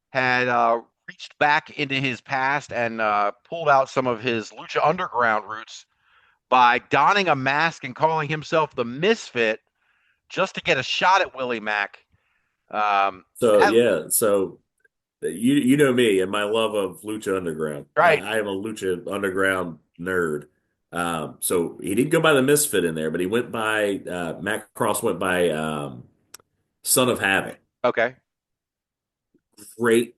Speaker 2: had reached back into his past and pulled out some of his Lucha Underground roots by donning a mask and calling himself the Misfit just to get a shot at Willie Mack.
Speaker 3: So you know me and my love of Lucha Underground.
Speaker 2: Right.
Speaker 3: I am a Lucha Underground nerd. So he didn't go by the Misfit in there, but he went by Matt Cross went by Son of Havoc.
Speaker 2: Okay.
Speaker 3: Great.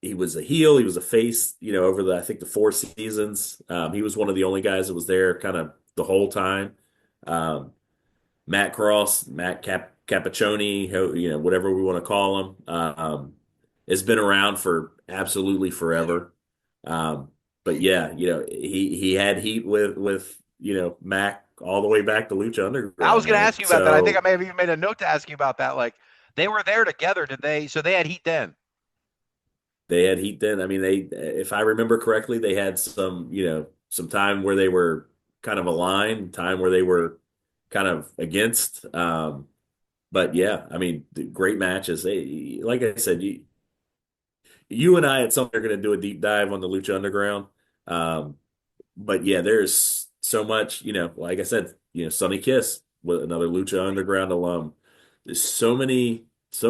Speaker 3: He was a heel. He was a face. Over I think the 4 seasons. He was one of the only guys that was there kind of the whole time. Matt Cross, Matt Capaccioni, whatever we want to call him, has been around for absolutely forever. But yeah, he had heat with Mac all the way back to Lucha Underground.
Speaker 2: I was going to ask you about that. I think I
Speaker 3: So
Speaker 2: may have even made a note to ask you about that. Like, they were there together, did they? So they had heat then.
Speaker 3: they had heat then. I mean, if I remember correctly, they had some time where they were kind of aligned, time where they were kind of against. But yeah, I mean, great matches. Like I said, you and I at some point are going to do a deep dive on the Lucha Underground. Um, but yeah, there's so much, like I said, Sonny Kiss with another Lucha Underground alum. There's so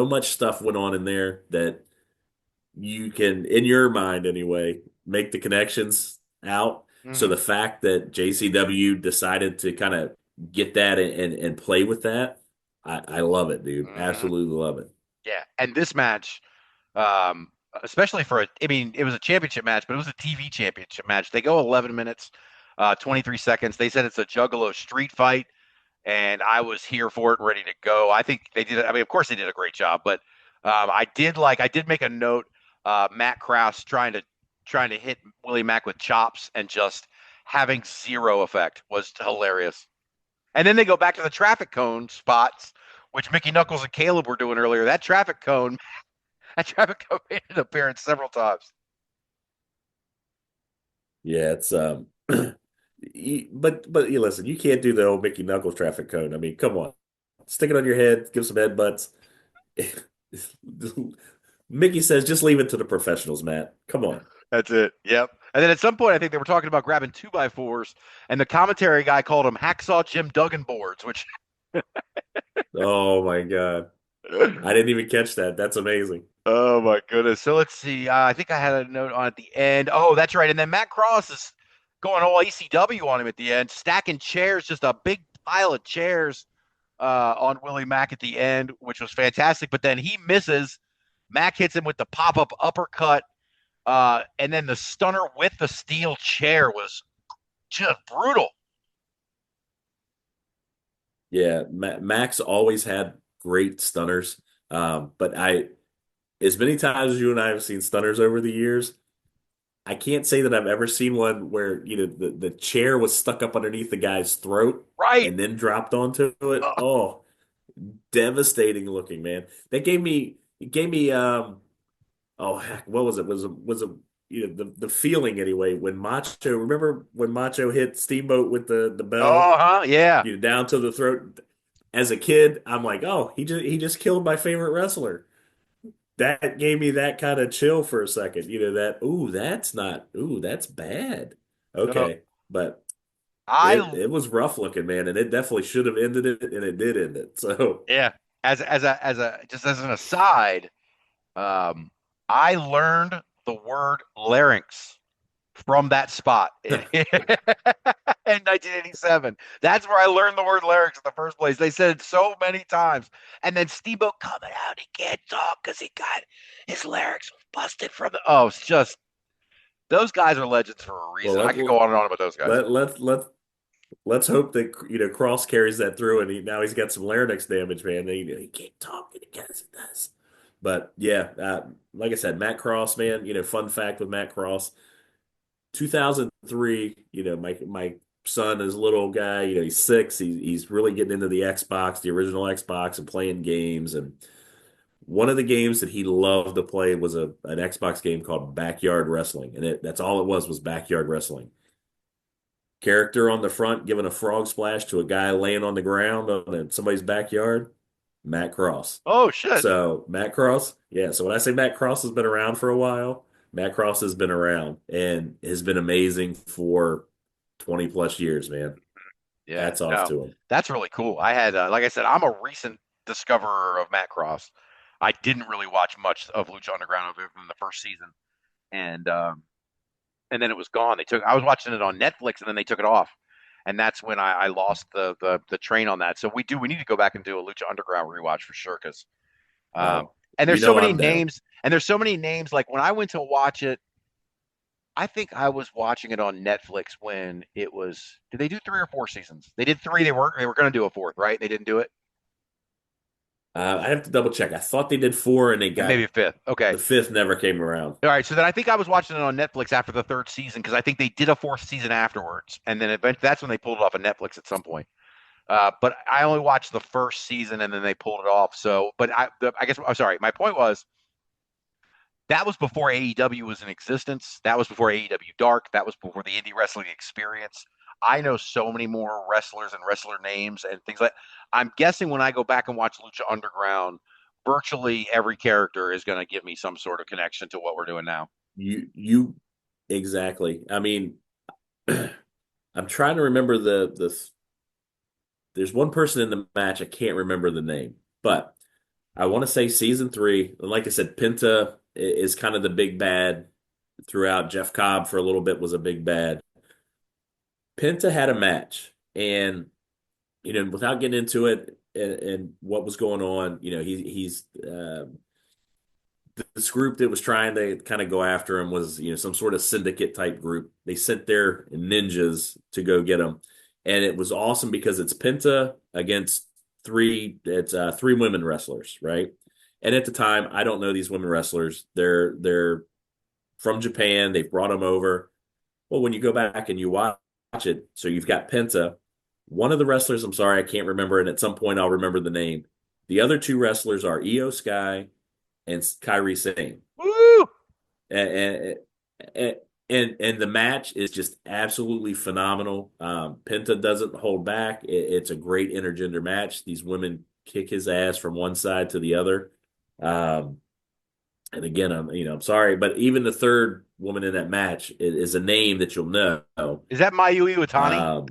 Speaker 3: much stuff went on in there that you can, in your mind anyway, make the connections out. So the fact that JCW decided to kind of get that and play with that, I love it, dude. Absolutely love it.
Speaker 2: Yeah. And this match, especially it was a championship match, but it was a TV championship match. They go 11 minutes, 23 seconds. They said it's a Juggalo street fight, and I was here for it and ready to go. I think they did. I mean, of course they did a great job, but I did make a note. Matt Krause trying to hit Willie Mack with chops and just having zero effect was hilarious. And then they go back to the traffic cone spots, which Mickey Knuckles and Caleb were doing earlier. That traffic cone made an appearance several times.
Speaker 3: Yeah, it's but you listen, you can't do the old Mickey Knuckles traffic cone. I mean, come on, stick it on your head, give some headbutts. Mickey says, just leave it to the professionals, Matt. Come on.
Speaker 2: That's it. Yep. And then at some point, I think they were talking about grabbing 2x4s, and the commentary guy called them Hacksaw Jim Duggan boards, which.
Speaker 3: Oh my God. I didn't even catch that. That's amazing.
Speaker 2: Oh my goodness. So let's see. I think I had a note on at the end. Oh, that's right. And then Matt Cross is going all ECW on him at the end, stacking chairs, just a big pile of chairs on Willie Mack at the end, which was fantastic. But then he misses. Mack hits him with the pop-up uppercut. And then the stunner with the steel chair was just brutal.
Speaker 3: Yeah, Max always had great stunners. But as many times as you and I have seen stunners over the years, I can't say that I've ever seen one where, the chair was stuck up underneath the guy's throat
Speaker 2: Right.
Speaker 3: and then dropped onto it. Oh, devastating looking, man. It gave me oh heck, what was it? Was it the feeling anyway when Macho, remember when Macho hit Steamboat with the bell?
Speaker 2: Yeah.
Speaker 3: Down to the throat. As a kid, I'm like, oh, he just killed my favorite wrestler. That gave me that kind of chill for a second. That's bad. Okay.
Speaker 2: No.
Speaker 3: But it was rough looking, man, and it definitely should have ended it, and it did end it. So
Speaker 2: yeah. As an aside, I learned the word larynx from that spot in 1987. That's where I learned the word larynx in the first place. They said it so many times. And then Steamboat coming out, he can't talk because he got his larynx busted from the. Oh, it's just those guys are legends for a reason.
Speaker 3: Well,
Speaker 2: I could go on and on about those guys.
Speaker 3: let's hope that Cross carries that through, and now he's got some larynx damage, man. He can't talk because he does. But yeah, like I said, Matt Cross, man. Fun fact with Matt Cross, 2003. My son is a little guy. He's 6. He's really getting into the Xbox, the original Xbox, and playing games. And one of the games that he loved to play was an Xbox game called Backyard Wrestling, and that's all it was Backyard Wrestling. Character on the front giving a frog splash to a guy laying on the ground in somebody's backyard, Matt Cross.
Speaker 2: Oh shit!
Speaker 3: So Matt Cross, yeah. So when I say Matt Cross has been around for a while, Matt Cross has been around and has been amazing for 20 plus years, man.
Speaker 2: Yeah,
Speaker 3: Hats off to him.
Speaker 2: that's really cool. I had, like I said, I'm a recent discoverer of Matt Cross. I didn't really watch much of Lucha Underground other than the first season, and then it was gone. I was watching it on Netflix, and then they took it off, and that's when I lost the train on that. So we need to go back and do a Lucha Underground rewatch for sure, because and there's so many
Speaker 3: I'm down.
Speaker 2: names, and there's so many names. Like when I went to watch it, I think I was watching it on Netflix when it was. Did they do 3 or 4 seasons? They did 3. They were going to do a 4th, right? They didn't do it.
Speaker 3: I have to double check. I thought they did 4 and they got
Speaker 2: Maybe a 5th. Okay.
Speaker 3: the 5th never came around.
Speaker 2: All right. So then I think I was watching it on Netflix after the 3rd season, because I think they did a 4th season afterwards, and then that's when they pulled it off of Netflix at some point. But I only watched the first season, and then they pulled it off. So, but I guess I'm sorry. My point was, that was before AEW was in existence. That was before AEW Dark. That was before the indie wrestling experience. I know so many more wrestlers and wrestler names and things like that. I'm guessing when I go back and watch Lucha Underground, virtually every character is going to give me some sort of connection to what we're doing now.
Speaker 3: You exactly. I mean, I'm trying to remember there's one person in the match, I can't remember the name, but I want to say season 3. And like I said, Penta is kind of the big bad throughout. Jeff Cobb for a little bit was a big bad. Penta had a match, and without getting into it and what was going on, he's this group that was trying to kind of go after him was some sort of syndicate type group. They sent their ninjas to go get him, and it was awesome because it's Penta against 3. It's 3 women wrestlers, right? And at the time, I don't know these women wrestlers. They're from Japan. They've brought them over. Well, when you go back and you watch it, so you've got Penta. One of the wrestlers, I'm sorry, I can't remember, and at some point I'll remember the name. The other 2 wrestlers are Io Sky and Kairi Sane.
Speaker 2: Woo!
Speaker 3: And, and the match is just absolutely phenomenal. Penta doesn't hold back. It's a great intergender match. These women kick his ass from one side to the other. And again, I'm sorry, but even the 3rd woman in that match is a name that you'll know.
Speaker 2: Is that Mayu Iwatani?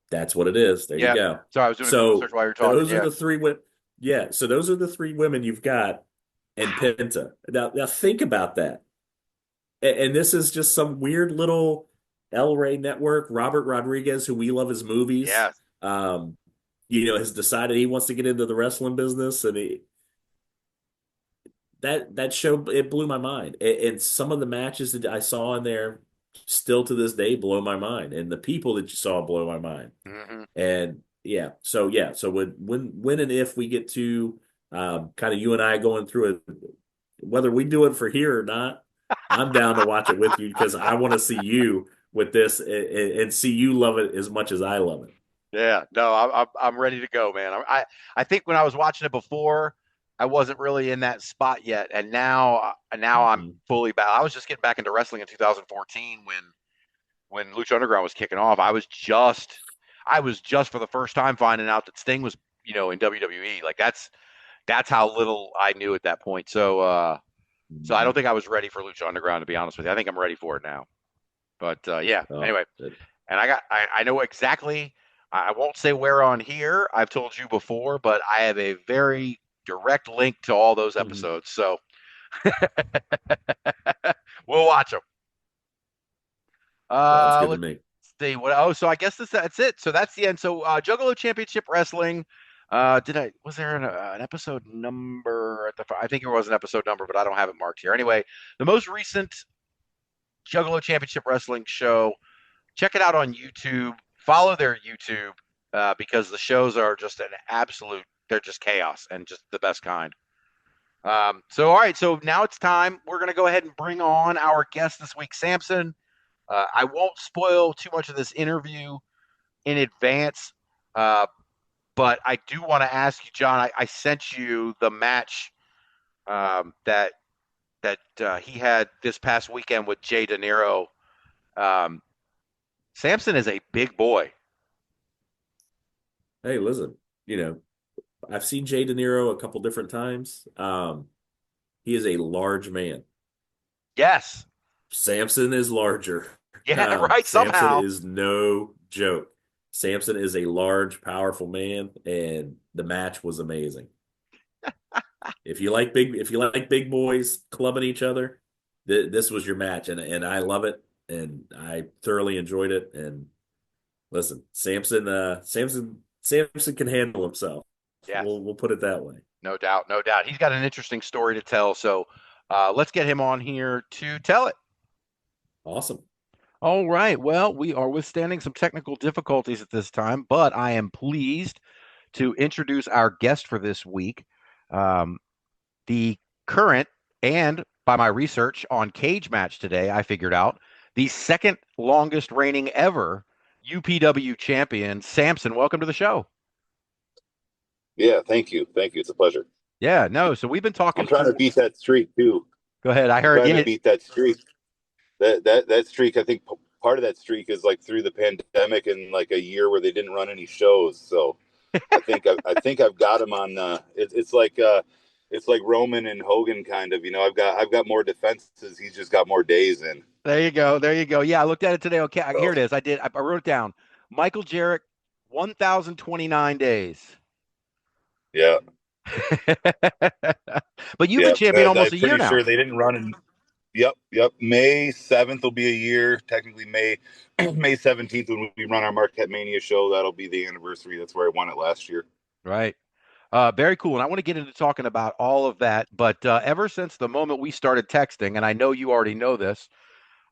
Speaker 3: That's what it is. There you go.
Speaker 2: Sorry, I was doing research while you were talking.
Speaker 3: Those are the 3 women. Yeah, so those are the 3 women you've got in Penta. Now think about that. And this is just some weird little El Rey network. Robert Rodriguez, who we love his movies, has decided he wants to get into the wrestling business, and that show, it blew my mind. And some of the matches that I saw in there still to this day blow my mind, and the people that you saw blow my mind.
Speaker 2: Mm-hmm.
Speaker 3: And so when and if we get to kind of you and I going through it, whether we do it for here or not, I'm down to watch it with you, because I want to see you with this and see you love it as much as I love it.
Speaker 2: Yeah, no, I'm ready to go, man. I think when I was watching it before, I wasn't really in that spot yet, and now I'm fully back. I was just getting back into wrestling in 2014 when Lucha Underground was kicking off. I was just for the first time finding out that Sting was in WWE. Like that's how little I knew at that point. So I don't think I was ready for Lucha Underground, to be honest with you. I think I'm ready for it now. But anyway, and I know exactly. I won't say where on here. I've told you before, but I have a very direct link to all those episodes. So we'll watch them.
Speaker 3: That's good to me.
Speaker 2: See what? Oh, so I guess that's it. So that's the end. So Juggalo Championship Wrestling. Was there an episode number I think there was an episode number, but I don't have it marked here. Anyway, the most recent Juggalo Championship Wrestling show check it out on YouTube. Follow their YouTube because the shows are just an absolute. They're just chaos and just the best kind. So, all right. So now it's time. We're going to go ahead and bring on our guest this week, Sampson. I won't spoil too much of this interview in advance, but I do want to ask you, John. I sent you the match that he had this past weekend with Jay De Niro. Sampson is a big boy.
Speaker 3: Hey, listen, I've seen Jay De Niro a couple different times. He is a large man.
Speaker 2: Yes.
Speaker 3: Sampson is larger.
Speaker 2: Yeah, right.
Speaker 3: Sampson
Speaker 2: Somehow.
Speaker 3: is no joke. Sampson is a large, powerful man, and the match was amazing. If you like big boys clubbing each other, this was your match, and I love it, and I thoroughly enjoyed it. And listen, Sampson can handle himself.
Speaker 2: Yeah.
Speaker 3: We'll put it that way.
Speaker 2: No doubt. No doubt. He's got an interesting story to tell. So let's get him on here to tell it.
Speaker 3: Awesome.
Speaker 2: All right. Well, we are withstanding some technical difficulties at this time, but I am pleased to introduce our guest for this week. The current, and by my research on Cage Match today, I figured out the second longest reigning ever UPW champion, Sampson. Welcome to the show.
Speaker 4: Yeah, thank you. Thank you. It's a pleasure.
Speaker 2: Yeah, no. So we've been talking.
Speaker 4: I'm trying to beat that streak too.
Speaker 2: Go ahead. I heard
Speaker 4: trying to beat that streak. That streak. I think part of that streak is like through the pandemic and like a year where they didn't run any shows. So I think I've got him on. It's like Roman and Hogan kind of. I've got more defenses. He's just got more days in.
Speaker 2: There you go. There you go. Yeah, I looked at it today. Okay, here it is. I wrote it down. Michael Jarrett, 1,029 days.
Speaker 4: Yeah.
Speaker 2: But you've been champion almost a year now.
Speaker 4: I'm pretty sure they didn't run in. Yep. May 7th will be a year. Technically, May 17th when we run our Marquette Mania show. That'll be the anniversary. That's where I won it last year.
Speaker 2: Right. Very cool. And I want to get into talking about all of that. But ever since the moment we started texting, and I know you already know this,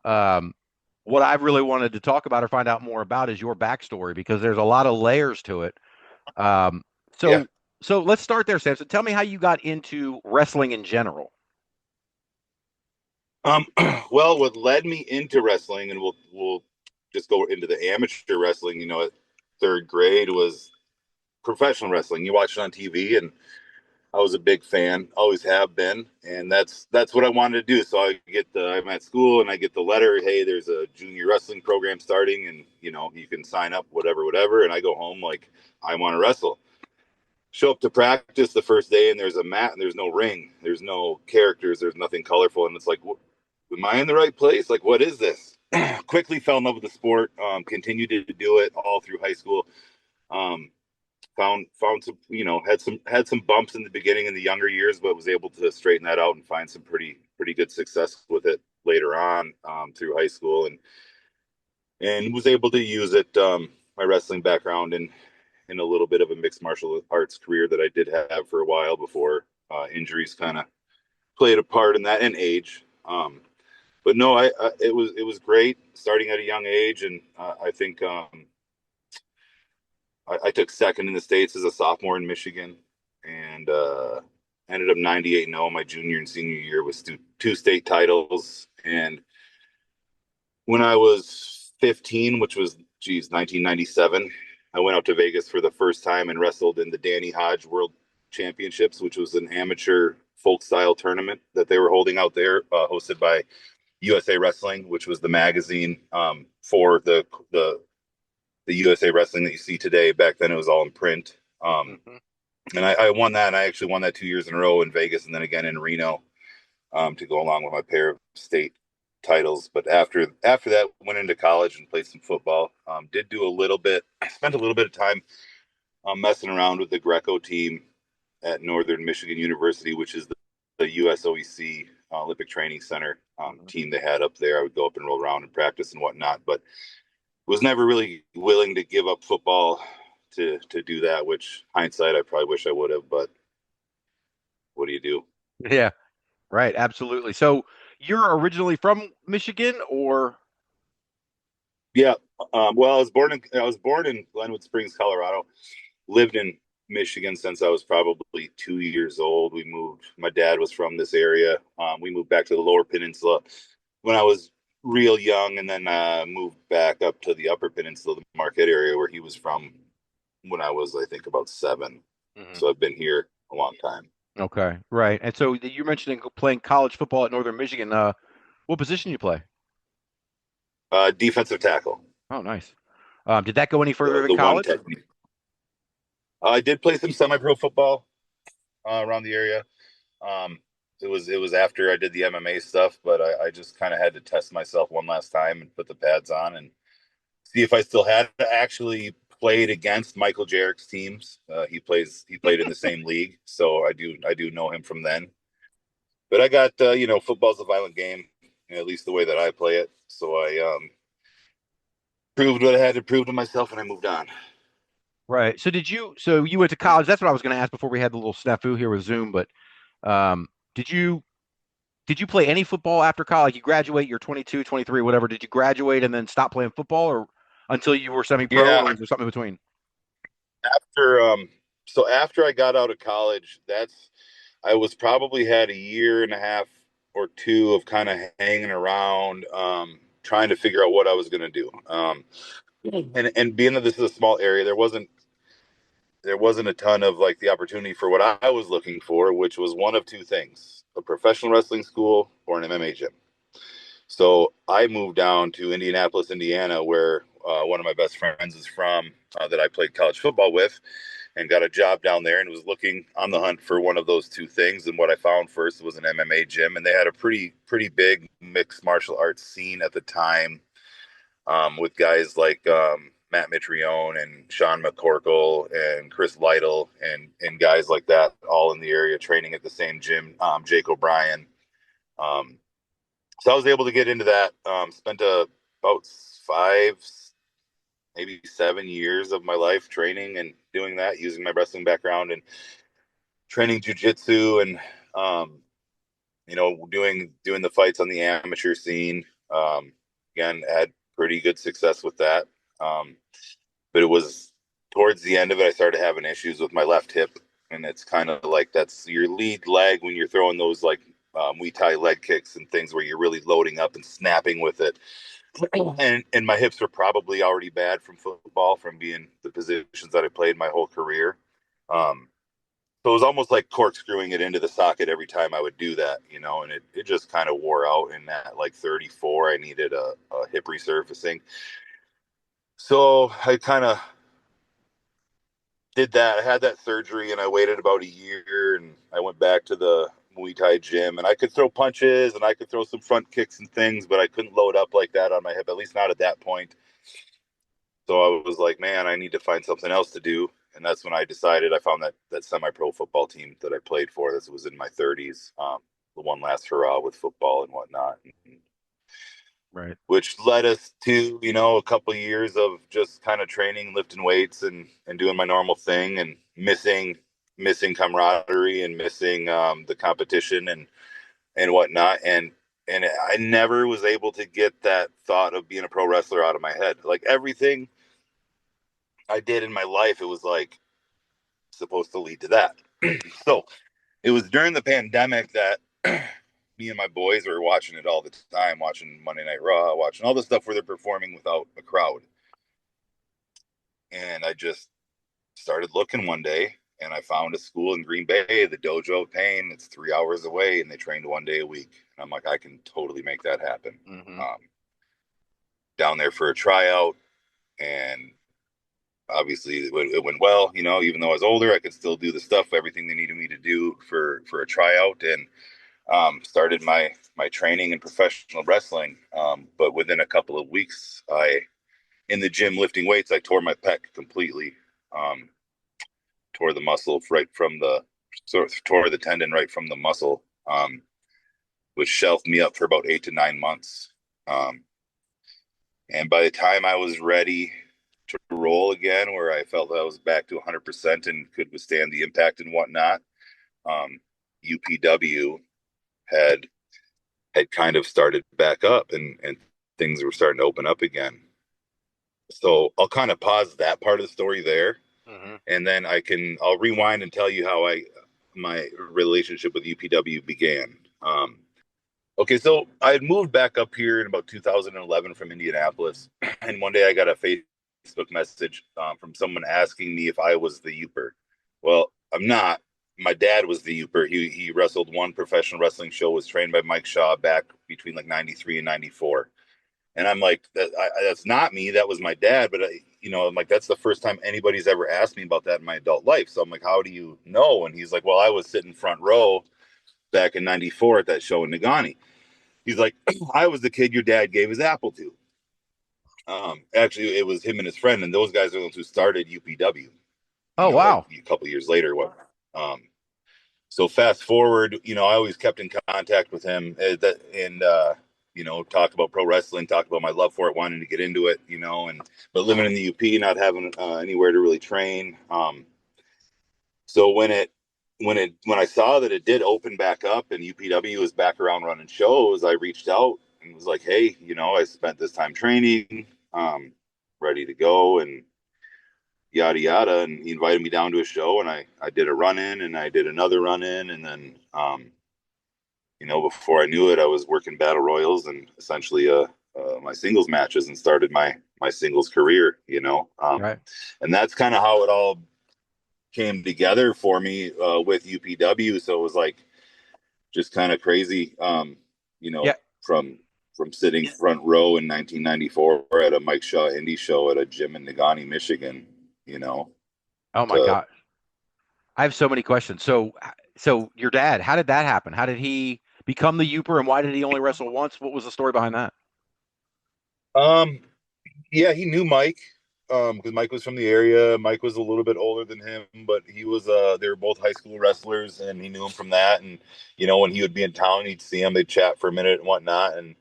Speaker 2: what I've really wanted to talk about or find out more about is your backstory, because there's a lot of layers to it. So let's start there, Sampson. Tell me how you got into wrestling in general.
Speaker 4: Well, what led me into wrestling, and we'll just go into the amateur wrestling, at third grade, was professional wrestling. You watch it on TV, and I was a big fan, always have been, and that's what I wanted to do. So I'm at school and I get the letter, hey, there's a junior wrestling program starting, and you can sign up, whatever. And I go home like, I want to wrestle. Show up to practice the first day, and there's a mat and there's no ring, there's no characters, there's nothing colorful, and it's like, am I in the right place? Like, what is this? Quickly fell in love with the sport. Continued to do it all through high school. Found some, had some bumps in the beginning in the younger years, but was able to straighten that out and find some pretty good success with it later on through high school, and was able to use it, my wrestling background, and in a little bit of a mixed martial arts career that I did have for a while before injuries kind of played a part in that, and age. But no, it was great starting at a young age, and I think I took second in the States as a sophomore in Michigan, and ended up 98-0 my junior and senior year with two state titles. And when I was 15, which was 1997, I went out to Vegas for the first time and wrestled in the Danny Hodge World Championships, which was an amateur folk style tournament that they were holding out there, hosted by USA Wrestling, which was the magazine for the USA Wrestling that you see today. Back then it was all in print. And I won that, and I actually won that 2 years in a row in Vegas and then again in Reno, to go along with my pair of state titles. But after that, went into college and played some football. Did do a little bit, spent a little bit of time messing around with the Greco team at Northern Michigan University, which is the USOEC Olympic Training Center team they had up there. I would go up and roll around and practice and whatnot, but was never really willing to give up football to do that, which hindsight, I probably wish I would have, but what do you do?
Speaker 2: Yeah, right. Absolutely. So you're originally from Michigan, or?
Speaker 4: Yeah. Well, I was born in Glenwood Springs, Colorado. Lived in Michigan since I was probably 2 years old. My dad was from this area. We moved back to the Lower Peninsula when I was real young, and then moved back up to the Upper Peninsula, the Marquette area, where he was from when I was, I think, about 7.
Speaker 2: Hmm.
Speaker 4: So I've been here a long time.
Speaker 2: Okay, right. And so you mentioned playing college football at Northern Michigan. What position you play?
Speaker 4: Defensive tackle,
Speaker 2: Oh, nice. Did that go any further than
Speaker 4: the one
Speaker 2: college?
Speaker 4: technique. I did play some semi-pro football around the area. Um, it was after I did the MMA stuff, but I just kind of had to test myself one last time and put the pads on and see if I still had actually played against Michael Jarrett's teams. He played in the same league, so I do know him from then. But I got football's a violent game, at least the way that I play it. So I proved what I had to prove to myself, and I moved on.
Speaker 2: Right. So you went to college. That's what I was going to ask before we had the little snafu here with Zoom. But um, did you did you play any football after college? Like you graduate, you're 22, 23, whatever. Did you graduate and then stop playing football, or until you were semi-pro, or
Speaker 4: Yeah,
Speaker 2: was there something in between?
Speaker 4: after so after I got out of college, I was probably had a year and a half or two of kind of hanging around, trying to figure out what I was going to do. And being that this is a small area, there wasn't a ton of like the opportunity for what I was looking for, which was one of two things: a professional wrestling school or an MMA gym. So I moved down to Indianapolis, Indiana, where one of my best friends is from, that I played college football with, and got a job down there, and was looking on the hunt for one of those two things. And what I found first was an MMA gym, and they had a pretty big mixed martial arts scene at the time, with guys like Matt Mitrione and Sean McCorkle and Chris Lytle and guys like that, all in the area training at the same gym. Jake O'Brien. Um, so I was able to get into that. Spent about 5, maybe 7 years of my life training and doing that, using my wrestling background and training jujitsu, and doing the fights on the amateur scene. Again, had pretty good success with that. Um, but it was towards the end of it, I started having issues with my left hip, and it's kind of like that's your lead leg when you're throwing those like Muay Thai leg kicks and things where you're really loading up and snapping with it. And my hips were probably already bad from football, from being the positions that I played my whole career. Um, so it was almost like corkscrewing it into the socket every time I would do that, and it just kind of wore out. And at like 34, I needed a hip resurfacing. So I kind of did that. I had that surgery, and I waited about a year, and I went back to the Muay Thai gym, and I could throw punches and I could throw some front kicks and things, but I couldn't load up like that on my hip, at least not at that point. So I was like, man, I need to find something else to do. And that's when I decided. I found that semi-pro football team that I played for. This was in my 30s, the one last hurrah with football and whatnot,
Speaker 2: Right.
Speaker 4: which led us to a couple of years of just kind of training, lifting weights, and doing my normal thing, and missing camaraderie, and missing the competition and whatnot. And I never was able to get that thought of being a pro wrestler out of my head. Like everything I did in my life, it was like supposed to lead to that. So it was during the pandemic that me and my boys were watching it all the time, watching Monday Night Raw, watching all the stuff where they're performing without a crowd. And I just started looking one day, and I found a school in Green Bay, the Dojo of Pain. It's 3 hours away, and they trained one day a week. And I'm like, I can totally make that happen.
Speaker 2: Hmm.
Speaker 4: Down there for a tryout, and obviously it went well. Even though I was older, I could still do the stuff, everything they needed me to do for a tryout, and started my training in professional wrestling. But within a couple of weeks, in the gym lifting weights, I tore my pec completely. Tore the muscle right from the sort of tore the tendon right from the muscle, which shelved me up for about 8 to 9 months. And by the time I was ready to roll again, where I felt that I was back to 100% and could withstand the impact and whatnot, UPW had kind of started back up, and things were starting to open up again. So I'll kind of pause that part of the story there,
Speaker 2: Mm-hmm.
Speaker 4: and then I'll rewind and tell you how my relationship with UPW began. Okay, so I had moved back up here in about 2011 from Indianapolis, and one day I got a Facebook message from someone asking me if I was the Uper. Well, I'm not. My dad was the Uper. He wrestled one professional wrestling show, was trained by Mike Shaw back between like 93 and 94. And I'm like, that's not me. That was my dad. But, I'm like, that's the first time anybody's ever asked me about that in my adult life. So I'm like, how do you know? And he's like, well, I was sitting front row back in 94 at that show in Nagani. He's like, I was the kid your dad gave his apple to. Actually, it was him and his friend, and those guys are the ones who started UPW.
Speaker 2: Oh, wow.
Speaker 4: Like a couple years later. So fast forward, I always kept in contact with him, and talk about pro wrestling, talk about my love for it, wanting to get into it, but living in the UP, not having anywhere to really train. So when I saw that it did open back up and UPW was back around running shows, I reached out and was like, hey, I spent this time training, ready to go, and yada yada. And he invited me down to a show, and I did a run in, and I did another run in, and then before I knew it, I was working battle royals and essentially my singles matches, and started my singles career.
Speaker 2: Right.
Speaker 4: And that's kind of how it all came together for me with UPW. So it was like just kind of crazy,
Speaker 2: Yeah.
Speaker 4: from sitting front row in 1994 at a Mike Shaw indie show at a gym in Nagani, Michigan.
Speaker 2: Oh my God. I have so many questions. So your dad, how did that happen? How did he become the Uper, and why did he only wrestle once? What was the story behind that?
Speaker 4: Yeah, he knew Mike, because Mike was from the area. Mike was a little bit older than him, but he was they were both high school wrestlers, and he knew him from that. And when he would be in town, he'd see him, they'd chat for a minute and whatnot. And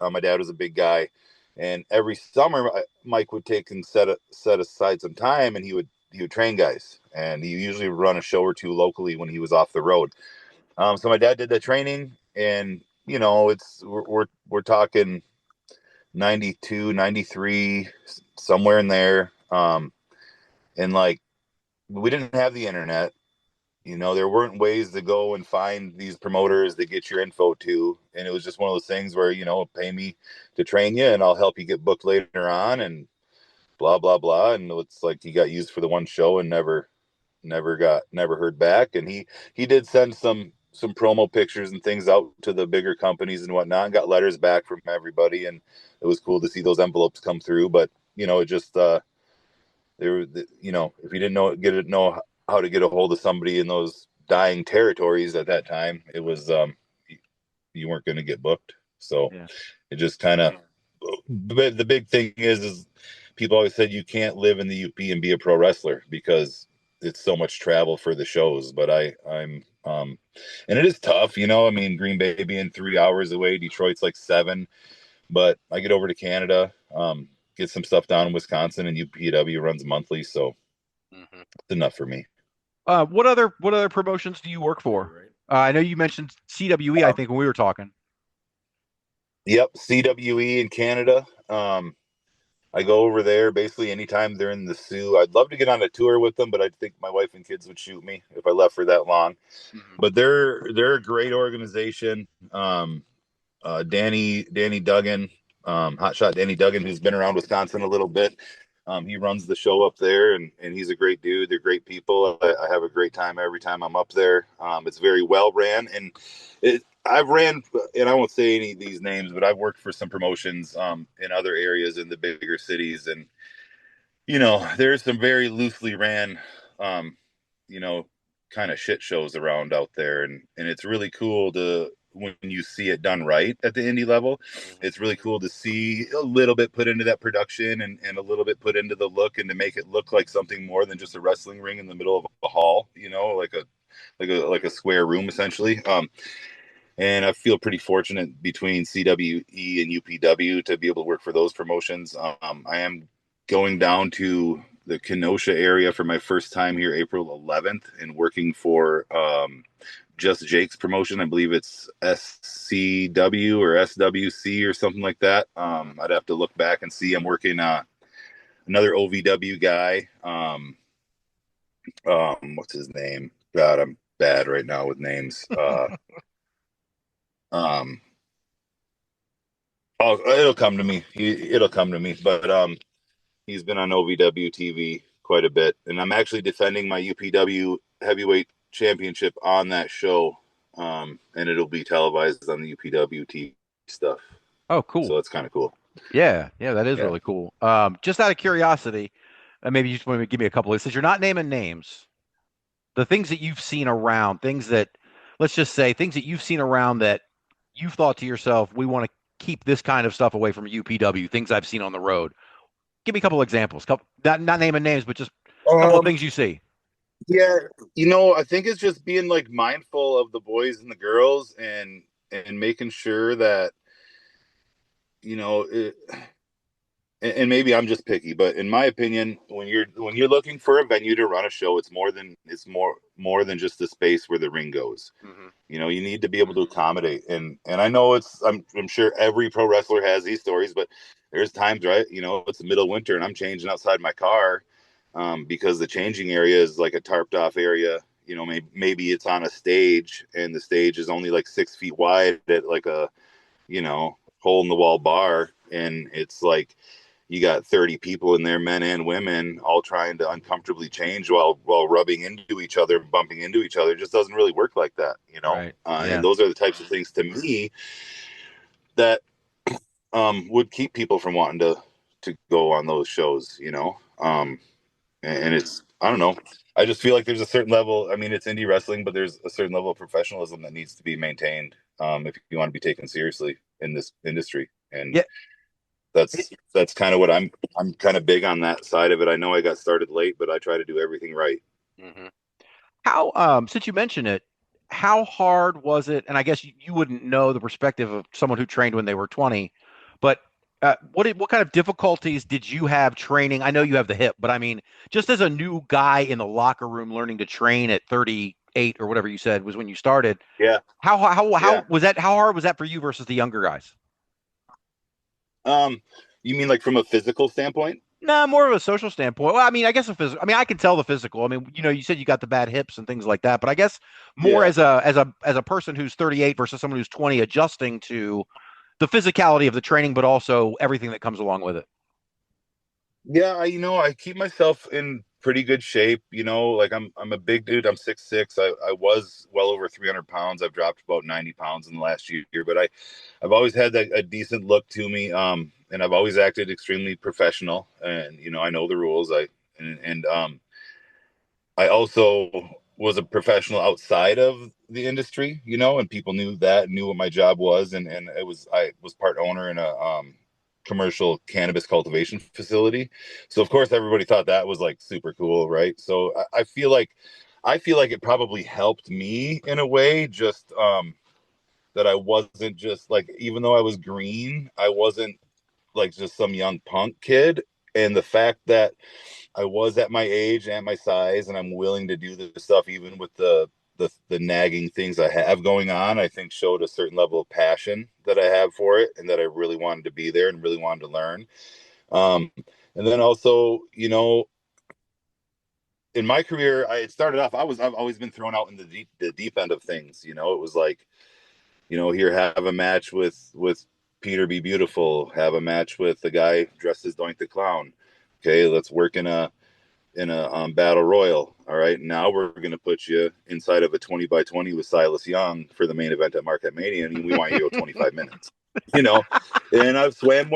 Speaker 4: my dad was a big guy, and every summer Mike would take and set aside some time, and he would train guys, and he usually would run a show or two locally when he was off the road. So my dad did the training, and we're talking 92, 93, somewhere in there. And like, we didn't have the internet. There weren't ways to go and find these promoters to get your info to. And it was just one of those things where, pay me to train you and I'll help you get booked later on, and blah, blah, blah. And it's like he got used for the one show and never heard back. And he did send some promo pictures and things out to the bigger companies and whatnot, and got letters back from everybody. And it was cool to see those envelopes come through. But, it just, if you didn't know how to get a hold of somebody in those dying territories at that time, it was you weren't going to get booked. So It just kind of, the big thing is people always said you can't live in the UP and be a pro wrestler because it's so much travel for the shows. But I'm and it is tough, I mean, Green Bay being 3 hours away, Detroit's like 7, but I get over to Canada, get some stuff down in Wisconsin, and UPW runs monthly, so it's enough for me.
Speaker 2: What other promotions do you work for? I know you mentioned CWE, I think, when we were talking.
Speaker 4: Yep, CWE in Canada. I go over there basically anytime they're in the Sioux. I'd love to get on a tour with them, but I think my wife and kids would shoot me if I left for that long. But they're a great organization. Danny Duggan, Hotshot Danny Duggan, who's been around Wisconsin a little bit. He runs the show up there, and he's a great dude. They're great people. I have a great time every time I'm up there. It's very well ran, and I've ran, and I won't say any of these names, but I've worked for some promotions in other areas in the bigger cities, and there's some very loosely ran, kind of shit shows around out there, and it's really cool to, when you see it done right at the indie level, it's really cool to see a little bit put into that production, and a little bit put into the look, and to make it look like something more than just a wrestling ring in the middle of a hall, like a square room essentially. And I feel pretty fortunate between CWE and UPW to be able to work for those promotions. I am going down to the Kenosha area for my first time here, April 11th, and working for Just Jake's promotion. I believe it's SCW or SWC or something like that. I'd have to look back and see. I'm working another OVW guy. What's his name? God, I'm bad right now with names. Oh, it'll come to me. It'll come to me. But he's been on OVW TV quite a bit, and I'm actually defending my UPW Heavyweight Championship on that show, and it'll be televised on the UPW TV stuff.
Speaker 2: Oh, cool.
Speaker 4: So it's kind of cool.
Speaker 2: Yeah, that is really cool. Just out of curiosity, maybe you just want to give me a couple of, since you're not naming names, the things that you've seen around, things that, let's just say, things that you've seen around that you've thought to yourself, we want to keep this kind of stuff away from UPW, things I've seen on the road. Give me a couple of examples, not naming names, but just a couple of things you see.
Speaker 4: Yeah, I think it's just being like mindful of the boys and the girls and making sure that, and maybe I'm just picky, but in my opinion, when you're looking for a venue to run a show, it's more than just the space where the ring goes.
Speaker 2: Mm-hmm.
Speaker 4: You need to be able to accommodate, and I know I'm sure every pro wrestler has these stories, but there's times, right? It's the middle of winter and I'm changing outside my car, because the changing area is like a tarped off area. Maybe it's on a stage and the stage is only like 6 feet wide at like a, hole in the wall bar, and it's like you got 30 people in there, men and women, all trying to uncomfortably change while rubbing into each other, bumping into each other. It just doesn't really work like that,
Speaker 2: Right.
Speaker 4: And those are the types of things to me that would keep people from wanting to go on those shows, and it's, I don't know. I just feel like there's a certain level. I mean, it's indie wrestling, but there's a certain level of professionalism that needs to be maintained, if you want to be taken seriously in this industry. And that's kind of what I'm kind of big on that side of it. I know I got started late, but I try to do everything right.
Speaker 2: Mm-hmm. How, since you mentioned it, how hard was it? And I guess you wouldn't know the perspective of someone who trained when they were 20, but what kind of difficulties did you have training? I know you have the hip, but I mean, just as a new guy in the locker room learning to train at 38 or whatever you said was when you started.
Speaker 4: Yeah.
Speaker 2: How was that? How hard was that for you versus the younger guys?
Speaker 4: You mean like from a physical standpoint?
Speaker 2: No, more of a social standpoint. Well, I mean, I guess a physical. I mean, I can tell the physical. I mean, you said you got the bad hips and things like that, but I guess more as a person who's 38 versus someone who's 20, adjusting to the physicality of the training, but also everything that comes along with it.
Speaker 4: Yeah, I keep myself in pretty good shape. Like I'm a big dude. I'm 6'6". I was well over 300 pounds. I've dropped about 90 pounds in the last year, but I've always had a decent look to me. And I've always acted extremely professional, and I know the rules. I also was a professional outside of the industry, and people knew what my job was, and I was part owner in a commercial cannabis cultivation facility. So of course everybody thought that was like super cool, right? So I feel like it probably helped me in a way, just that I wasn't just like, even though I was green, I wasn't like just some young punk kid. And the fact that I was at my age and my size, and I'm willing to do this stuff, even with the nagging things I have going on, I think showed a certain level of passion that I have for it, and that I really wanted to be there and really wanted to learn. And then also, in my career, I've always been thrown out in the deep end of things. It was like, here, have a match with Peter Be Beautiful, have a match with the guy dressed as Doink the Clown. Okay, let's work in a battle royal. All right, now we're going to put you inside of a 20x20 with Silas Young for the main event at Marquette Mania, and we want you to go 25 minutes. And I've swam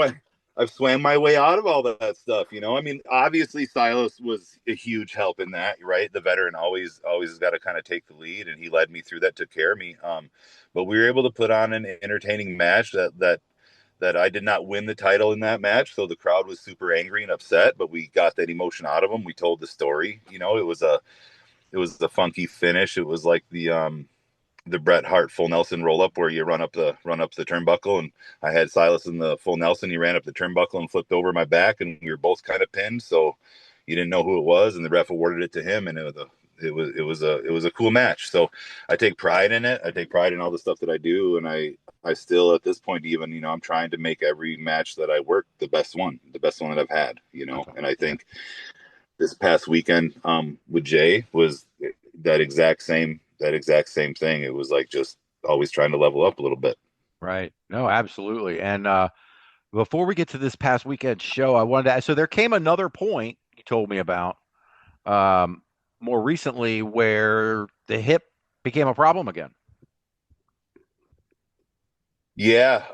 Speaker 4: my way out of all that stuff. I mean, obviously Silas was a huge help in that, right? The veteran always has got to kind of take the lead, and he led me through that, took care of me. But we were able to put on an entertaining match that I did not win the title in that match. So the crowd was super angry and upset, but we got that emotion out of them. We told the story. It was a funky finish. It was like the Bret Hart full Nelson roll up, where you run up the turnbuckle, and I had Silas in the full Nelson. He ran up the turnbuckle and flipped over my back, and we were both kind of pinned. So you didn't know who it was, and the ref awarded it to him, and it was a cool match. So I take pride in it. I take pride in all the stuff that I do, and I I still, at this point, even, I'm trying to make every match that I work the best one that I've had, and I think this past weekend, with Jay was that exact same thing. It was like just always trying to level up a little bit.
Speaker 2: Right. No, absolutely. And before we get to this past weekend show, I wanted to ask, so there came another point you told me about more recently where the hip became a problem again.
Speaker 4: Yeah,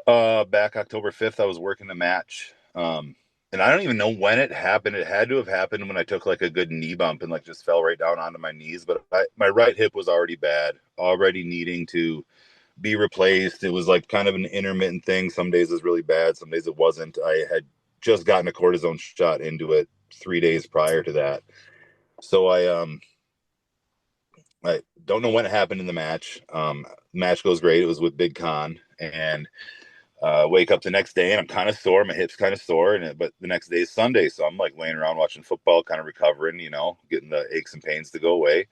Speaker 4: back October 5th, I was working the match. And I don't even know when it happened. It had to have happened when I took like a good knee bump and like just fell right down onto my knees. But my right hip was already bad, already needing to be replaced. It was like kind of an intermittent thing. Some days it was really bad, some days it wasn't. I had just gotten a cortisone shot into it 3 days prior to that. So I don't know when it happened in the match. Match goes great. It was with Big Con, and wake up the next day and I'm kind of sore. My hip's kind of sore, but the next day is Sunday, so I'm like laying around watching football, kind of recovering, getting the aches and pains to go away.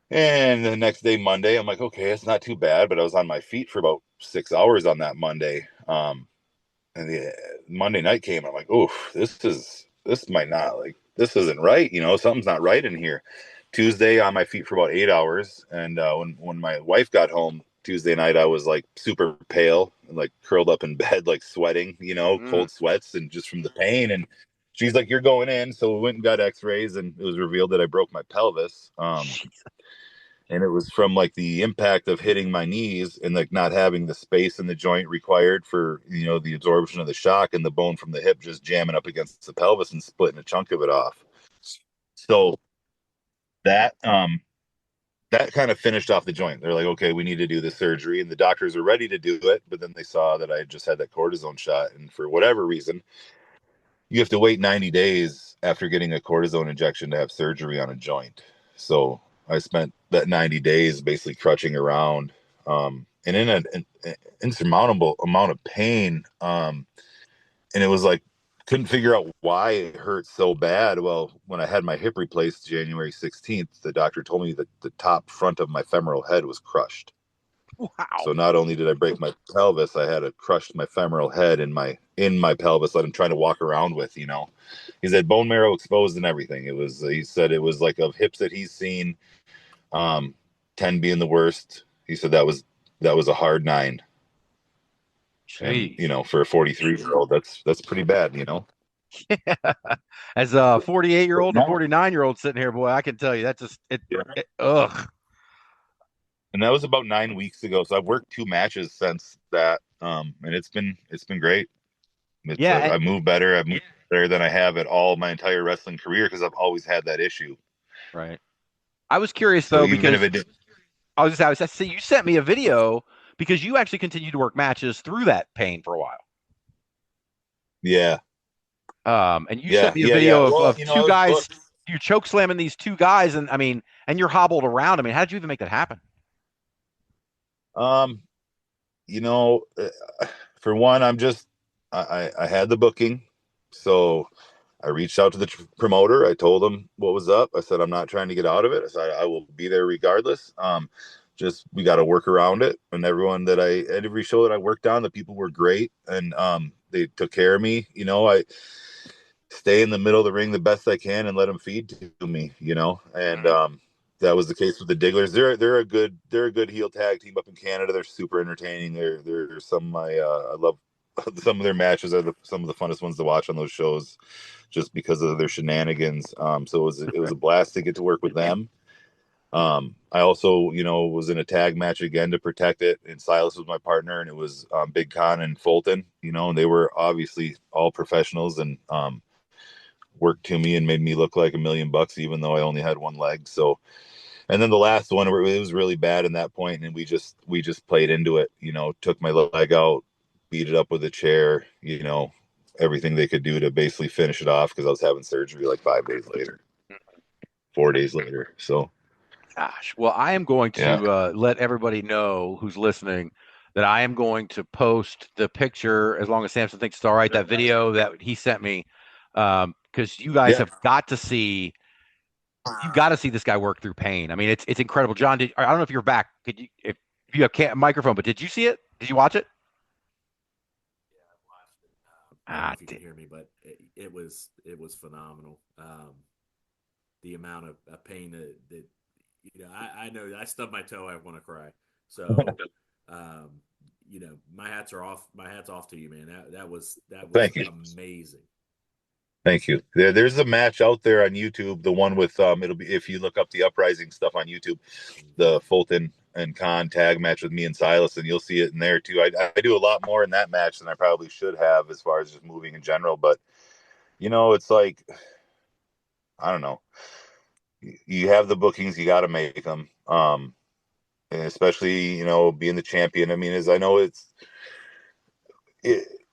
Speaker 4: And the next day, Monday, I'm like, okay, it's not too bad, but I was on my feet for about 6 hours on that Monday. And the Monday night came, and I'm like, oof, this isn't right. Something's not right in here. Tuesday, on my feet for about 8 hours. And when my wife got home Tuesday night, I was like super pale and like curled up in bed, like sweating, cold sweats, and just from the pain. And she's like, you're going in. So we went and got x-rays, and it was revealed that I broke my pelvis. And it was from like the impact of hitting my knees and like not having the space in the joint required for, the absorption of the shock, and the bone from the hip just jamming up against the pelvis and splitting a chunk of it off. So that kind of finished off the joint. They're like, okay, we need to do the surgery, and the doctors are ready to do it. But then they saw that I just had that cortisone shot. And for whatever reason, you have to wait 90 days after getting a cortisone injection to have surgery on a joint. So I spent that 90 days basically crutching around, and in an insurmountable amount of pain. And it was like, couldn't figure out why it hurt so bad. Well, when I had my hip replaced January 16th, the doctor told me that the top front of my femoral head was crushed.
Speaker 2: Wow.
Speaker 4: So not only did I break my pelvis, I had crushed my femoral head in my pelvis that I'm trying to walk around with, He said bone marrow exposed and everything. He said it was like of hips that he's seen, 10 being the worst. He said that was a hard 9.
Speaker 2: Jeez.
Speaker 4: And, for a 43-year-old, that's pretty bad,
Speaker 2: Yeah. As a 48-year-old and a 49-year-old sitting here, boy, I can tell you that just ugh.
Speaker 4: And that was about 9 weeks ago. So I've worked 2 matches since that, and it's been great. I move better. I've moved better than I have at all my entire wrestling career, because I've always had that issue.
Speaker 2: Right. I was curious though, because I was see, you sent me a video because you actually continued to work matches through that pain for a while.
Speaker 4: Yeah.
Speaker 2: And you sent me a video of 2 guys. You choke slamming these 2 guys, and and you're hobbled around. How did you even make that happen?
Speaker 4: For one, I had the booking, so I reached out to the promoter. I told him what was up. I said, I'm not trying to get out of it. I said, I will be there regardless. Just, we got to work around it. And every show that I worked on, the people were great, and they took care of me. I stay in the middle of the ring the best I can and let them feed to me, and that was the case with the Digglers. They're a good heel tag team up in Canada. They're super entertaining. They're some I love. Some of their matches are some of the funnest ones to watch on those shows, just because of their shenanigans. So it was a blast to get to work with them. I also, was in a tag match again to protect it, and Silas was my partner, and it was Big Con and Fulton, and they were obviously all professionals, and worked to me and made me look like $1 million, even though I only had one leg. So, and then the last one, it was really bad in that point, and we just played into it. Took my leg out, beat it up with a chair. Everything they could do to basically finish it off, because I was having surgery like 5 days later, 4 days later. So,
Speaker 2: gosh, well, I am going to let everybody know who's listening that I am going to post the picture, as long as Sampson thinks it's all right, that video that he sent me, because you guys have got to see. You got to see this guy work through pain. It's incredible. John, I don't know if you're back. Could you, if you have a microphone, but did you see it? Did you watch it?
Speaker 3: Yeah, I watched it. I don't know if you can
Speaker 2: Damn.
Speaker 3: hear me, but it was phenomenal. The amount of pain that I know I stubbed my toe, I want to cry. So, um, my hats are off. My hats off to you, man. That was
Speaker 4: Thank you.
Speaker 3: amazing.
Speaker 4: Thank you. There's a match out there on YouTube. The one with it'll be if you look up the Uprising stuff on YouTube, the Fulton and Khan tag match with me and Silas, and you'll see it in there too. I do a lot more in that match than I probably should have as far as just moving in general. But it's like I don't know. You have the bookings, you got to make them. And especially being the champion. I mean, as I know it,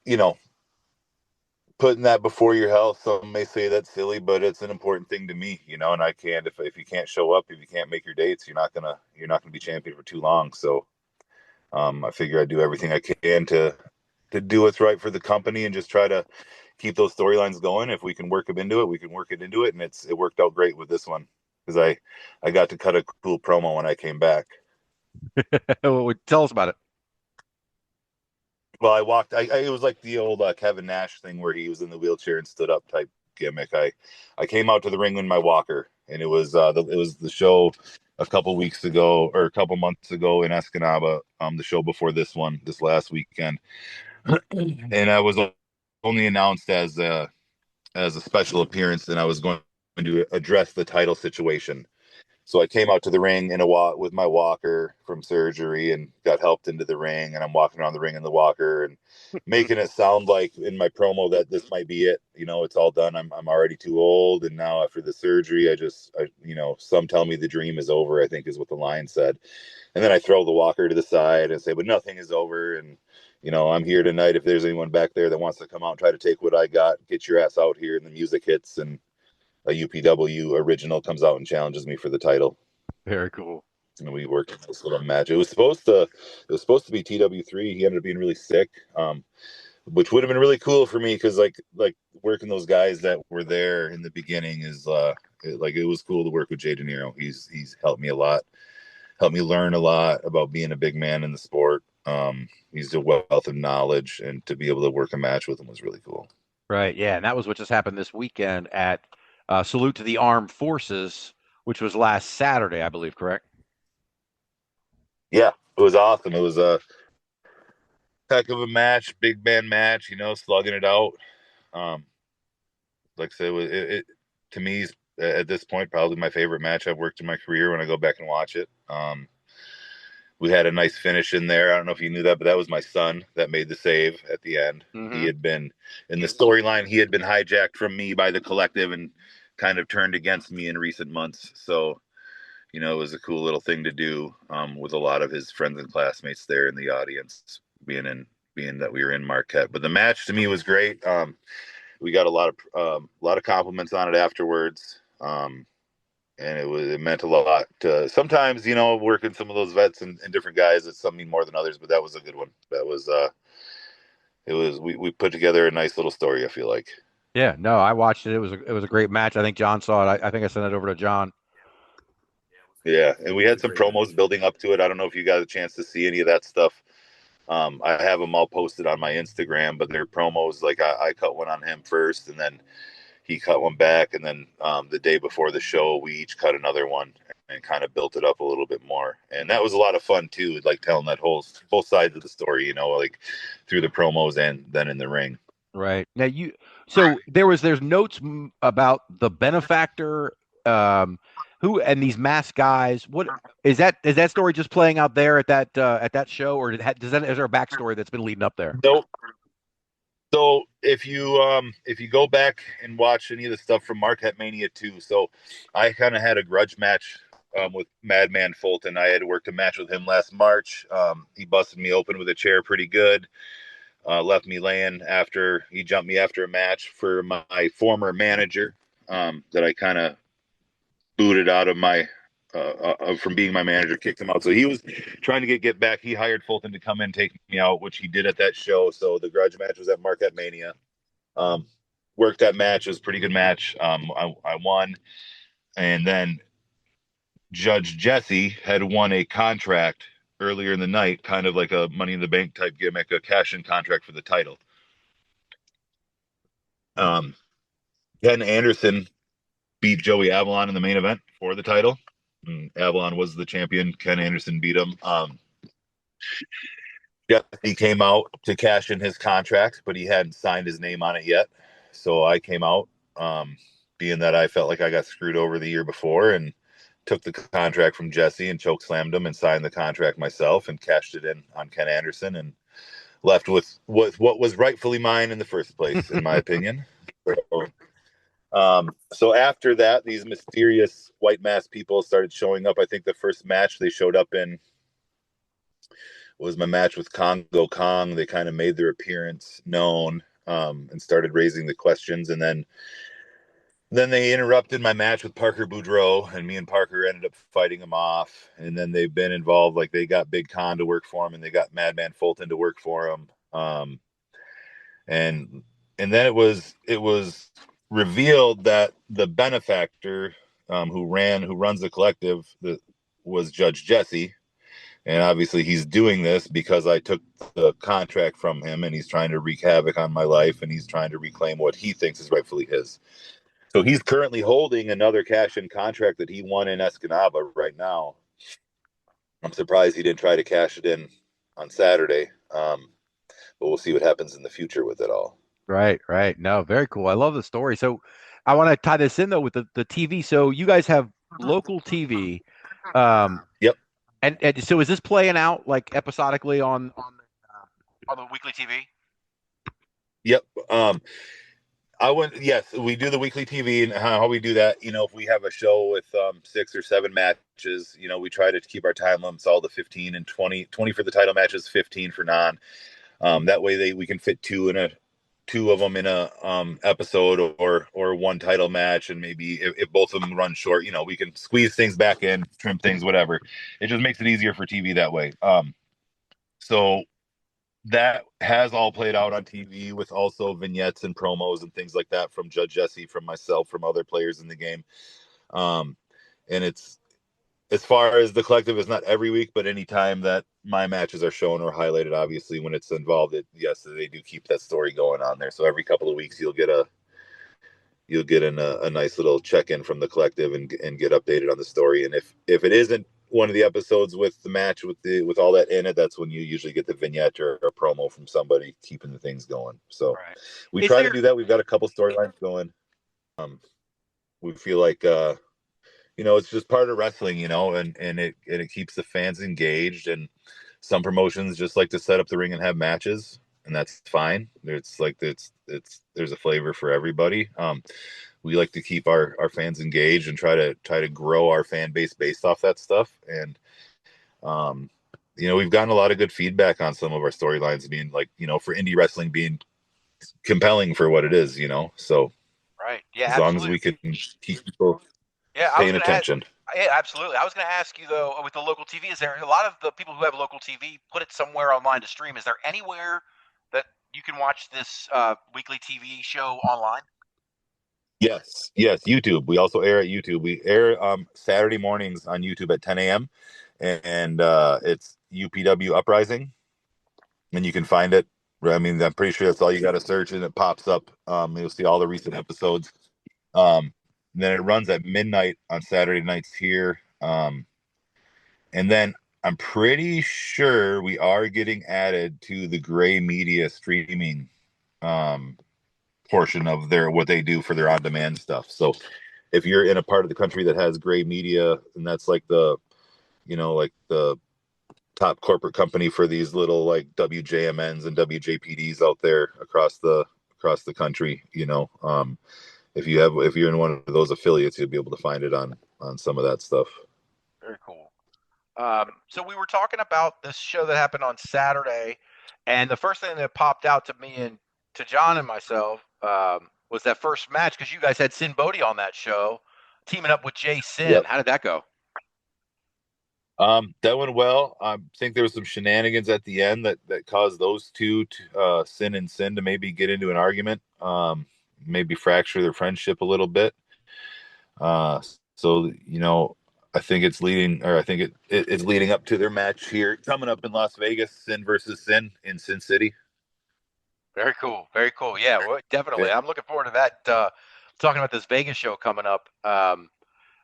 Speaker 4: you know putting that before your health. Some may say that's silly, but it's an important thing to me, and I can't if you can't show up, if you can't make your dates, you're not gonna be champion for too long. So I figure I do everything I can to do what's right for the company and just try to keep those storylines going. If we can work them into it, we can work it into it, and it worked out great with this one because I got to cut a cool promo when I came back.
Speaker 2: Tell us about it.
Speaker 4: Well, I walked. It was like the old Kevin Nash thing where he was in the wheelchair and stood up type gimmick. I came out to the ring in my walker, and it was the show a couple weeks ago or a couple months ago in Escanaba. The show before this last weekend, and I was only announced as a special appearance, and I was going to address the title situation. So I came out to the ring in a walk with my walker from surgery and got helped into the ring. And I'm walking around the ring in the walker and making it sound like in my promo that this might be it. It's all done. I'm already too old. And now after the surgery, some tell me the dream is over, I think is what the line said. And then I throw the walker to the side and say, but nothing is over. And, I'm here tonight. If there's anyone back there that wants to come out and try to take what I got, get your ass out here. And the music hits and a UPW original comes out and challenges me for the title.
Speaker 2: Very cool.
Speaker 4: And we worked this little match. It was supposed to be TW3. He ended up being really sick, which would have been really cool for me because like working those guys that were there in the beginning is it was cool to work with Jay De Niro. He's helped me a lot, helped me learn a lot about being a big man in the sport. He's a wealth of knowledge, and to be able to work a match with him was really cool.
Speaker 2: Right. Yeah. And that was what just happened this weekend at Salute to the Armed Forces, which was last Saturday, I believe, correct?
Speaker 4: Yeah, it was awesome. It was a heck of a match, big man match, slugging it out. Like I said, it to me is at this point probably my favorite match I've worked in my career when I go back and watch it. We had a nice finish in there. I don't know if you knew that, but that was my son that made the save at the end.
Speaker 2: Mm-hmm.
Speaker 4: He had been in the storyline. He had been hijacked from me by the collective and kind of turned against me in recent months. So, it was a cool little thing to do with a lot of his friends and classmates there in the audience, being that we were in Marquette. But the match to me was great. We got a lot of compliments on it afterwards. And it meant a lot to sometimes, working some of those vets and different guys, it's some mean more than others, but that was a good one. That was, we put together a nice little story, I feel like.
Speaker 2: Yeah, no, I watched it. It was a great match. I think John saw it. I think I sent it over to John.
Speaker 4: Yeah. And we had some
Speaker 3: Great
Speaker 4: promos
Speaker 3: match.
Speaker 4: building up to it. I don't know if you got a chance to see any of that stuff. I have them all posted on my Instagram, but they're promos. Like I cut one on him first, and then he cut one back, and then the day before the show, we each cut another one and kind of built it up a little bit more. And that was a lot of fun too, like telling that both sides of the story, like through the promos and then in the ring.
Speaker 2: Right. Now so there's notes about the benefactor, who and these masked guys. What is that story just playing out there at that show, or is there a backstory that's been leading up there?
Speaker 4: Nope. So if you go back and watch any of the stuff from Marquette Mania 2, so I kind of had a grudge match with Madman Fulton. I had worked a match with him last March. He busted me open with a chair pretty good. Left me laying after he jumped me after a match for my former manager that I kind of booted out of my from being my manager, kicked him out. So he was trying to get back. He hired Fulton to come in, take me out, which he did at that show. So the grudge match was at Marquette Mania. Worked that match. It was a pretty good match. I won. And then Judge Jesse had won a contract earlier in the night, kind of like a Money in the Bank type gimmick, a cash-in contract for the title. Ken Anderson beat Joey Avalon in the main event for the title. Avalon was the champion. Ken Anderson beat him. Yeah, he came out to cash in his contract, but he hadn't signed his name on it yet. So I came out, being that I felt like I got screwed over the year before, and took the contract from Jesse and choke slammed him and signed the contract myself and cashed it in on Ken Anderson and left with what was rightfully mine in the first place, in my opinion. So after that, these mysterious white mask people started showing up. I think the first match they showed up in was my match with Congo Kong. They kind of made their appearance known, and started raising the questions. And then they interrupted my match with Parker Boudreaux, and me and Parker ended up fighting him off. And then they've been involved, like they got Big Con to work for him, and they got Madman Fulton to work for him. And then it was revealed that the benefactor, who runs the collective, that was Judge Jesse. And obviously he's doing this because I took the contract from him, and he's trying to wreak havoc on my life, and he's trying to reclaim what he thinks is rightfully his. So he's currently holding another cash-in contract that he won in Escanaba right now. I'm surprised he didn't try to cash it in on Saturday. But we'll see what happens in the future with it all.
Speaker 2: Right. No, very cool. I love the story. So I want to tie this in though with the TV. So you guys have local TV.
Speaker 4: Yep.
Speaker 2: And so is this playing out like episodically on the weekly TV?
Speaker 4: Yep. Yes, we do the weekly TV, and how we do that, if we have a show with 6 or 7 matches, we try to keep our time limits all to 15 and 20 for the title matches, 15 for non. That way we can fit two of them in a episode, or one title match, and maybe if both of them run short, we can squeeze things back in, trim things, whatever. It just makes it easier for TV that way. So that has all played out on TV, with also vignettes and promos and things like that from Judge Jesse, from myself, from other players in the game. And it's, as far as the collective, is not every week, but any time that my matches are shown or highlighted, obviously when it's involved, yes, they do keep that story going on there. So every couple of weeks you'll get a nice little check-in from the collective and get updated on the story. And if it isn't one of the episodes with the match with all that in it, that's when you usually get the vignette or a promo from somebody keeping the things going. So we try to do that. We've got a couple storylines going. We feel like it's just part of wrestling, and it keeps the fans engaged. And some promotions just like to set up the ring and have matches, and that's fine. It's like there's a flavor for everybody. We like to keep our fans engaged and try to grow our fan base based off that stuff. And we've gotten a lot of good feedback on some of our storylines being like, for indie wrestling being compelling for what it is, So
Speaker 2: right, yeah,
Speaker 4: as long as we can keep people paying attention.
Speaker 2: Yeah, absolutely. I was going to ask you though, with the local TV, is there a lot of the people who have local TV put it somewhere online to stream? Is there anywhere that you can watch this weekly TV show online?
Speaker 4: Yes, YouTube. We also air at YouTube. We air Saturday mornings on YouTube at 10 a.m. and it's UPW Uprising, and you can find it. I mean, I'm pretty sure that's all you got to search, and it pops up. You'll see all the recent episodes. Then it runs at midnight on Saturday nights here. And then I'm pretty sure we are getting added to the Gray Media streaming portion of what they do for their on-demand stuff. So if you're in a part of the country that has Gray Media, and that's like the top corporate company for these little like WJMNs and WJPDs out there across the country, if you're in one of those affiliates, you'll be able to find it on some of that stuff.
Speaker 2: Very cool. So we were talking about this show that happened on Saturday, and the first thing that popped out to me and to John and myself was that first match, because you guys had Sin Bodhi on that show, teaming up with Jay Sin. Yep. How did that go?
Speaker 4: That went well. I think there was some shenanigans at the end that caused those two, Sin and Sin, to maybe get into an argument, maybe fracture their friendship a little bit. So I think it's leading, or I think it's leading up to their match here coming up in Las Vegas, Sin versus Sin in Sin City.
Speaker 2: Very cool. Very cool. Yeah, well, definitely.
Speaker 4: Yeah.
Speaker 2: I'm looking forward to that. Talking about this Vegas show coming up.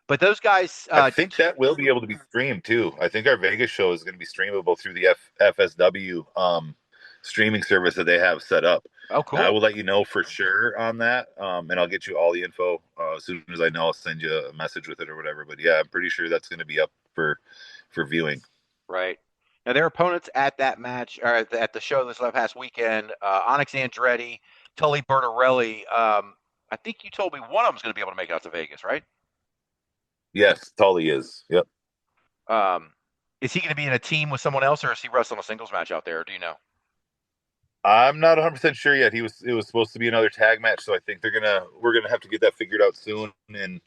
Speaker 2: But those guys,
Speaker 4: I think that will be able to be streamed too. I think our Vegas show is going to be streamable through the FSW streaming service that they have set up.
Speaker 2: oh,
Speaker 4: And I
Speaker 2: cool.
Speaker 4: will let you know for sure on that, and I'll get you all the info as soon as I know. I'll send you a message with it or whatever. But yeah, I'm pretty sure that's going to be up for viewing.
Speaker 2: Right. Now, their opponents at that match, or at the show this past weekend, Onyx Andretti, Tully Bertarelli. I think you told me one of them's going to be able to make it out to Vegas, right?
Speaker 4: Yes, Tully is. Yep.
Speaker 2: Is he going to be in a team with someone else, or is he wrestling a singles match out there? Do you know?
Speaker 4: I'm not 100% sure yet. It was supposed to be another tag match, so I think we're gonna have to get that figured out soon, and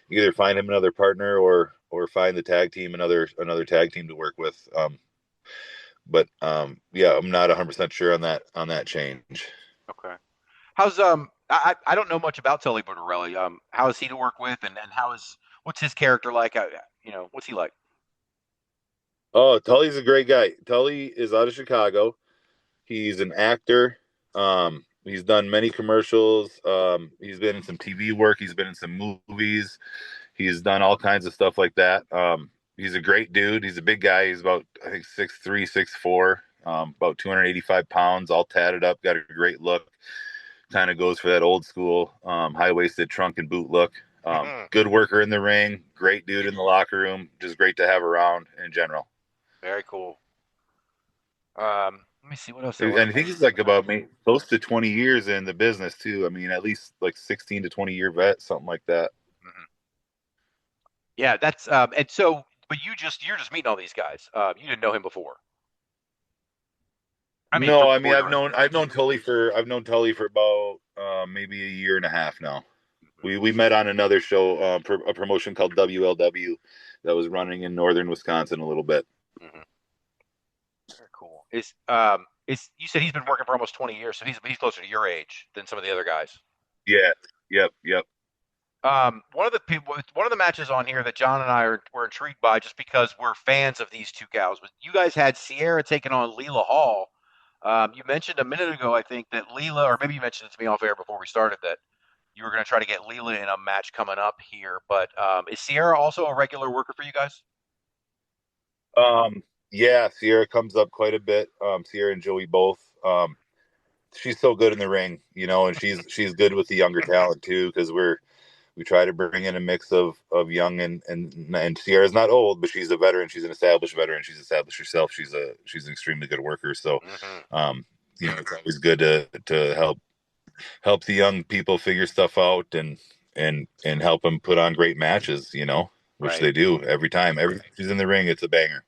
Speaker 4: either find him another partner or find the tag team another tag team to work with. But yeah, I'm not 100% sure on that change.
Speaker 2: Okay. How's I don't know much about Tully Bertarelli. How is he to work with, and what's his character like? What's he like?
Speaker 4: Oh, Tully's a great guy. Tully is out of Chicago. He's an actor. He's done many commercials. He's been in some TV work. He's been in some movies. He's done all kinds of stuff like that. He's a great dude. He's a big guy. He's about, I think, 6'3", 6'4", about 285 pounds, all tatted up, got a great look. Kind of goes for that old school high-waisted trunk and boot look. Good worker in the ring, great dude in the locker room, just great to have around in general.
Speaker 2: Very cool. Let me see what else.
Speaker 4: And I think he's like about close to 20 years in the business too. I mean, at least like 16 to 20-year vet, something like that.
Speaker 2: Mm-hmm. Yeah, that's and so, but you're just meeting all these guys. You didn't know him before.
Speaker 4: No, I mean, I've known Tully for about maybe a year and a half now. We met on another show, for a promotion called WLW that was running in northern Wisconsin a little bit.
Speaker 2: Mm-hmm. Very cool. Is you said he's been working for almost 20 years, so he's closer to your age than some of the other guys.
Speaker 4: Yeah. Yep.
Speaker 2: One of the matches on here that John and I were intrigued by, just because we're fans of these two gals, was you guys had Sierra taking on Leela Hall. You mentioned a minute ago, I think, that Leela, or maybe you mentioned it to me off air before we started, that you were going to try to get Leela in a match coming up here. But is Sierra also a regular worker for you guys?
Speaker 4: Yeah, Sierra comes up quite a bit. Sierra and Joey both. She's so good in the ring, and she's good with the younger talent too, because we try to bring in a mix of young and Sierra's not old, but she's a veteran. She's an established veteran. She's established herself. She's an extremely good worker. So, it's always good to help the young people figure stuff out and help them put on great matches, which they do every time. Every time she's in the ring, it's a banger.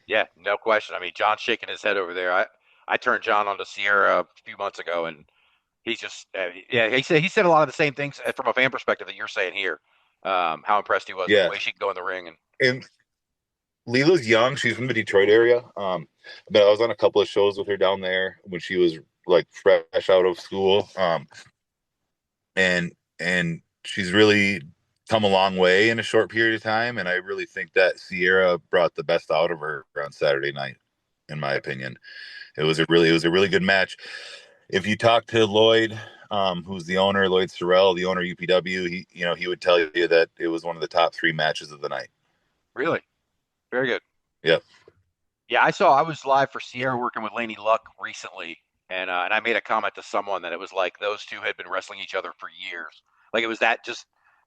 Speaker 2: Yeah, no question. I mean, John's shaking his head over there. I turned John on to Sierra a few months ago, and he's just he said a lot of the same things from a fan perspective that you're saying here. How impressed he was with the way she can go in the ring.
Speaker 4: And Leela's young. She's from the Detroit area. But I was on a couple of shows with her down there when she was like fresh out of school. And she's really come a long way in a short period of time, and I really think that Sierra brought the best out of her on Saturday night, in my opinion. It was a really good match. If you talk to Lloyd, who's the owner, Lloyd Sorrell, the owner of UPW, he would tell you that it was one of the top 3 matches of the night.
Speaker 2: Really? Very good.
Speaker 4: Yep.
Speaker 2: Yeah, I was live for Sierra working with Laney Luck recently, and I made a comment to someone that it was like those two had been wrestling each other for years. Like it was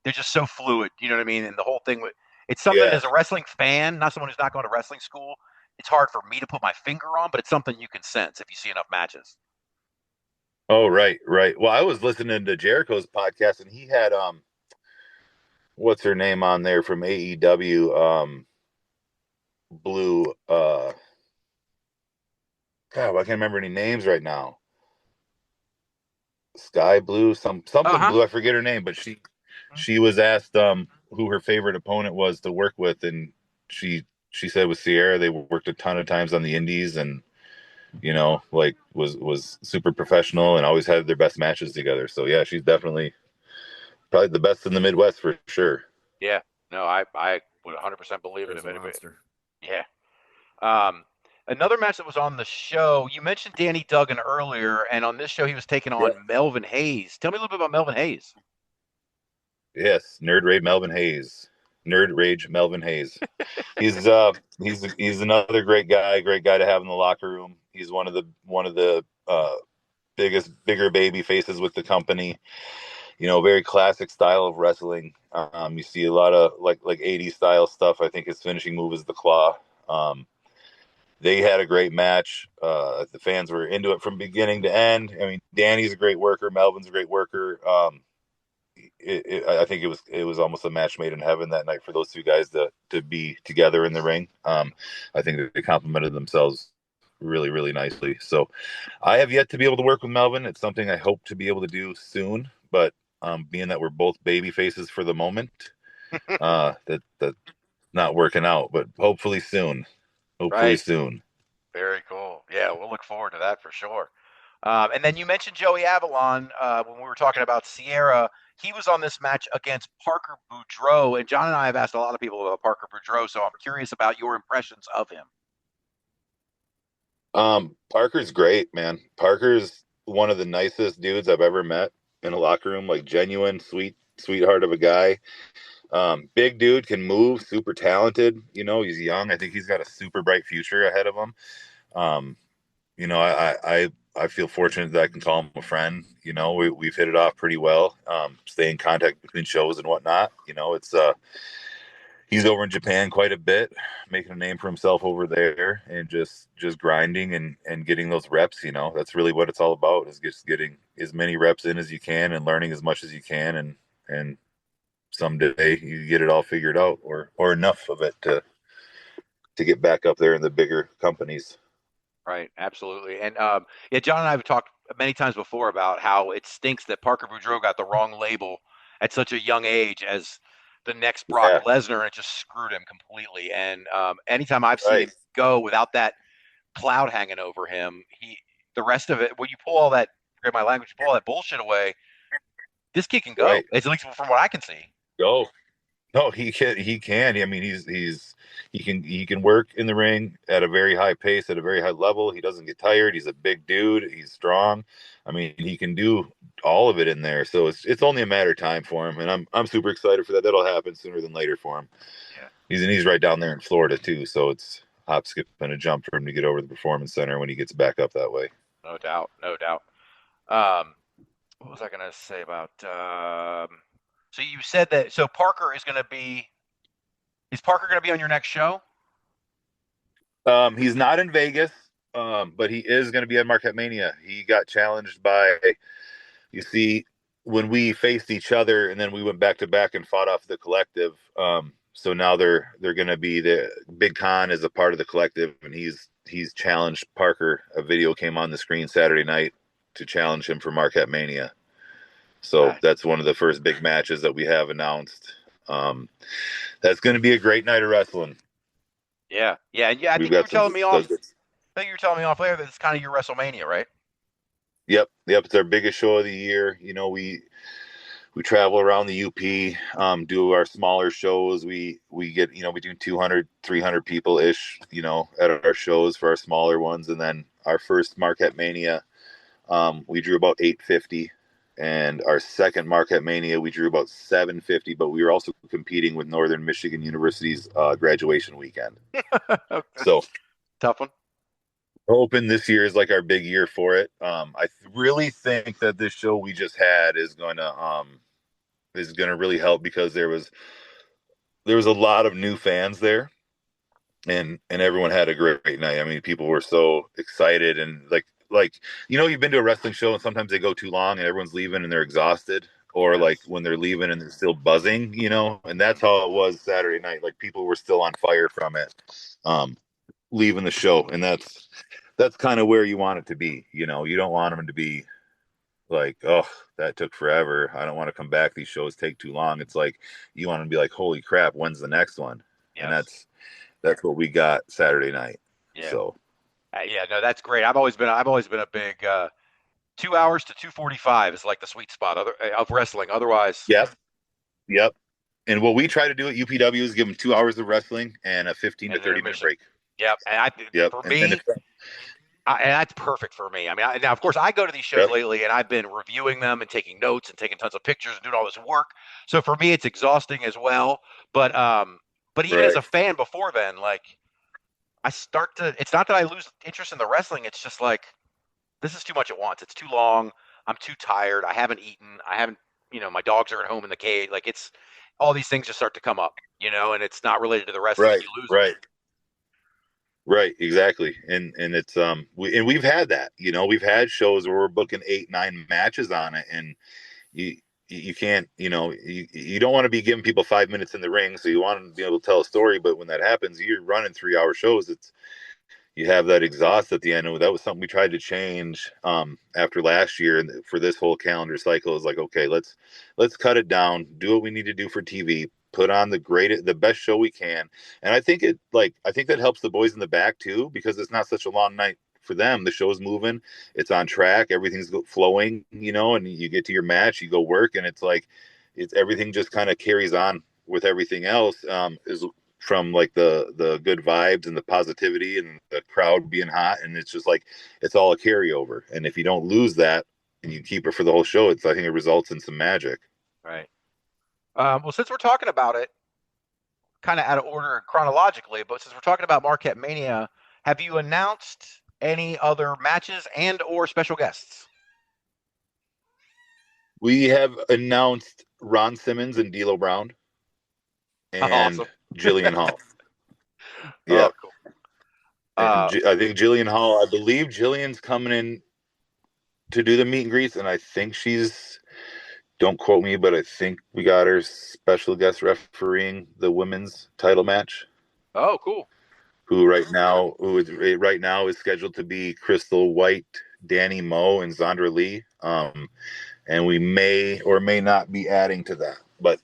Speaker 2: they're just so fluid, you know what I mean? And the whole thing, it's something as a wrestling fan, not someone who's not going to wrestling school, it's hard for me to put my finger on, but it's something you can sense if you see enough matches.
Speaker 4: Oh, right. Well, I was listening to Jericho's podcast, and he had what's her name on there from AEW, Blue. God, I can't remember any names right now. Sky Blue, something Blue. I forget her name, but she was asked who her favorite opponent was to work with, and she said with Sierra they worked a ton of times on the indies, and like was super professional and always had their best matches together. So yeah, she's definitely probably the best in the Midwest for sure.
Speaker 2: Yeah, no, I would 100% believe it
Speaker 3: There's
Speaker 2: if
Speaker 3: a
Speaker 2: anybody.
Speaker 3: monster.
Speaker 2: Yeah. Another match that was on the show, you mentioned Danny Duggan earlier, and on this show he was taking on Melvin Hayes. Tell me a little bit about Melvin Hayes.
Speaker 4: Yes, Nerd Rage Melvin Hayes. Nerd Rage Melvin Hayes. He's another great guy to have in the locker room. He's one of the bigger baby faces with the company. You know, very classic style of wrestling. You see a lot of like 80s style stuff. I think his finishing move is the claw. They had a great match. The fans were into it from beginning to end. I mean, Danny's a great worker. Melvin's a great worker. I think it was almost a match made in heaven that night for those two guys to be together in the ring. I think that they complemented themselves really, really nicely. So I have yet to be able to work with Melvin. It's something I hope to be able to do soon, but being that we're both baby faces for the moment, that's not working out, but hopefully soon. Hopefully soon.
Speaker 2: Very cool. Yeah, we'll look forward to that for sure. And then you mentioned Joey Avalon when we were talking about Sierra. He was on this match against Parker Boudreaux, and John and I have asked a lot of people about Parker Boudreaux, so I'm curious about your impressions of him.
Speaker 4: Parker's great, man. Parker's one of the nicest dudes I've ever met in a locker room, like genuine, sweetheart of a guy. Big dude, can move, super talented. You know, he's young. I think he's got a super bright future ahead of him. You know, I feel fortunate that I can call him a friend. You know, we've hit it off pretty well. Stay in contact between shows and whatnot. You know, it's he's over in Japan quite a bit, making a name for himself over there, and just grinding and getting those reps. You know, that's really what it's all about, is just getting as many reps in as you can and learning as much as you can, and someday you get it all figured out, or enough of it to get back up there in the bigger companies.
Speaker 2: Right, absolutely. And yeah, John and I have talked many times before about how it stinks that Parker Boudreaux got the wrong label at such a young age as the next Brock Lesnar, and it just screwed him completely. And anytime I've seen him go without that cloud hanging over him, the rest of it, when you pull all that, forget my language, you pull all that bullshit away, this kid can go. At least from what I can see.
Speaker 4: Go. No, he can. I mean, he can work in the ring at a very high pace, at a very high level. He doesn't get tired. He's a big dude. He's strong. I mean, he can do all of it in there. So it's only a matter of time for him, and I'm super excited for that. That'll happen sooner than later for him. Yeah. He's right down there in Florida too, so it's hop, skip, and a jump for him to get over to the Performance Center when he gets back up that way.
Speaker 2: No doubt. What was I going to say about? So you said that. So Parker is going to be. Is Parker going to be on your next show?
Speaker 4: He's not in Vegas, but he is going to be at Marquette Mania. He got challenged by, you see, when we faced each other, and then we went back to back and fought off the collective. So now they're going to be, the Big Con is a part of the collective, and he's challenged Parker. A video came on the screen Saturday night to challenge him for Marquette Mania. So that's one of the first big matches that we have announced. That's going to be a great night of wrestling.
Speaker 2: Yeah. I think you were telling me off. I think you were telling me off later that it's kind of your WrestleMania, right?
Speaker 4: Yep. It's our biggest show of the year. You know, we travel around the UP, do our smaller shows. We get, you know, between 200, 300 people ish, you know, at our shows for our smaller ones. And then our first Marquette Mania, we drew about 850. And our second Marquette Mania, we drew about 750, but we were also competing with Northern Michigan University's graduation weekend.
Speaker 2: Okay.
Speaker 4: So
Speaker 2: tough one.
Speaker 4: Hoping this year is like our big year for it. I really think that this show we just had is going to really help, because there was a lot of new fans there, and everyone had a great night. I mean, people were so excited, and like, you know, you've been to a wrestling show and sometimes they go too long and everyone's leaving and they're exhausted, or like when they're leaving and they're still buzzing, you know, and that's how it was Saturday night. Like, people were still on fire from it, leaving the show. And that's kind of where you want it to be. You know, you don't want them to be like, oh, that took forever, I don't want to come back, these shows take too long. It's like, you want them to be like, holy crap, when's the next one? Yes. And that's what we got Saturday night. Yeah. So
Speaker 2: no, that's great. I've always been a big 2 hours to 2:45 is like the sweet spot of wrestling. Otherwise,
Speaker 4: yep. And what we try to do at UPW is give them 2 hours of wrestling and a 15 to 30-minute break.
Speaker 2: Yep. And
Speaker 4: Yep.
Speaker 2: for me, and that's perfect for me. I mean, now, of course, I go to these shows lately, and I've been reviewing them and taking notes and taking tons of pictures and doing all this work. So for me, it's exhausting as well. But even as a fan before then, like, I start to – it's not that I lose interest in the wrestling. It's just like, this is too much at once. It's too long. I'm too tired. I haven't eaten. I haven't – my dogs are at home in the cage. Like, it's – all these things just start to come up, and it's not related to the wrestling.
Speaker 4: Right,
Speaker 2: you lose
Speaker 4: right. Right, exactly. And it's we've had that, we've had shows where we're booking 8-9 matches on it, and you can't, you don't want to be giving people 5 minutes in the ring, so you want them to be able to tell a story, but when that happens, you're running 3-hour shows. You have that exhaust at the end, and that was something we tried to change after last year, and for this whole calendar cycle is like, okay, let's cut it down, do what we need to do for TV, put on the best show we can. And I think that helps the boys in the back too, because it's not such a long night for them. The show's moving, it's on track, everything's flowing, and you get to your match, you go work, and it's everything just kind of carries on with everything else, is from like the good vibes and the positivity and the crowd being hot, and it's just like it's all a carryover. And if you don't lose that and you keep it for the whole show, I think it results in some magic.
Speaker 2: Right. Well, since we're talking about it, kind of out of order chronologically, but since we're talking about Marquette Mania, have you announced any other matches and or special guests?
Speaker 4: We have announced Ron Simmons and D'Lo Brown and
Speaker 2: awesome.
Speaker 4: Jillian Hall. Yeah.
Speaker 2: Oh, cool.
Speaker 4: I think Jillian Hall, I believe Jillian's coming in to do the meet and greets, and I think don't quote me, but I think we got her special guest refereeing the women's title match.
Speaker 2: Oh, cool.
Speaker 4: Who right now is scheduled to be Crystal White, Danny Moe, and Zandra Lee. And we may or may not be adding to that, but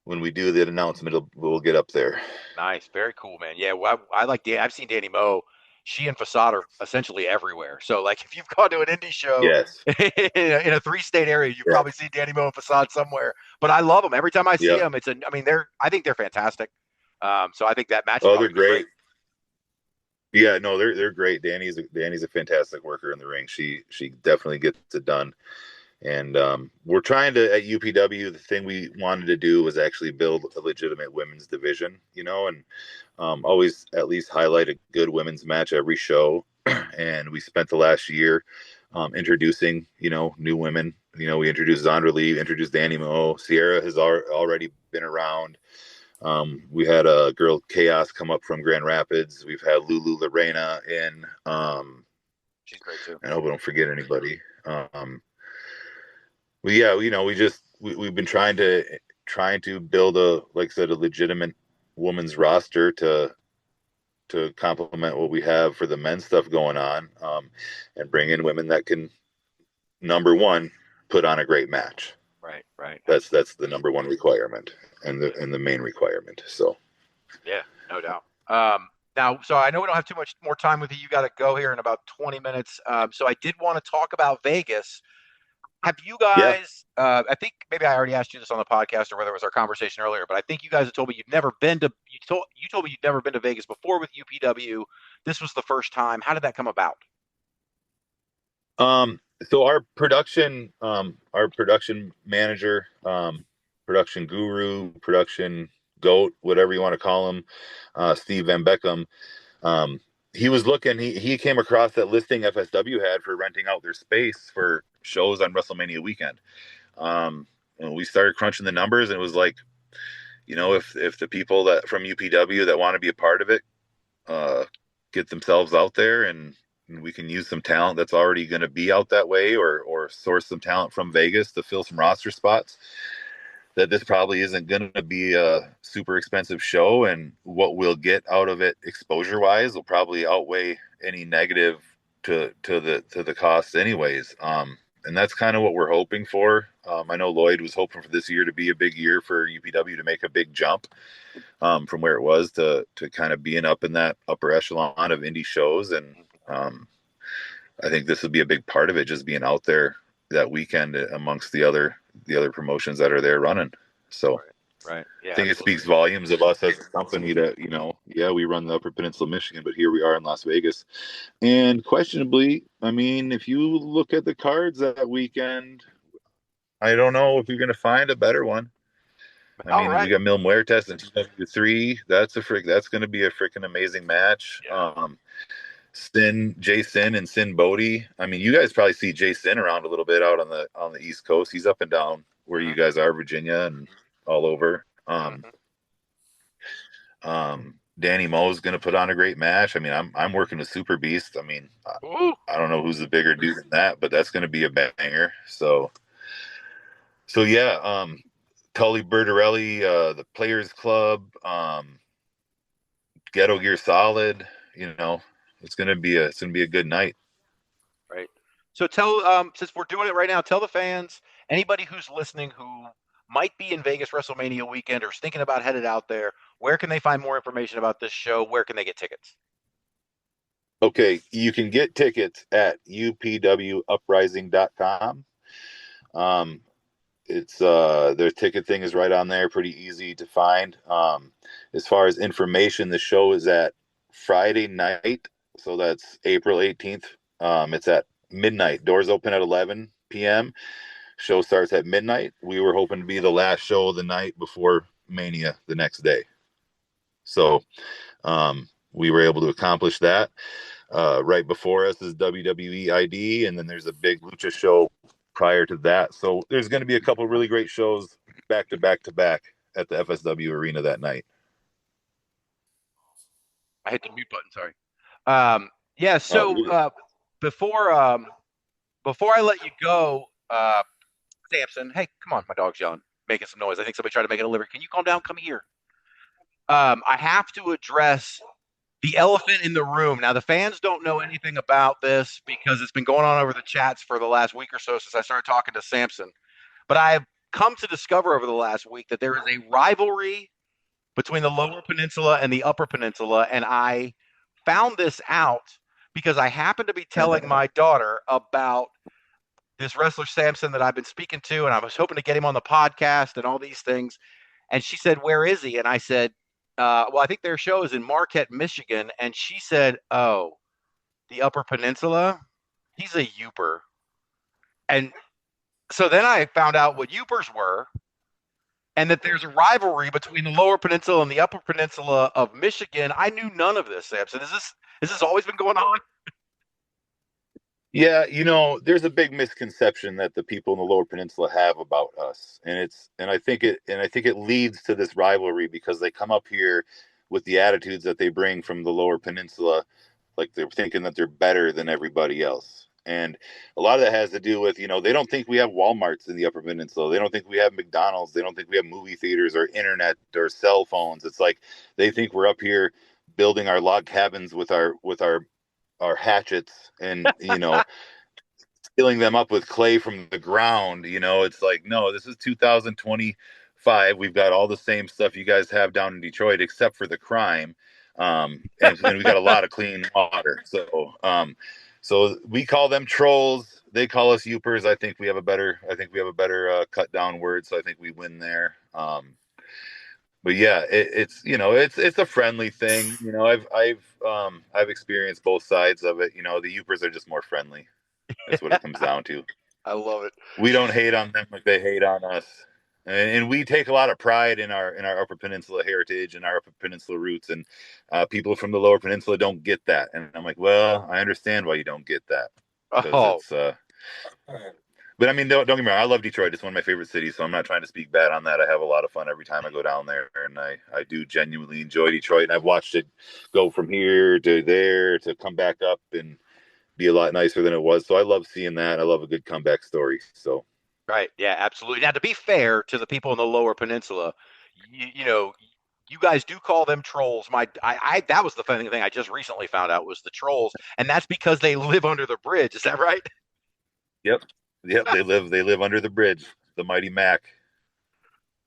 Speaker 4: when we do the announcement, we'll get up there. Nice.
Speaker 2: Very cool, man. Yeah, well, I like I've seen Danny Moe. She and Facade are essentially everywhere. So, like, if you've gone to an indie show in a 3-state area, you've probably seen Danny Moe and Facade somewhere. But I love them. Every time I see them, I think they're fantastic. So I think that match.
Speaker 4: Oh, they're great. Yeah, no, they're great. Danny's a fantastic worker in the ring. She definitely gets it done. And we're trying to, at UPW, the thing we wanted to do was actually build a legitimate women's division, and always at least highlight a good women's match every show. And we spent the last year introducing, new women. We introduced Zandra Lee, introduced Danny Moe. Sierra has already been around. We had a girl Chaos come up from Grand Rapids. We've had Lulu Lorena in.
Speaker 2: She's great too.
Speaker 4: I hope I don't forget anybody. Well, yeah, we've been trying to build a legitimate women's roster to complement what we have for the men's stuff going on, and bring in women that can, number one, put on a great match.
Speaker 2: Right.
Speaker 4: That's the number one requirement and the main requirement. So.
Speaker 2: Yeah, no doubt. Now, so I know we don't have too much more time with you. You got to go here in about 20 minutes. So I did want to talk about Vegas. Have you guys, I think maybe I already asked you this on the podcast or whether it was our conversation earlier, but I think you guys have told me you've never been to, you told me you'd never been to Vegas before with UPW. This was the first time. How did that come about?
Speaker 4: So our production manager, production guru, production goat, whatever you want to call him, Steve Van Beckham, he was looking, he came across that listing FSW had for renting out their space for shows on WrestleMania weekend. And we started crunching the numbers, and it was like, if the people that from UPW that want to be a part of it, get themselves out there, and we can use some talent that's already going to be out that way, or source some talent from Vegas to fill some roster spots, that this probably isn't going to be a super expensive show, and what we'll get out of it exposure wise will probably outweigh any negative to the costs anyways. And that's kind of what we're hoping for. I know Lloyd was hoping for this year to be a big year for UPW to make a big jump from where it was to kind of being up in that upper echelon of indie shows. And I think this would be a big part of it, just being out there that weekend amongst the other promotions that are there running. So
Speaker 2: Right. Yeah.
Speaker 4: I think it
Speaker 2: Absolutely.
Speaker 4: speaks volumes of us as a company that, we run the Upper Peninsula, Michigan, but here we are in Las Vegas. And questionably, I mean, if you look at the cards that weekend, I don't know if you're going to find a better one. I
Speaker 2: All
Speaker 4: mean,
Speaker 2: right.
Speaker 4: we got Mil Muertes and TW3. That's going to be a freaking amazing match.
Speaker 2: Yeah.
Speaker 4: Jay Sin and Sin Bodie. I mean, you guys probably see Jay Sin around a little bit out on the East Coast. He's up and down where you guys are, Virginia and all over. Danny Moe's going to put on a great match. I mean, I'm working with Super Beast. I mean, I don't know who's the bigger dude than that, but that's going to be a banger. So yeah, Tully Bertarelli, the Players Club, Ghetto Gear Solid. It's going to be a good night.
Speaker 2: Right. So tell, since we're doing it right now, tell the fans, anybody who's listening who might be in Vegas WrestleMania weekend or is thinking about headed out there, where can they find more information about this show? Where can they get tickets?
Speaker 4: Okay, you can get tickets at upwuprising.com. It's their ticket thing is right on there, pretty easy to find. As far as information, the show is at Friday night, so that's April 18th. It's at midnight. Doors open at 11 p.m. Show starts at midnight. We were hoping to be the last show of the night before Mania the next day. So we were able to accomplish that. Right before us is WWE ID, and then there's a big lucha show prior to that. So there's going to be a couple really great shows back to back at the FSW arena that night.
Speaker 2: I hit the mute button. Sorry. Yeah. So before I let you go, Sampson, hey, come on, my dog's yelling, making some noise. I think somebody tried to make it a delivery. Can you calm down? Come here. I have to address the elephant in the room. Now, the fans don't know anything about this because it's been going on over the chats for the last week or so since I started talking to Sampson. But I've come to discover over the last week that there is a rivalry between the Lower Peninsula and the Upper Peninsula. And I found this out because I happened to be telling my daughter about this wrestler Sampson that I've been speaking to, and I was hoping to get him on the podcast and all these things. And she said, "Where is he?" And I said, well, I think their show is in Marquette, Michigan. And she said, "Oh, the Upper Peninsula? He's a Youper." And so then I found out what Youpers were, and that there's a rivalry between the Lower Peninsula and the Upper Peninsula of Michigan. I knew none of this, Sampson. Has this always been going on?
Speaker 4: Yeah, there's a big misconception that the people in the Lower Peninsula have about us, and I think it leads to this rivalry because they come up here with the attitudes that they bring from the Lower Peninsula, like they're thinking that they're better than everybody else. And a lot of that has to do with, they don't think we have Walmarts in the Upper Peninsula. They don't think we have McDonald's. They don't think we have movie theaters or internet or cell phones. It's like they think we're up here building our log cabins with our hatchets and filling them up with clay from the ground. It's like, no, this is 2025. We've got all the same stuff you guys have down in Detroit except for the crime, and we got a lot of clean water. So we call them trolls, they call us Youpers. I think we have a better cut down word, so I think we win there. But yeah, it's a friendly thing. I've experienced both sides of it. The Youpers are just more friendly. That's what it comes down to.
Speaker 2: I love it.
Speaker 4: We don't hate on them like they hate on us, and we take a lot of pride in our Upper Peninsula heritage and our Upper Peninsula roots. And people from the Lower Peninsula don't get that, and I'm like, well, I understand why you don't get that. But I mean, don't get me wrong. I love Detroit. It's one of my favorite cities, so I'm not trying to speak bad on that. I have a lot of fun every time I go down there, and I do genuinely enjoy Detroit. And I've watched it go from here to there to come back up and be a lot nicer than it was. So I love seeing that. I love a good comeback story. So
Speaker 2: right, yeah, absolutely. Now, to be fair to the people in the Lower Peninsula, you guys do call them trolls. That was the funny thing I just recently found out was the trolls, and that's because they live under the bridge. Is that right?
Speaker 4: Yep. They live under the bridge, the mighty Mack.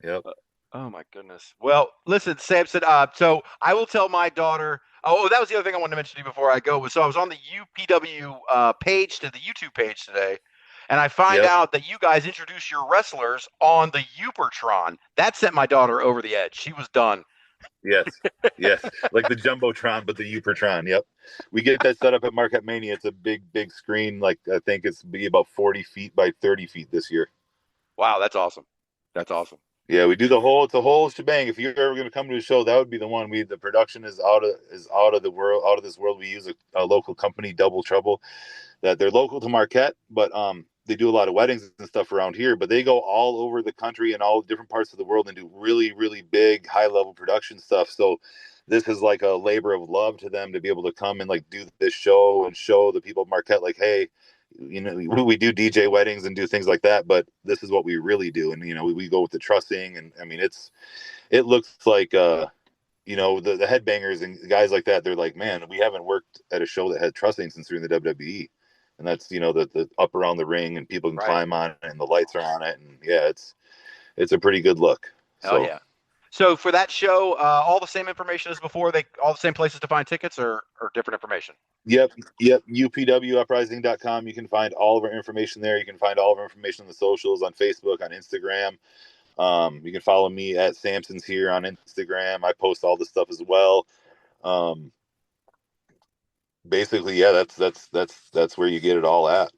Speaker 4: Yep.
Speaker 2: Oh my goodness. Well, listen, Sampson. So I will tell my daughter. Oh, that was the other thing I wanted to mention to you before I go. So I was on the UPW page, to the YouTube page today, and I find
Speaker 4: Yep.
Speaker 2: out that you guys introduce your wrestlers on the Upertron. That sent my daughter over the edge. She was done.
Speaker 4: Yes, yes, like the jumbotron, but the Upertron. Yep, we get that set up at Marquette Mania. It's a big screen. Like I think it's be about 40 feet by 30 feet this year.
Speaker 2: Wow, that's awesome. That's awesome.
Speaker 4: Yeah, we do it's a whole shebang. If you're ever going to come to a show, that would be the one. The production is out of the world, out of this world. We use a local company, Double Trouble, that they're local to Marquette, but they do a lot of weddings and stuff around here, but they go all over the country and all different parts of the world and do really big, high level production stuff. So this is like a labor of love to them to be able to come and like do this show and show the people of Marquette, like, hey, you know, we do DJ weddings and do things like that, but this is what we really do. And, you know, we go with the trussing, and I mean, it looks like, you know, the headbangers and guys like that, they're like, man, we haven't worked at a show that had trussing since we were in the WWE. And that's, you know, the up around the ring and people can climb on it and the lights are on it. And yeah, it's a pretty good look.
Speaker 2: Hell yeah. So for that show, all the same information as before, all the same places to find tickets or different information?
Speaker 4: Yep. UPWuprising.com. You can find all of our information there. You can find all of our information on the socials, on Facebook, on Instagram. You can follow me at Sampson's here on Instagram. I post all this stuff as well. Basically, yeah, that's where you get it all at.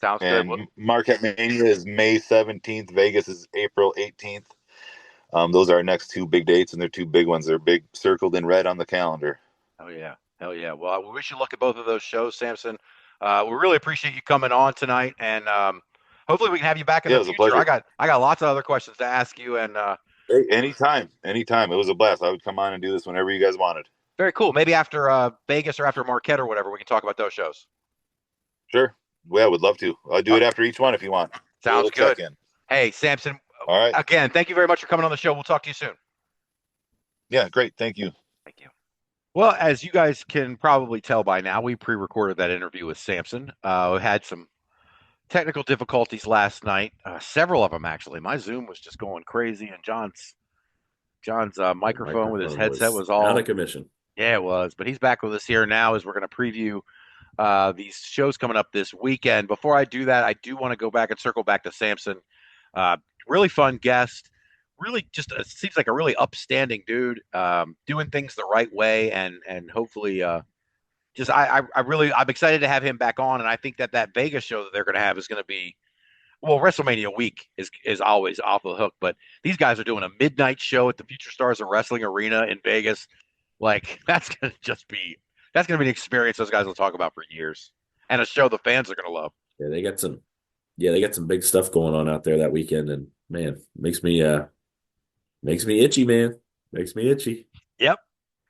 Speaker 2: Sounds
Speaker 4: and
Speaker 2: good.
Speaker 4: Marquette Mania is May 17th. Vegas is April 18th. Those are our next two big dates, and they're two big ones. They're big, circled in red on the calendar.
Speaker 2: Oh yeah, hell yeah. Well, we wish you luck at both of those shows, Sampson. We really appreciate you coming on tonight, and hopefully we can have you back in the future. I got lots of other questions to ask you, and
Speaker 4: hey, anytime. It was a blast. I would come on and do this whenever you guys wanted.
Speaker 2: Very cool. Maybe after Vegas or after Marquette or whatever, we can talk about those shows.
Speaker 4: Sure. Yeah, I would love to. I'll do it after each one if you want.
Speaker 2: Sounds good. Hey, Sampson.
Speaker 4: All right.
Speaker 2: Again, thank you very much for coming on the show. We'll talk to you soon.
Speaker 4: Yeah, great. Thank you.
Speaker 2: Thank you. Well, as you guys can probably tell by now, we pre-recorded that interview with Sampson. We had some technical difficulties last night, several of them actually. My Zoom was just going crazy, and John's microphone with his headset was all
Speaker 3: out of commission.
Speaker 2: Yeah, it was. But he's back with us here now as we're going to preview these shows coming up this weekend. Before I do that, I do want to go back and circle back to Sampson. Really fun guest. Really just seems like a really upstanding dude, doing things the right way, and hopefully I'm excited to have him back on, and I think that Vegas show that they're going to have is going to be, well, WrestleMania week is always off the hook, but these guys are doing a midnight show at the Future Stars of Wrestling Arena in Vegas. Like, that's going to be an experience those guys will talk about for years, and a show the fans are going to love.
Speaker 3: Yeah, they got some big stuff going on out there that weekend, and man, makes me itchy, man. Makes me itchy.
Speaker 2: Yep.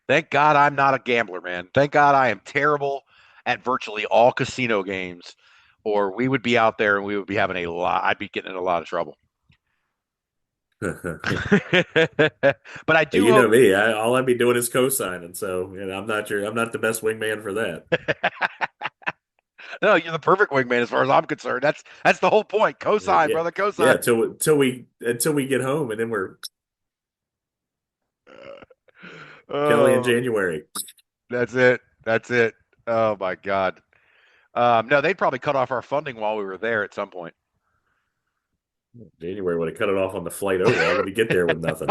Speaker 2: Thank God I'm not a gambler, man. Thank God I am terrible at virtually all casino games, or we would be out there and we would be having I'd be getting in a lot of trouble. But I do.
Speaker 3: You know me. All I'd be doing is co-signing. So I'm not the best wingman for that.
Speaker 2: No, you're the perfect wingman as far as I'm concerned. That's the whole point. Co-sign, brother. Co-sign.
Speaker 3: Yeah, until we get home, and then we're Kelly in January.
Speaker 2: That's it. Oh my God. No, they'd probably cut off our funding while we were there at some point.
Speaker 3: January would have cut it off on the flight over. I would get there with nothing.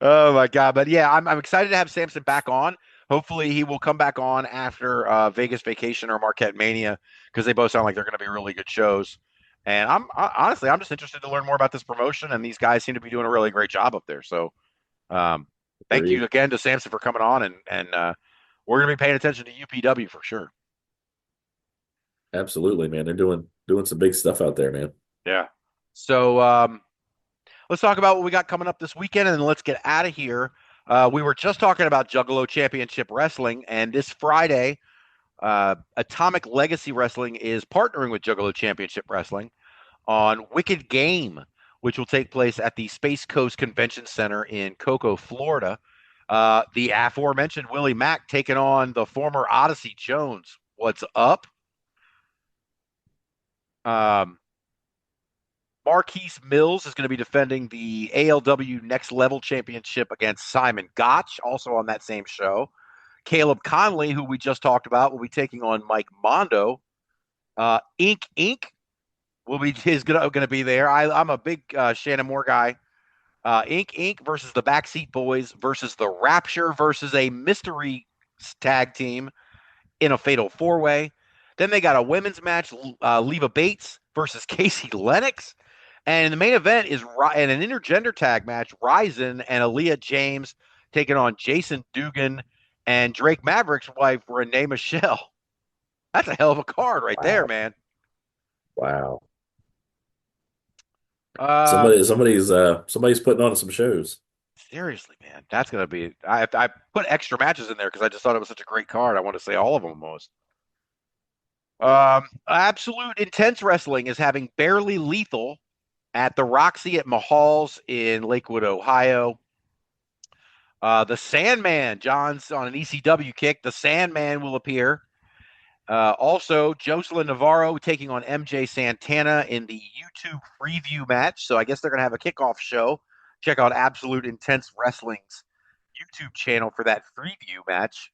Speaker 2: Oh my God. But yeah, I'm excited to have Sampson back on. Hopefully he will come back on after Vegas Vacation or Marquette Mania, because they both sound like they're going to be really good shows. And honestly, I'm just interested to learn more about this promotion, and these guys seem to be doing a really great job up there. So thank you again to Sampson for coming on, and we're going to be paying attention to UPW for sure.
Speaker 3: Absolutely, man. They're doing some big stuff out there, man.
Speaker 2: Yeah. So let's talk about what we got coming up this weekend, and then let's get out of here. We were just talking about Juggalo Championship Wrestling, and this Friday, Atomic Legacy Wrestling is partnering with Juggalo Championship Wrestling on Wicked Game, which will take place at the Space Coast Convention Center in Cocoa, Florida. The aforementioned Willie Mack taking on the former Odyssey Jones. What's up? Marquise Mills is going to be defending the ALW Next Level Championship against Simon Gotch, also on that same show. Caleb Conley, who we just talked about, will be taking on Mike Mondo. Inc. is gonna be there. I'm a big Shannon Moore guy. Inc. versus the Backseat Boys versus the Rapture versus a mystery tag team in a fatal 4-way. Then they got a women's match, Leva Bates versus Casey Lennox. And the main event is an intergender tag match, Ryzen and Aaliyah James taking on Jason Dugan and Drake Maverick's wife, Renee Michelle. That's a hell of a card right there, man.
Speaker 3: Wow.
Speaker 2: Uh,
Speaker 3: Somebody's putting on some shows.
Speaker 2: Seriously, man, that's gonna be. I put extra matches in there because I just thought it was such a great card. I want to say all of them almost. Absolute Intense Wrestling is having Barely Lethal at the Roxy at Mahal's in Lakewood, Ohio. The Sandman, John's on an ECW kick. The Sandman will appear. Also, Jocelyn Navarro taking on MJ Santana in the YouTube preview match. So I guess they're going to have a kickoff show. Check out Absolute Intense Wrestling's YouTube channel for that preview match.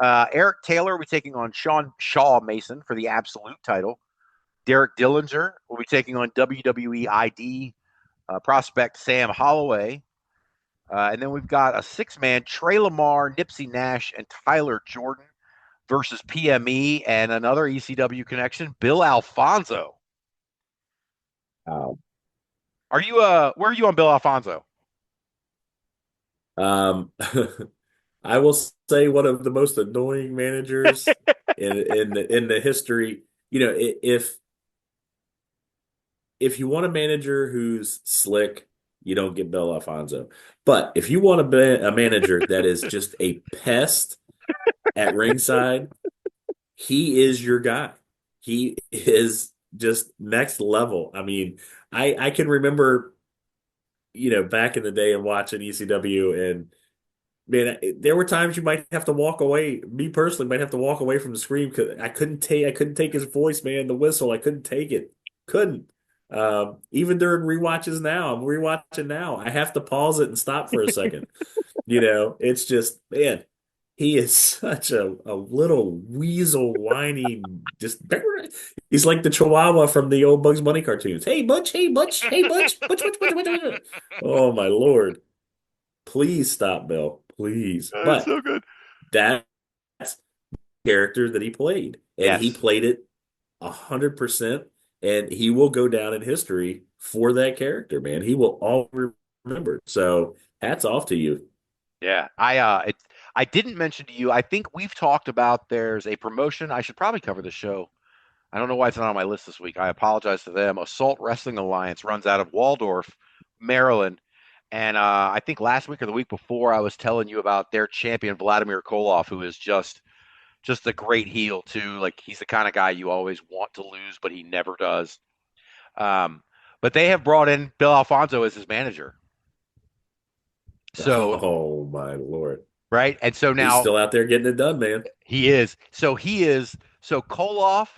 Speaker 2: Eric Taylor will be taking on Shaw Mason for the Absolute title. Derek Dillinger will be taking on WWE ID prospect Sam Holloway. And then we've got a 6-man, Trey Lamar, Nipsey Nash, and Tyler Jordan versus PME and another ECW connection, Bill Alfonso.
Speaker 3: Wow.
Speaker 2: Are you where are you on Bill Alfonso?
Speaker 3: I will say one of the most annoying managers in the history. You know, if you want a manager who's slick, you don't get Bill Alfonso. But if you want a manager that is just a pest at ringside, he is your guy. He is just next level. I mean, I can remember, back in the day and watching ECW, and man, there were times you might have to walk away. Me personally might have to walk away from the screen because I couldn't take his voice, man. The whistle, I couldn't take it. Couldn't. Even during rewatches now, I'm rewatching now. I have to pause it and stop for a second. It's just, man, he is such a little weasel, whiny, just he's like the Chihuahua from the old Bugs Bunny cartoons. Hey, Butch, hey, Butch, hey, Butch, Butch, Butch, Butch, Butch, Butch. Oh my Lord. Please stop, Bill. Please. But
Speaker 2: so good.
Speaker 3: That's the character that he played. And
Speaker 2: Yes.
Speaker 3: he played it 100%. And he will go down in history for that character, man. He will all remember. So hats off to you.
Speaker 2: Yeah. I didn't mention to you, I think we've talked about there's a promotion. I should probably cover the show. I don't know why it's not on my list this week. I apologize to them. Assault Wrestling Alliance runs out of Waldorf, Maryland. And I think last week or the week before, I was telling you about their champion, Vladimir Koloff, who is just a great heel, too. Like, he's the kind of guy you always want to lose, but he never does. But they have brought in Bill Alfonso as his manager. So,
Speaker 3: oh, my Lord.
Speaker 2: Right? And so now
Speaker 3: he's still out there getting it done, man.
Speaker 2: He is. So Koloff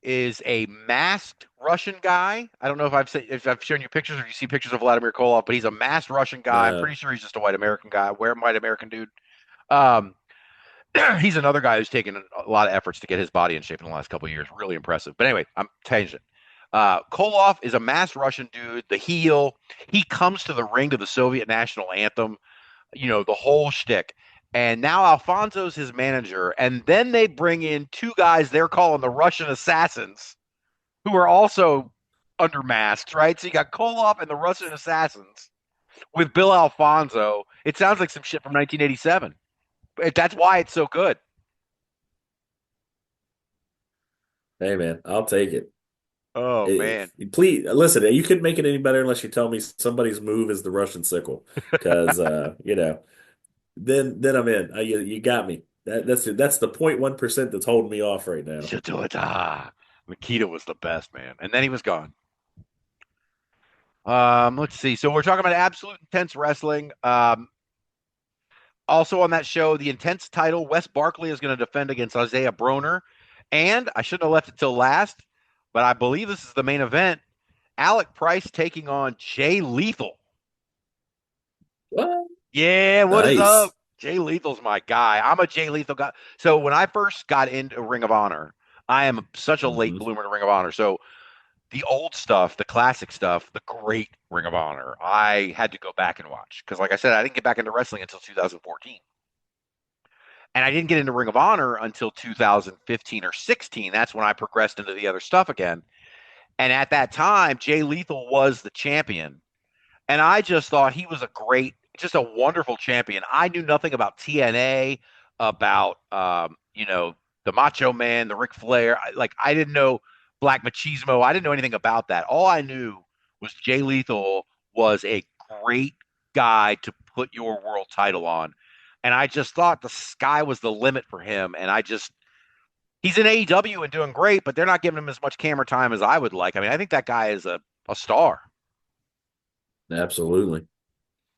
Speaker 2: is a masked Russian guy. I don't know if I've shown you pictures or if you see pictures of Vladimir Koloff, but he's a masked Russian guy. I'm pretty sure he's just a white American guy. White American dude. He's another guy who's taken a lot of efforts to get his body in shape in the last couple of years. Really impressive. But anyway, I'm tangent. Koloff is a masked Russian dude, the heel. He comes to the ring to the Soviet national anthem, the whole shtick. And now Alfonso's his manager. And then they bring in two guys they're calling the Russian Assassins, who are also under masks, right? So you got Koloff and the Russian Assassins with Bill Alfonso. It sounds like some shit from 1987. That's why it's so good.
Speaker 3: Hey, man, I'll take it.
Speaker 2: Oh, man.
Speaker 3: Please, listen, you couldn't make it any better unless you tell me somebody's move is the Russian sickle. Because, then I'm in. You got me. That's the 0.1% that's holding me off right now.
Speaker 2: Makita was the best, man. And then he was gone. Let's see. So we're talking about Absolute Intense Wrestling. Also on that show, the Intense title, Wes Barkley is going to defend against Isaiah Broner. And I shouldn't have left it till last, but I believe this is the main event. Alec Price taking on Jay Lethal.
Speaker 3: What?
Speaker 2: Yeah, what is up? Jay Lethal's my guy. I'm a Jay Lethal guy. So when I first got into Ring of Honor, I am such a late
Speaker 3: Hmm.
Speaker 2: bloomer to Ring of Honor. So the old stuff, the classic stuff, the great Ring of Honor, I had to go back and watch because, like I said, I didn't get back into wrestling until 2014, and I didn't get into Ring of Honor until 2015 or 16. That's when I progressed into the other stuff again. And at that time, Jay Lethal was the champion, and I just thought he was just a wonderful champion. I knew nothing about TNA, about the Macho Man, the Ric Flair. I didn't know Black Machismo. I didn't know anything about that. All I knew was Jay Lethal was a great guy to put your world title on, and I just thought the sky was the limit for him. And he's in AEW and doing great, but they're not giving him as much camera time as I would like. I mean, I think that guy is a star.
Speaker 3: Absolutely.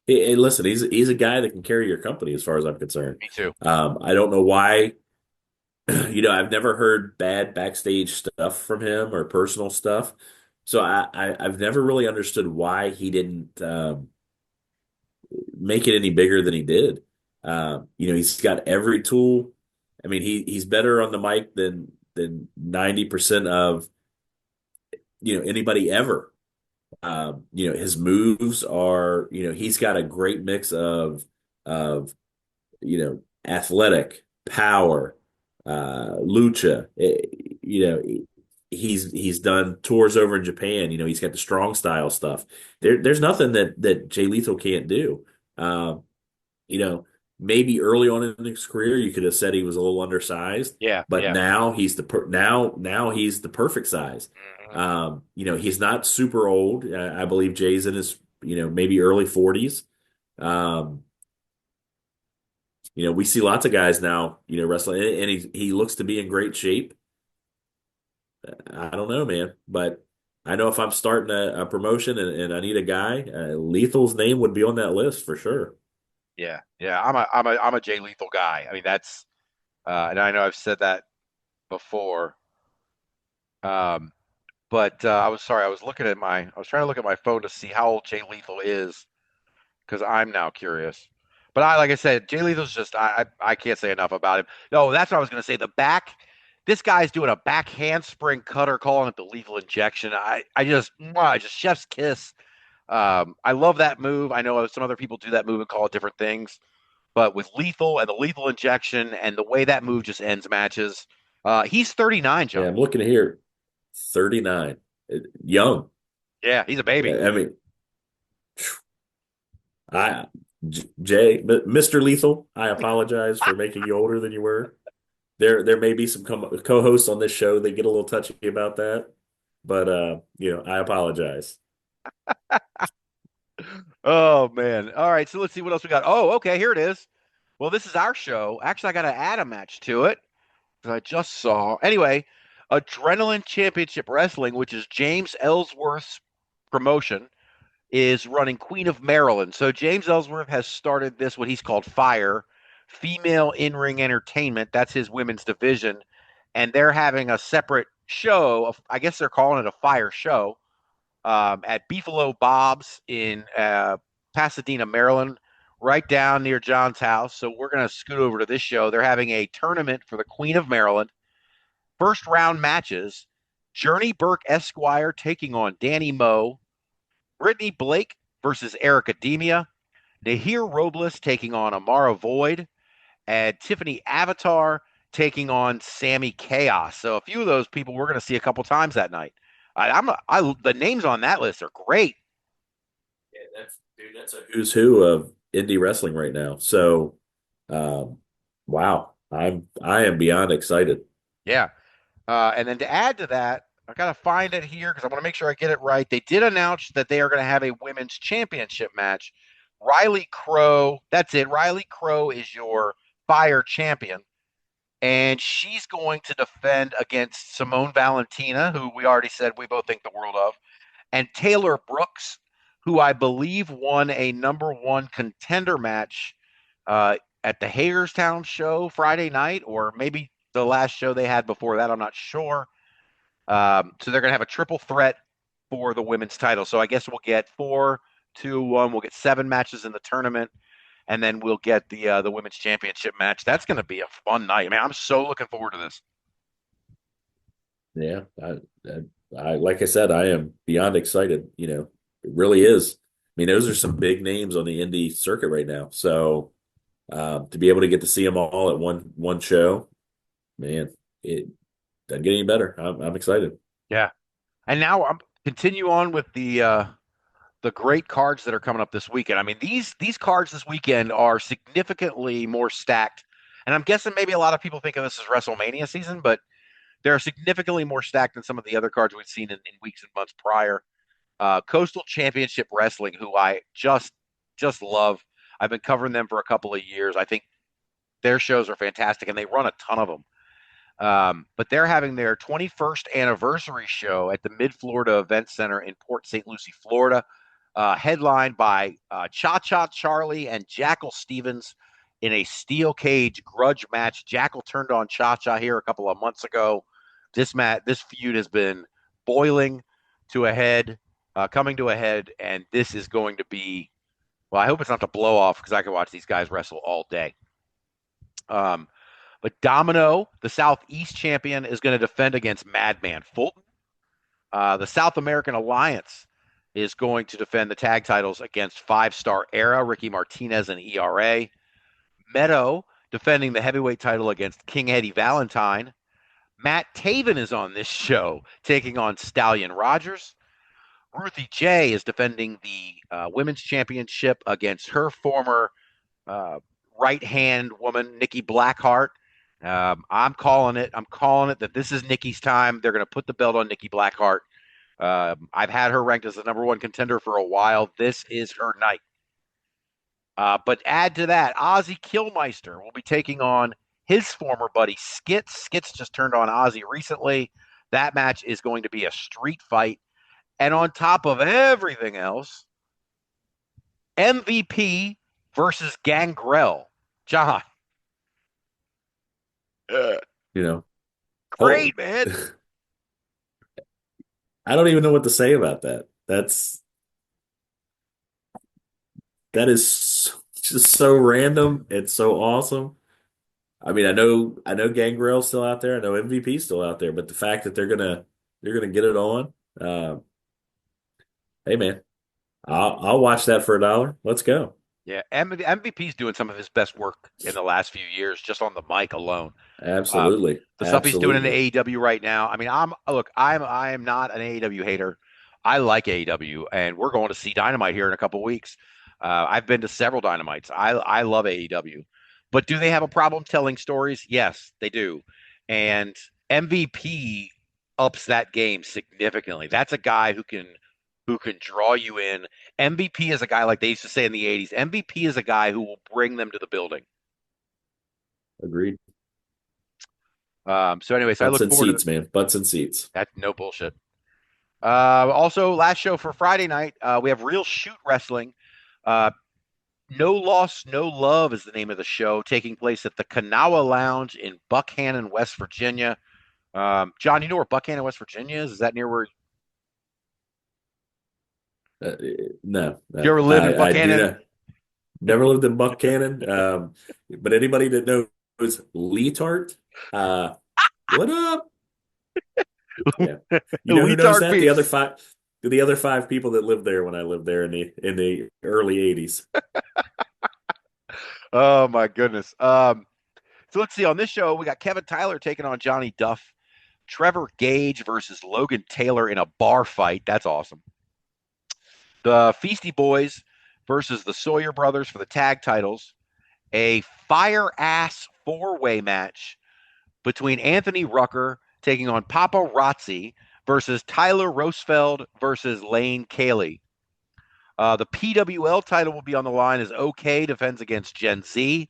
Speaker 3: Hey, listen, he's a guy that can carry your company as far as I'm concerned.
Speaker 2: Me too.
Speaker 3: I don't know why. I've never heard bad backstage stuff from him or personal stuff. So I've never really understood why he didn't make it any bigger than he did. He's got every tool. I mean, he's better on the mic than 90% of anybody ever. His moves are, he's got a great mix of athletic power, lucha. He's done tours over in Japan. He's got the strong style stuff. There's nothing that Jay Lethal can't do. Um, you know, Maybe early on in his career you could have said he was a little undersized,
Speaker 2: Yeah,
Speaker 3: but
Speaker 2: yeah.
Speaker 3: now now he's the perfect size.
Speaker 2: Mhm.
Speaker 3: He's not super old. I believe Jay's in his maybe early 40s. Um, we see lots of guys now, wrestling, and he looks to be in great shape. I don't know, man, but I know if I'm starting a promotion and I need a guy, Lethal's name would be on that list for sure.
Speaker 2: Yeah, yeah. I'm a Jay Lethal guy. I mean, and I know I've said that before. Um, but I was sorry. I was trying to look at my phone to see how old Jay Lethal is because I'm now curious. But like I said, Jay Lethal's I can't say enough about him. No, that's what I was going to say. This guy's doing a back handspring cutter, calling it the lethal injection. I just chef's kiss. I love that move. I know some other people do that move and call it different things. But with lethal and the lethal injection and the way that move just ends matches, he's 39,
Speaker 3: Yeah,
Speaker 2: John.
Speaker 3: I'm looking here, 39, young.
Speaker 2: Yeah, he's a baby.
Speaker 3: I mean, I Jay, Mr. Lethal, I apologize for making you older than you were. There may be some co-hosts on this show that get a little touchy about that, but I apologize.
Speaker 2: Oh man. All right, so let's see what else we got. Oh, okay, here it is. Well, this is our show. Actually, I got to add a match to it that I just saw. Anyway, Adrenaline Championship Wrestling, which is James Ellsworth's promotion, is running Queen of Maryland. So James Ellsworth has started this, what he's called Fire, Female In-Ring Entertainment. That's his women's division. And they're having a separate show. I guess they're calling it a Fire show at Beefalo Bob's in Pasadena, Maryland, right down near John's house. So we're going to scoot over to this show. They're having a tournament for the Queen of Maryland. First round matches. Journey Burke Esquire taking on Danny Moe. Brittany Blake versus Eric Ademia. Nahir Robles taking on Amara Void. And Tiffany Avatar taking on Sammy Chaos. So a few of those people we're going to see a couple times that night. The names on that list are great.
Speaker 3: Yeah, that's a who's who of indie wrestling right now. So, wow, I am beyond excited.
Speaker 2: Yeah. And then to add to that, I got to find it here because I want to make sure I get it right. They did announce that they are going to have a women's championship match. Riley Crow, that's it. Riley Crow is your Fire champion. And she's going to defend against Simone Valentina, who we already said we both think the world of, and Taylor Brooks, who I believe won a #1 contender match at the Hagerstown show Friday night, or maybe the last show they had before that. I'm not sure. So they're going to have a triple threat for the women's title. So I guess we'll get 4, 2, 1. We'll get 7 matches in the tournament, and then we'll get the women's championship match. That's going to be a fun night. Man, I'm so looking forward to this.
Speaker 3: Yeah, like I said, I am beyond excited. It really is. I mean, those are some big names on the indie circuit right now. So to be able to get to see them all at one show, man, it doesn't get any better. I'm excited.
Speaker 2: Yeah. And now I'm continue on with the great cards that are coming up this weekend. I mean, these cards this weekend are significantly more stacked. And I'm guessing maybe a lot of people think of this as WrestleMania season, but they're significantly more stacked than some of the other cards we've seen in weeks and months prior. Coastal Championship Wrestling, who I just love. I've been covering them for a couple of years. I think their shows are fantastic, and they run a ton of them. But they're having their 21st anniversary show at the Mid Florida Event Center in Port St. Lucie, Florida, headlined by Cha Cha Charlie and Jackal Stevens in a steel cage grudge match. Jackal turned on Cha Cha here a couple of months ago. This feud has been boiling to a head, coming to a head, and this is going to be. Well, I hope it's not the blow off because I can watch these guys wrestle all day. But Domino, the Southeast champion, is going to defend against Madman Fulton. The South American Alliance is going to defend the tag titles against Five Star Era, Ricky Martinez and ERA. Meadow defending the heavyweight title against King Eddie Valentine. Matt Taven is on this show, taking on Stallion Rogers. Ruthie J is defending the women's championship against her former right-hand woman, Nikki Blackheart. I'm calling it. I'm calling it that this is Nikki's time. They're going to put the belt on Nikki Blackheart. I've had her ranked as the number one contender for a while. This is her night. But add to that, Ozzy Killmeister will be taking on his former buddy Skitz. Skitz just turned on Ozzy recently. That match is going to be a street fight. And on top of everything else, MVP versus Gangrel. John. Great, man.
Speaker 3: I don't even know what to say about that. That is just so random. It's so awesome. I mean, I know Gangrel's still out there. I know MVP's still out there, but the fact that they're gonna get it on, hey man, I'll watch that for $1. Let's go.
Speaker 2: Yeah, MVP's doing some of his best work in the last few years, just on the mic alone.
Speaker 3: Absolutely.
Speaker 2: The stuff he's doing in the AEW right now. I mean, I am not an AEW hater. I like AEW, and we're going to see Dynamite here in a couple weeks. I've been to several Dynamites. I love AEW, but do they have a problem telling stories? Yes, they do. And MVP ups that game significantly. That's a guy who can draw you in. MVP is a guy, like they used to say in the 80s. MVP is a guy who will bring them to the building.
Speaker 3: Agreed.
Speaker 2: So anyway, I look
Speaker 3: and
Speaker 2: forward
Speaker 3: seats,
Speaker 2: to
Speaker 3: man. Butts and seats.
Speaker 2: That's no bullshit. Also, last show for Friday night, we have Real Shoot Wrestling. No Loss, No Love is the name of the show, taking place at the Kanawha Lounge in Buckhannon, West Virginia. John, you know where Buckhannon, West Virginia is? Is that near where?
Speaker 3: No.
Speaker 2: You ever lived in Buckhannon?
Speaker 3: Never lived in Buckhannon. But anybody that knows Leetart, what up? Yeah. You know who knows that? The other five people that lived there when I lived there in the early 80s.
Speaker 2: Oh my goodness. So let's see. On this show, we got Kevin Tyler taking on Johnny Duff, Trevor Gage versus Logan Taylor in a bar fight. That's awesome. The Feasty Boys versus the Sawyer Brothers for the tag titles. A fire ass 4-way match between Anthony Rucker taking on Papa Razzi versus Tyler Rosefeld versus Lane Cayley. The PWL title will be on the line as OK defends against Gen Z.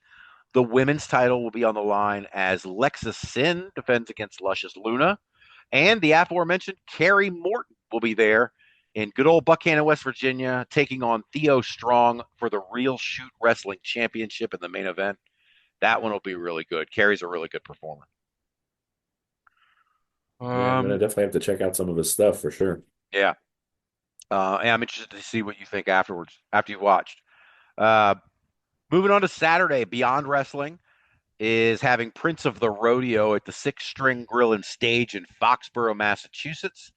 Speaker 2: The women's title will be on the line as Lexus Sin defends against Luscious Luna. And the aforementioned Carrie Morton will be there in good old Buckhannon, West Virginia, taking on Theo Strong for the Real Shoot Wrestling Championship in the main event. That one will be really good. Carrie's a really good performer.
Speaker 3: I'm going to definitely have to check out some of his stuff for sure.
Speaker 2: Yeah. And I'm interested to see what you think afterwards, after you've watched. Moving on to Saturday, Beyond Wrestling. is having Prince of the Rodeo at the Six String Grill and Stage in Foxborough, Massachusetts.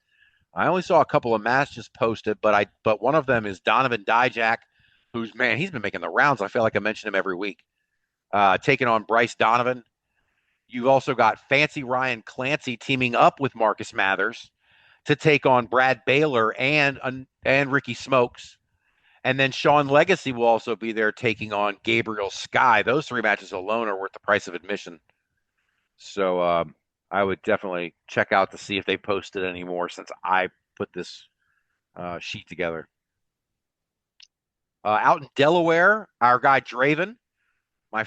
Speaker 2: I only saw a couple of matches posted, but one of them is Donovan Dijak, who's, man, he's been making the rounds. I feel like I mention him every week. Taking on Bryce Donovan. You've also got Fancy Ryan Clancy teaming up with Marcus Mathers to take on Brad Baylor and Ricky Smokes. And then Sean Legacy will also be there taking on Gabriel Sky. Those 3 matches alone are worth the price of admission. So I would definitely check out to see if they posted any more since I put this sheet together. Out in Delaware, our guy Draven, my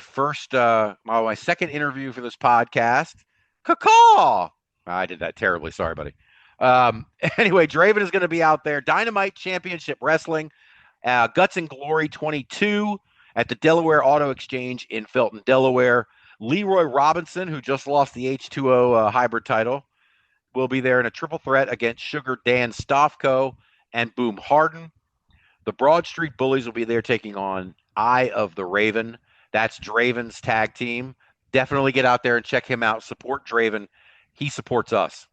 Speaker 2: second interview for this podcast. Caw-caw! I did that terribly. Sorry, buddy. Anyway, Draven is going to be out there. Dynamite Championship Wrestling, Guts and Glory 22 at the Delaware Auto Exchange in Felton, Delaware. Leroy Robinson, who just lost the H2O hybrid title, will be there in a triple threat against Sugar Dan Stofko and Boom Harden. The Broad Street Bullies will be there taking on Eye of the Raven. That's Draven's tag team. Definitely get out there and check him out. Support Draven. He supports us.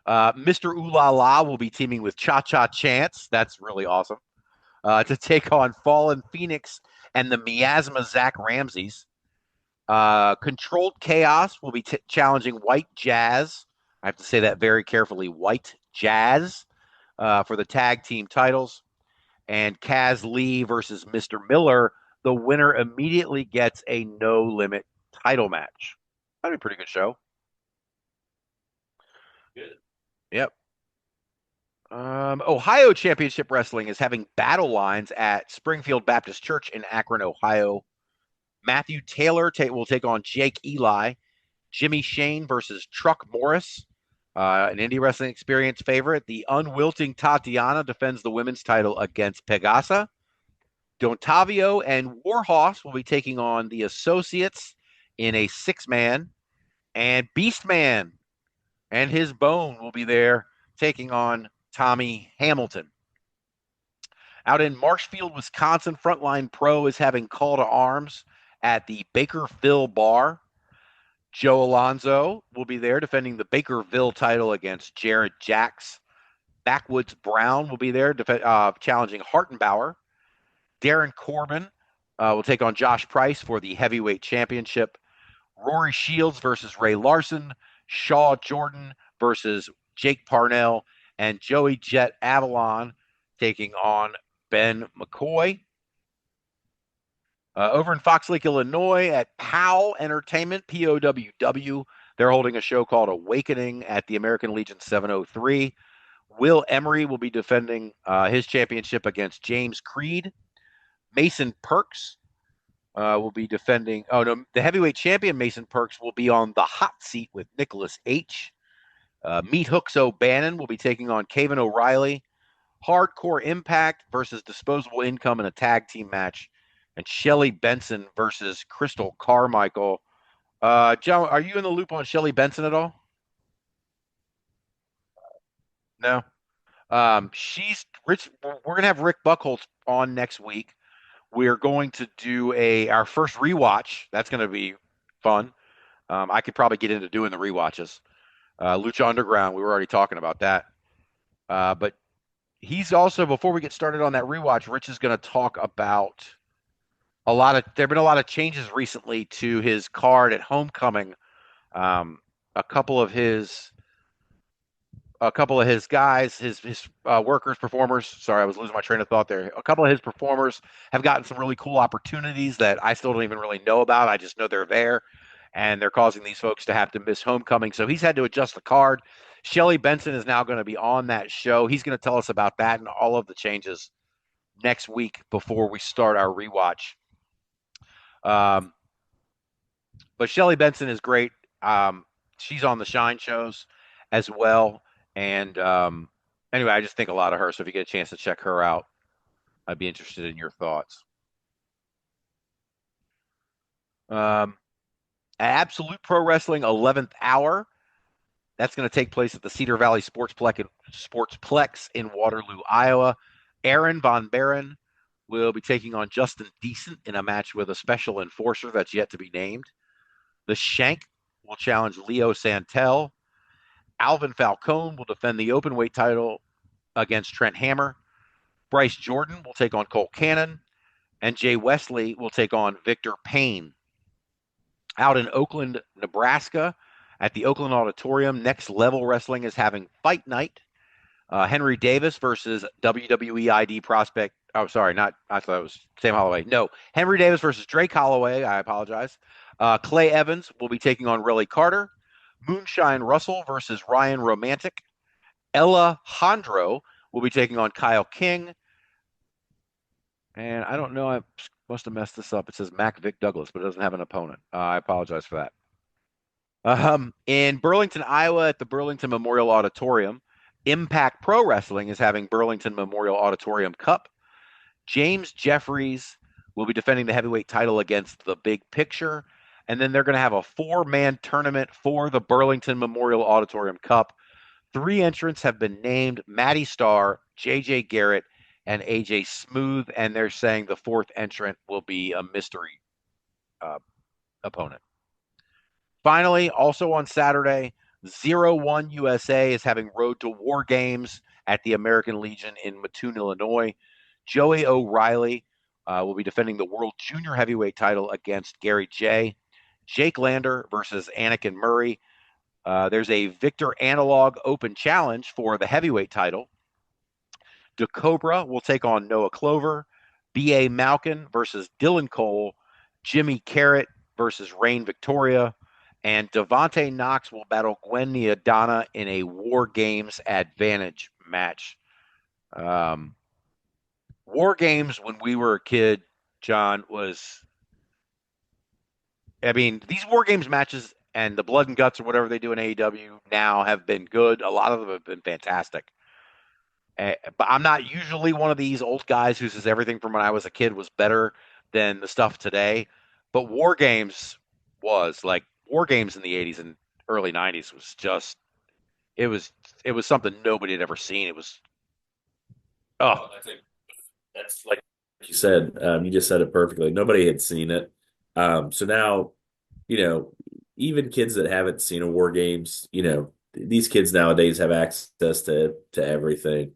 Speaker 2: Mr. Ooh La La will be teaming with Cha Cha Chance. That's really awesome. To take on Fallen Phoenix and the Miasma Zach Ramses. Controlled Chaos will be challenging White Jazz. I have to say that very carefully. White Jazz for the tag team titles. And Kaz Lee versus Mr. Miller. The winner immediately gets a no-limit title match. That'd be a pretty good show.
Speaker 3: Good.
Speaker 2: Yep. Ohio Championship Wrestling is having battle lines at Springfield Baptist Church in Akron, Ohio. Matthew Taylor will take on Jake Eli. Jimmy Shane versus Truck Morris, an indie wrestling experience favorite. The unwilting Tatiana defends the women's title against Pegasa. Dontavio and Warhorse will be taking on the Associates in a 6-man. And Beastman and his Bone will be there taking on Tommy Hamilton. Out in Marshfield, Wisconsin, Frontline Pro is having call to arms at the Bakerville Bar. Joe Alonzo will be there defending the Bakerville title against Jared Jacks. Backwoods Brown will be there challenging Hartenbauer. Darren Corbin will take on Josh Price for the Heavyweight Championship. Rory Shields versus Ray Larson. Shaw Jordan versus Jake Parnell. And Joey Jet Avalon taking on Ben McCoy. Over in Fox Lake, Illinois at POW Entertainment, POWW, they're holding a show called Awakening at the American Legion 703. Will Emery will be defending his championship against James Creed. Mason Perks will be defending. Oh, no, the heavyweight champion Mason Perks will be on the hot seat with Nicholas H. Meat Hooks O'Bannon will be taking on Caven O'Reilly. Hardcore Impact versus Disposable Income in a tag team match. And Shelly Benson versus Crystal Carmichael. John, are you in the loop on Shelly Benson at all? No. She's Rich. We're gonna have Rick Buchholz on next week. We're going to do our first rewatch. That's gonna be fun. I could probably get into doing the rewatches. Lucha Underground, we were already talking about that. But he's also, before we get started on that rewatch, Rich is going to talk about there have been a lot of changes recently to his card at Homecoming. A couple of his guys, his workers, performers. Sorry, I was losing my train of thought there. A couple of his performers have gotten some really cool opportunities that I still don't even really know about. I just know they're there, and they're causing these folks to have to miss Homecoming. So he's had to adjust the card. Shelly Benson is now going to be on that show. He's going to tell us about that and all of the changes next week before we start our rewatch. But Shelly Benson is great. She's on the Shine shows as well. And anyway, I just think a lot of her. So if you get a chance to check her out, I'd be interested in your thoughts. Absolute Pro Wrestling 11th Hour. That's going to take place at the Cedar Valley Sportsplex in Waterloo, Iowa. Aaron Von Baron will be taking on Justin Decent in a match with a special enforcer that's yet to be named. The Shank will challenge Leo Santel. Alvin Falcone will defend the openweight title against Trent Hammer. Bryce Jordan will take on Cole Cannon. And Jay Wesley will take on Victor Payne. Out in Oakland, Nebraska, at the Oakland Auditorium, Next Level Wrestling is having Fight Night. Henry Davis versus WWE ID prospect. Oh, sorry, not. I thought it was Sam Holloway. No, Henry Davis versus Drake Holloway. I apologize. Clay Evans will be taking on Riley Carter. Moonshine Russell versus Ryan Romantic. Ella Hondro will be taking on Kyle King. And I don't know. I must have messed this up. It says Mac Vic Douglas, but it doesn't have an opponent. I apologize for that. In Burlington, Iowa, at the Burlington Memorial Auditorium, Impact Pro Wrestling is having Burlington Memorial Auditorium Cup. James Jeffries will be defending the heavyweight title against The Big Picture. And then they're going to have a 4-man tournament for the Burlington Memorial Auditorium Cup. 3 entrants have been named: Matty Starr, JJ Garrett, and AJ Smooth. And they're saying the 4th entrant will be a mystery opponent. Finally, also on Saturday, 01 USA is having Road to War Games at the American Legion in Mattoon, Illinois. Joey O'Reilly will be defending the World Junior Heavyweight title against Gary Jay. Jake Lander versus Anakin Murray. There's a Victor Analog Open Challenge for the heavyweight title. DeCobra will take on Noah Clover. B.A. Malkin versus Dylan Cole. Jimmy Carrot versus Rain Victoria. And Devontae Knox will battle Gwen Niadana in a War Games Advantage match. War Games, when we were a kid, John, was... I mean, these War Games matches and the Blood and Guts or whatever they do in AEW now have been good. A lot of them have been fantastic. But I'm not usually one of these old guys who says everything from when I was a kid was better than the stuff today. But War Games was like... War Games in the 80s and early 90s was just, it was something nobody had ever seen. It was,
Speaker 3: I think that's like you said. You just said it perfectly. Nobody had seen it. So now, even kids that haven't seen a War Games, these kids nowadays have access to everything.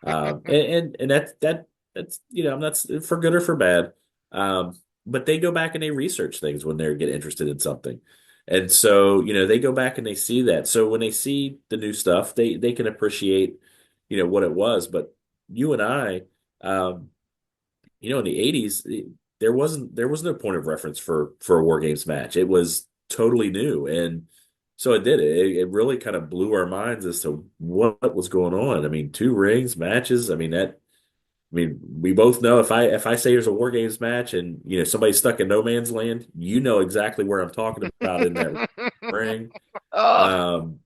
Speaker 3: And that's I'm not for good or for bad. But they go back and they research things when they get interested in something. And so, they go back and they see that. So when they see the new stuff, they can appreciate, what it was. But you and I, in the 80s, there was no point of reference for a War Games match. It was totally new. And so it really kind of blew our minds as to what was going on. I mean, 2 rings, matches. We both know if I say there's a War Games match and somebody's stuck in no man's land, exactly where I'm talking about in that ring. And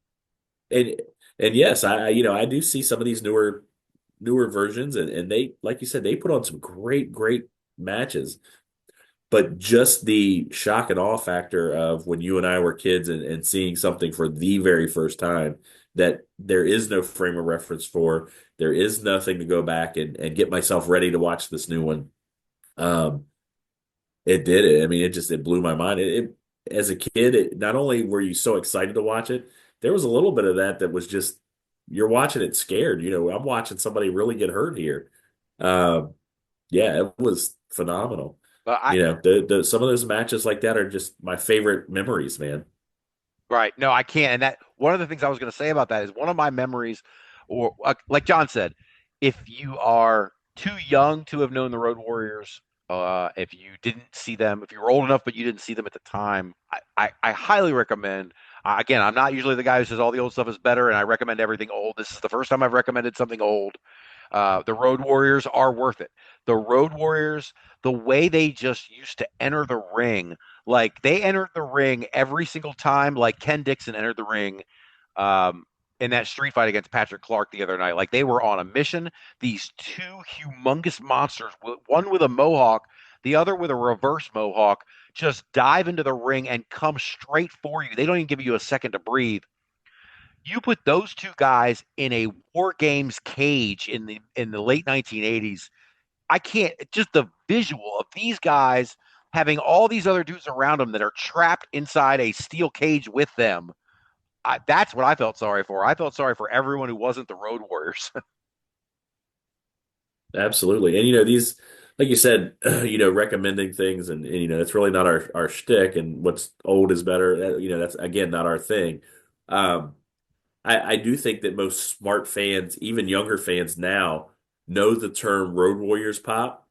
Speaker 3: yes, I do see some of these newer versions, and they, like you said, they put on some great matches. But just the shock and awe factor of when you and I were kids and seeing something for the very first time that there is no frame of reference for, there is nothing to go back and get myself ready to watch this new one. It did it. I mean, it blew my mind. As a kid, not only were you so excited to watch it, there was a little bit of that was just, you're watching it scared. I'm watching somebody really get hurt here. Yeah, it was phenomenal. Some of those matches like that are just my favorite memories, man.
Speaker 2: Right. No, I can't. And that one of the things I was going to say about that is one of my memories, or like John said, if you are too young to have known the Road Warriors, if you didn't see them, if you were old enough but you didn't see them at the time, I highly recommend. Again, I'm not usually the guy who says all the old stuff is better, and I recommend everything old. This is the first time I've recommended something old. The Road Warriors are worth it. The Road Warriors, the way they just used to enter the ring, like they entered the ring every single time, like Ken Dixon entered the ring in that street fight against Patrick Clark the other night. Like they were on a mission. These 2 humongous monsters, one with a mohawk, the other with a reverse mohawk, just dive into the ring and come straight for you. They don't even give you a second to breathe. You put those 2 guys in a War Games cage in the late 1980s, I can't, just the visual of these guys having all these other dudes around them that are trapped inside a steel cage with them. That's what I felt sorry for. I felt sorry for everyone who wasn't the Road Warriors.
Speaker 3: Absolutely. And these, like you said, recommending things, and it's really not our shtick, and what's old is better. That's again not our thing. Um, I do think that most smart fans, even younger fans now, know the term Road Warriors pop,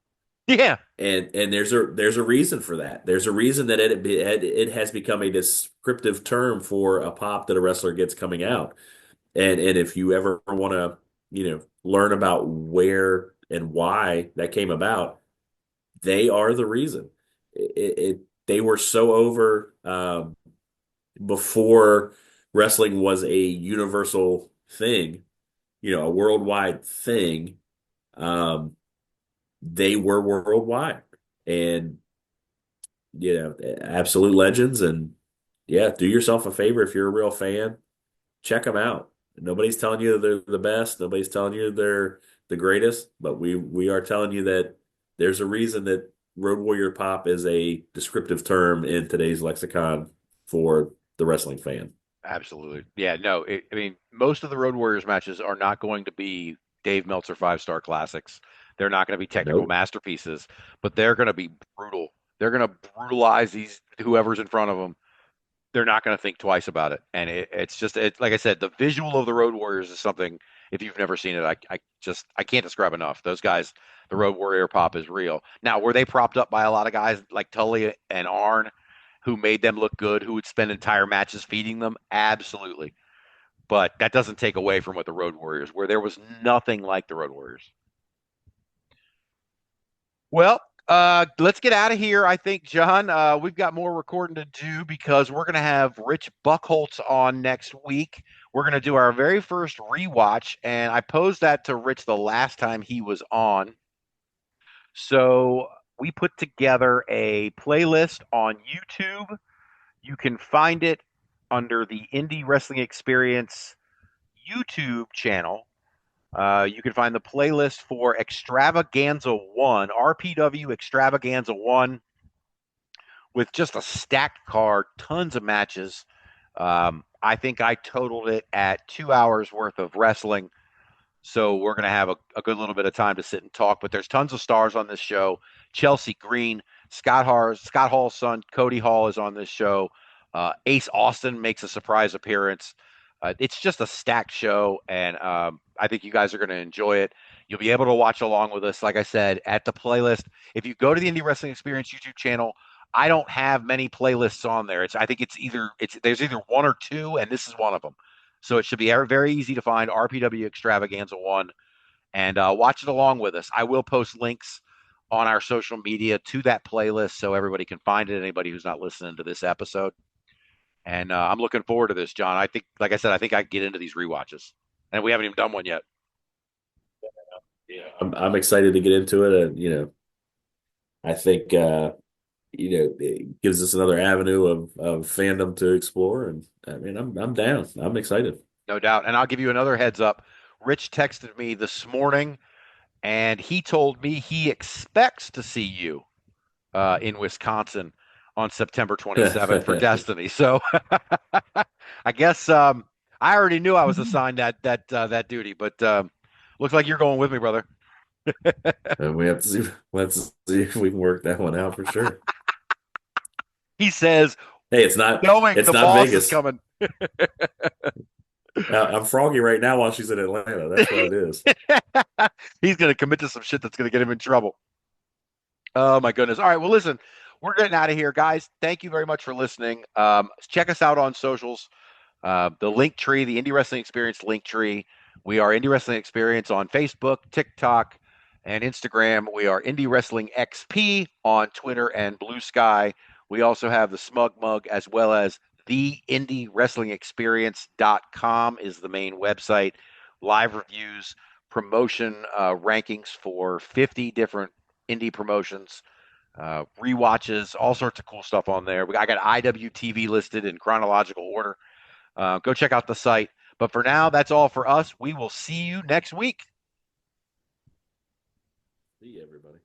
Speaker 2: Yeah,
Speaker 3: and there's a reason for that. There's a reason that it has become a descriptive term for a pop that a wrestler gets coming out. And if you ever want to, learn about where and why that came about, they are the reason. They were so over before wrestling was a universal thing, a worldwide thing. Um, they were worldwide, and absolute legends. And yeah, do yourself a favor if you're a real fan, check them out. Nobody's telling you they're the best. Nobody's telling you they're the greatest, but we are telling you that there's a reason that Road Warrior Pop is a descriptive term in today's lexicon for the wrestling fan.
Speaker 2: absolutely. Yeah, no, I mean, most of the Road Warriors matches are not going to be Dave Meltzer 5-star classics. They're not going to be technical
Speaker 3: Nope.
Speaker 2: masterpieces, but they're going to be brutal. They're going to brutalize these whoever's in front of them. They're not going to think twice about it. And it's just, like I said, the visual of the Road Warriors is something, if you've never seen it, I can't describe enough. Those guys, the Road Warrior pop is real. Now, were they propped up by a lot of guys like Tully and Arn who made them look good, who would spend entire matches feeding them? Absolutely. But that doesn't take away from what the Road Warriors were. There was nothing like the Road Warriors. Well, let's get out of here. I think, John, we've got more recording to do because we're going to have Rich Buckholtz on next week. We're going to do our very first rewatch, and I posed that to Rich the last time he was on. So we put together a playlist on YouTube. You can find it under the Indie Wrestling Experience YouTube channel. You can find the playlist for Extravaganza 1, RPW Extravaganza 1, with just a stacked card, tons of matches. I think I totaled it at 2 hours worth of wrestling. So we're going to have a good little bit of time to sit and talk. But there's tons of stars on this show. Chelsea Green, Scott Hall's son, Cody Hall, is on this show. Ace Austin makes a surprise appearance. It's just a stacked show, and I think you guys are going to enjoy it. You'll be able to watch along with us, like I said, at the playlist. If you go to the Indie Wrestling Experience YouTube channel, I don't have many playlists on there. I think there's either one or two, and this is one of them. So it should be very easy to find RPW Extravaganza 1 and watch it along with us. I will post links on our social media to that playlist so everybody can find it, anybody who's not listening to this episode. And I'm looking forward to this, John. I think, like I said, I think I can get into these rewatches. And we haven't even done one yet.
Speaker 3: Yeah, I'm excited to get into it. I think it gives us another avenue of fandom to explore, and I mean, I'm down. I'm excited.
Speaker 2: No doubt. And I'll give you another heads up. Rich texted me this morning, and he told me he expects to see you in Wisconsin on September 27th for Destiny. So I guess I already knew I was assigned that duty, but looks like you're going with me, brother.
Speaker 3: And we have to see. Let's see if we can work that one out for sure.
Speaker 2: He says,
Speaker 3: Hey, it's not.
Speaker 2: knowing
Speaker 3: It's
Speaker 2: the
Speaker 3: not
Speaker 2: boss
Speaker 3: Vegas.
Speaker 2: is coming.
Speaker 3: I'm froggy right now while she's in Atlanta. That's what it is.
Speaker 2: He's going to commit to some shit that's going to get him in trouble. Oh, my goodness. All right. Well, listen, we're getting out of here, guys. Thank you very much for listening. Check us out on socials. The link tree, the Indie Wrestling Experience link tree. We are Indie Wrestling Experience on Facebook, TikTok, and Instagram. We are Indie Wrestling XP on Twitter and Blue Sky. We also have the Smug Mug, as well as the Indie Wrestling Experience.com is the main website. Live reviews, promotion rankings for 50 different indie promotions, rewatches, all sorts of cool stuff on there. I got IWTV listed in chronological order. Go check out the site. But for now, that's all for us. We will see you next week.
Speaker 3: See you, everybody.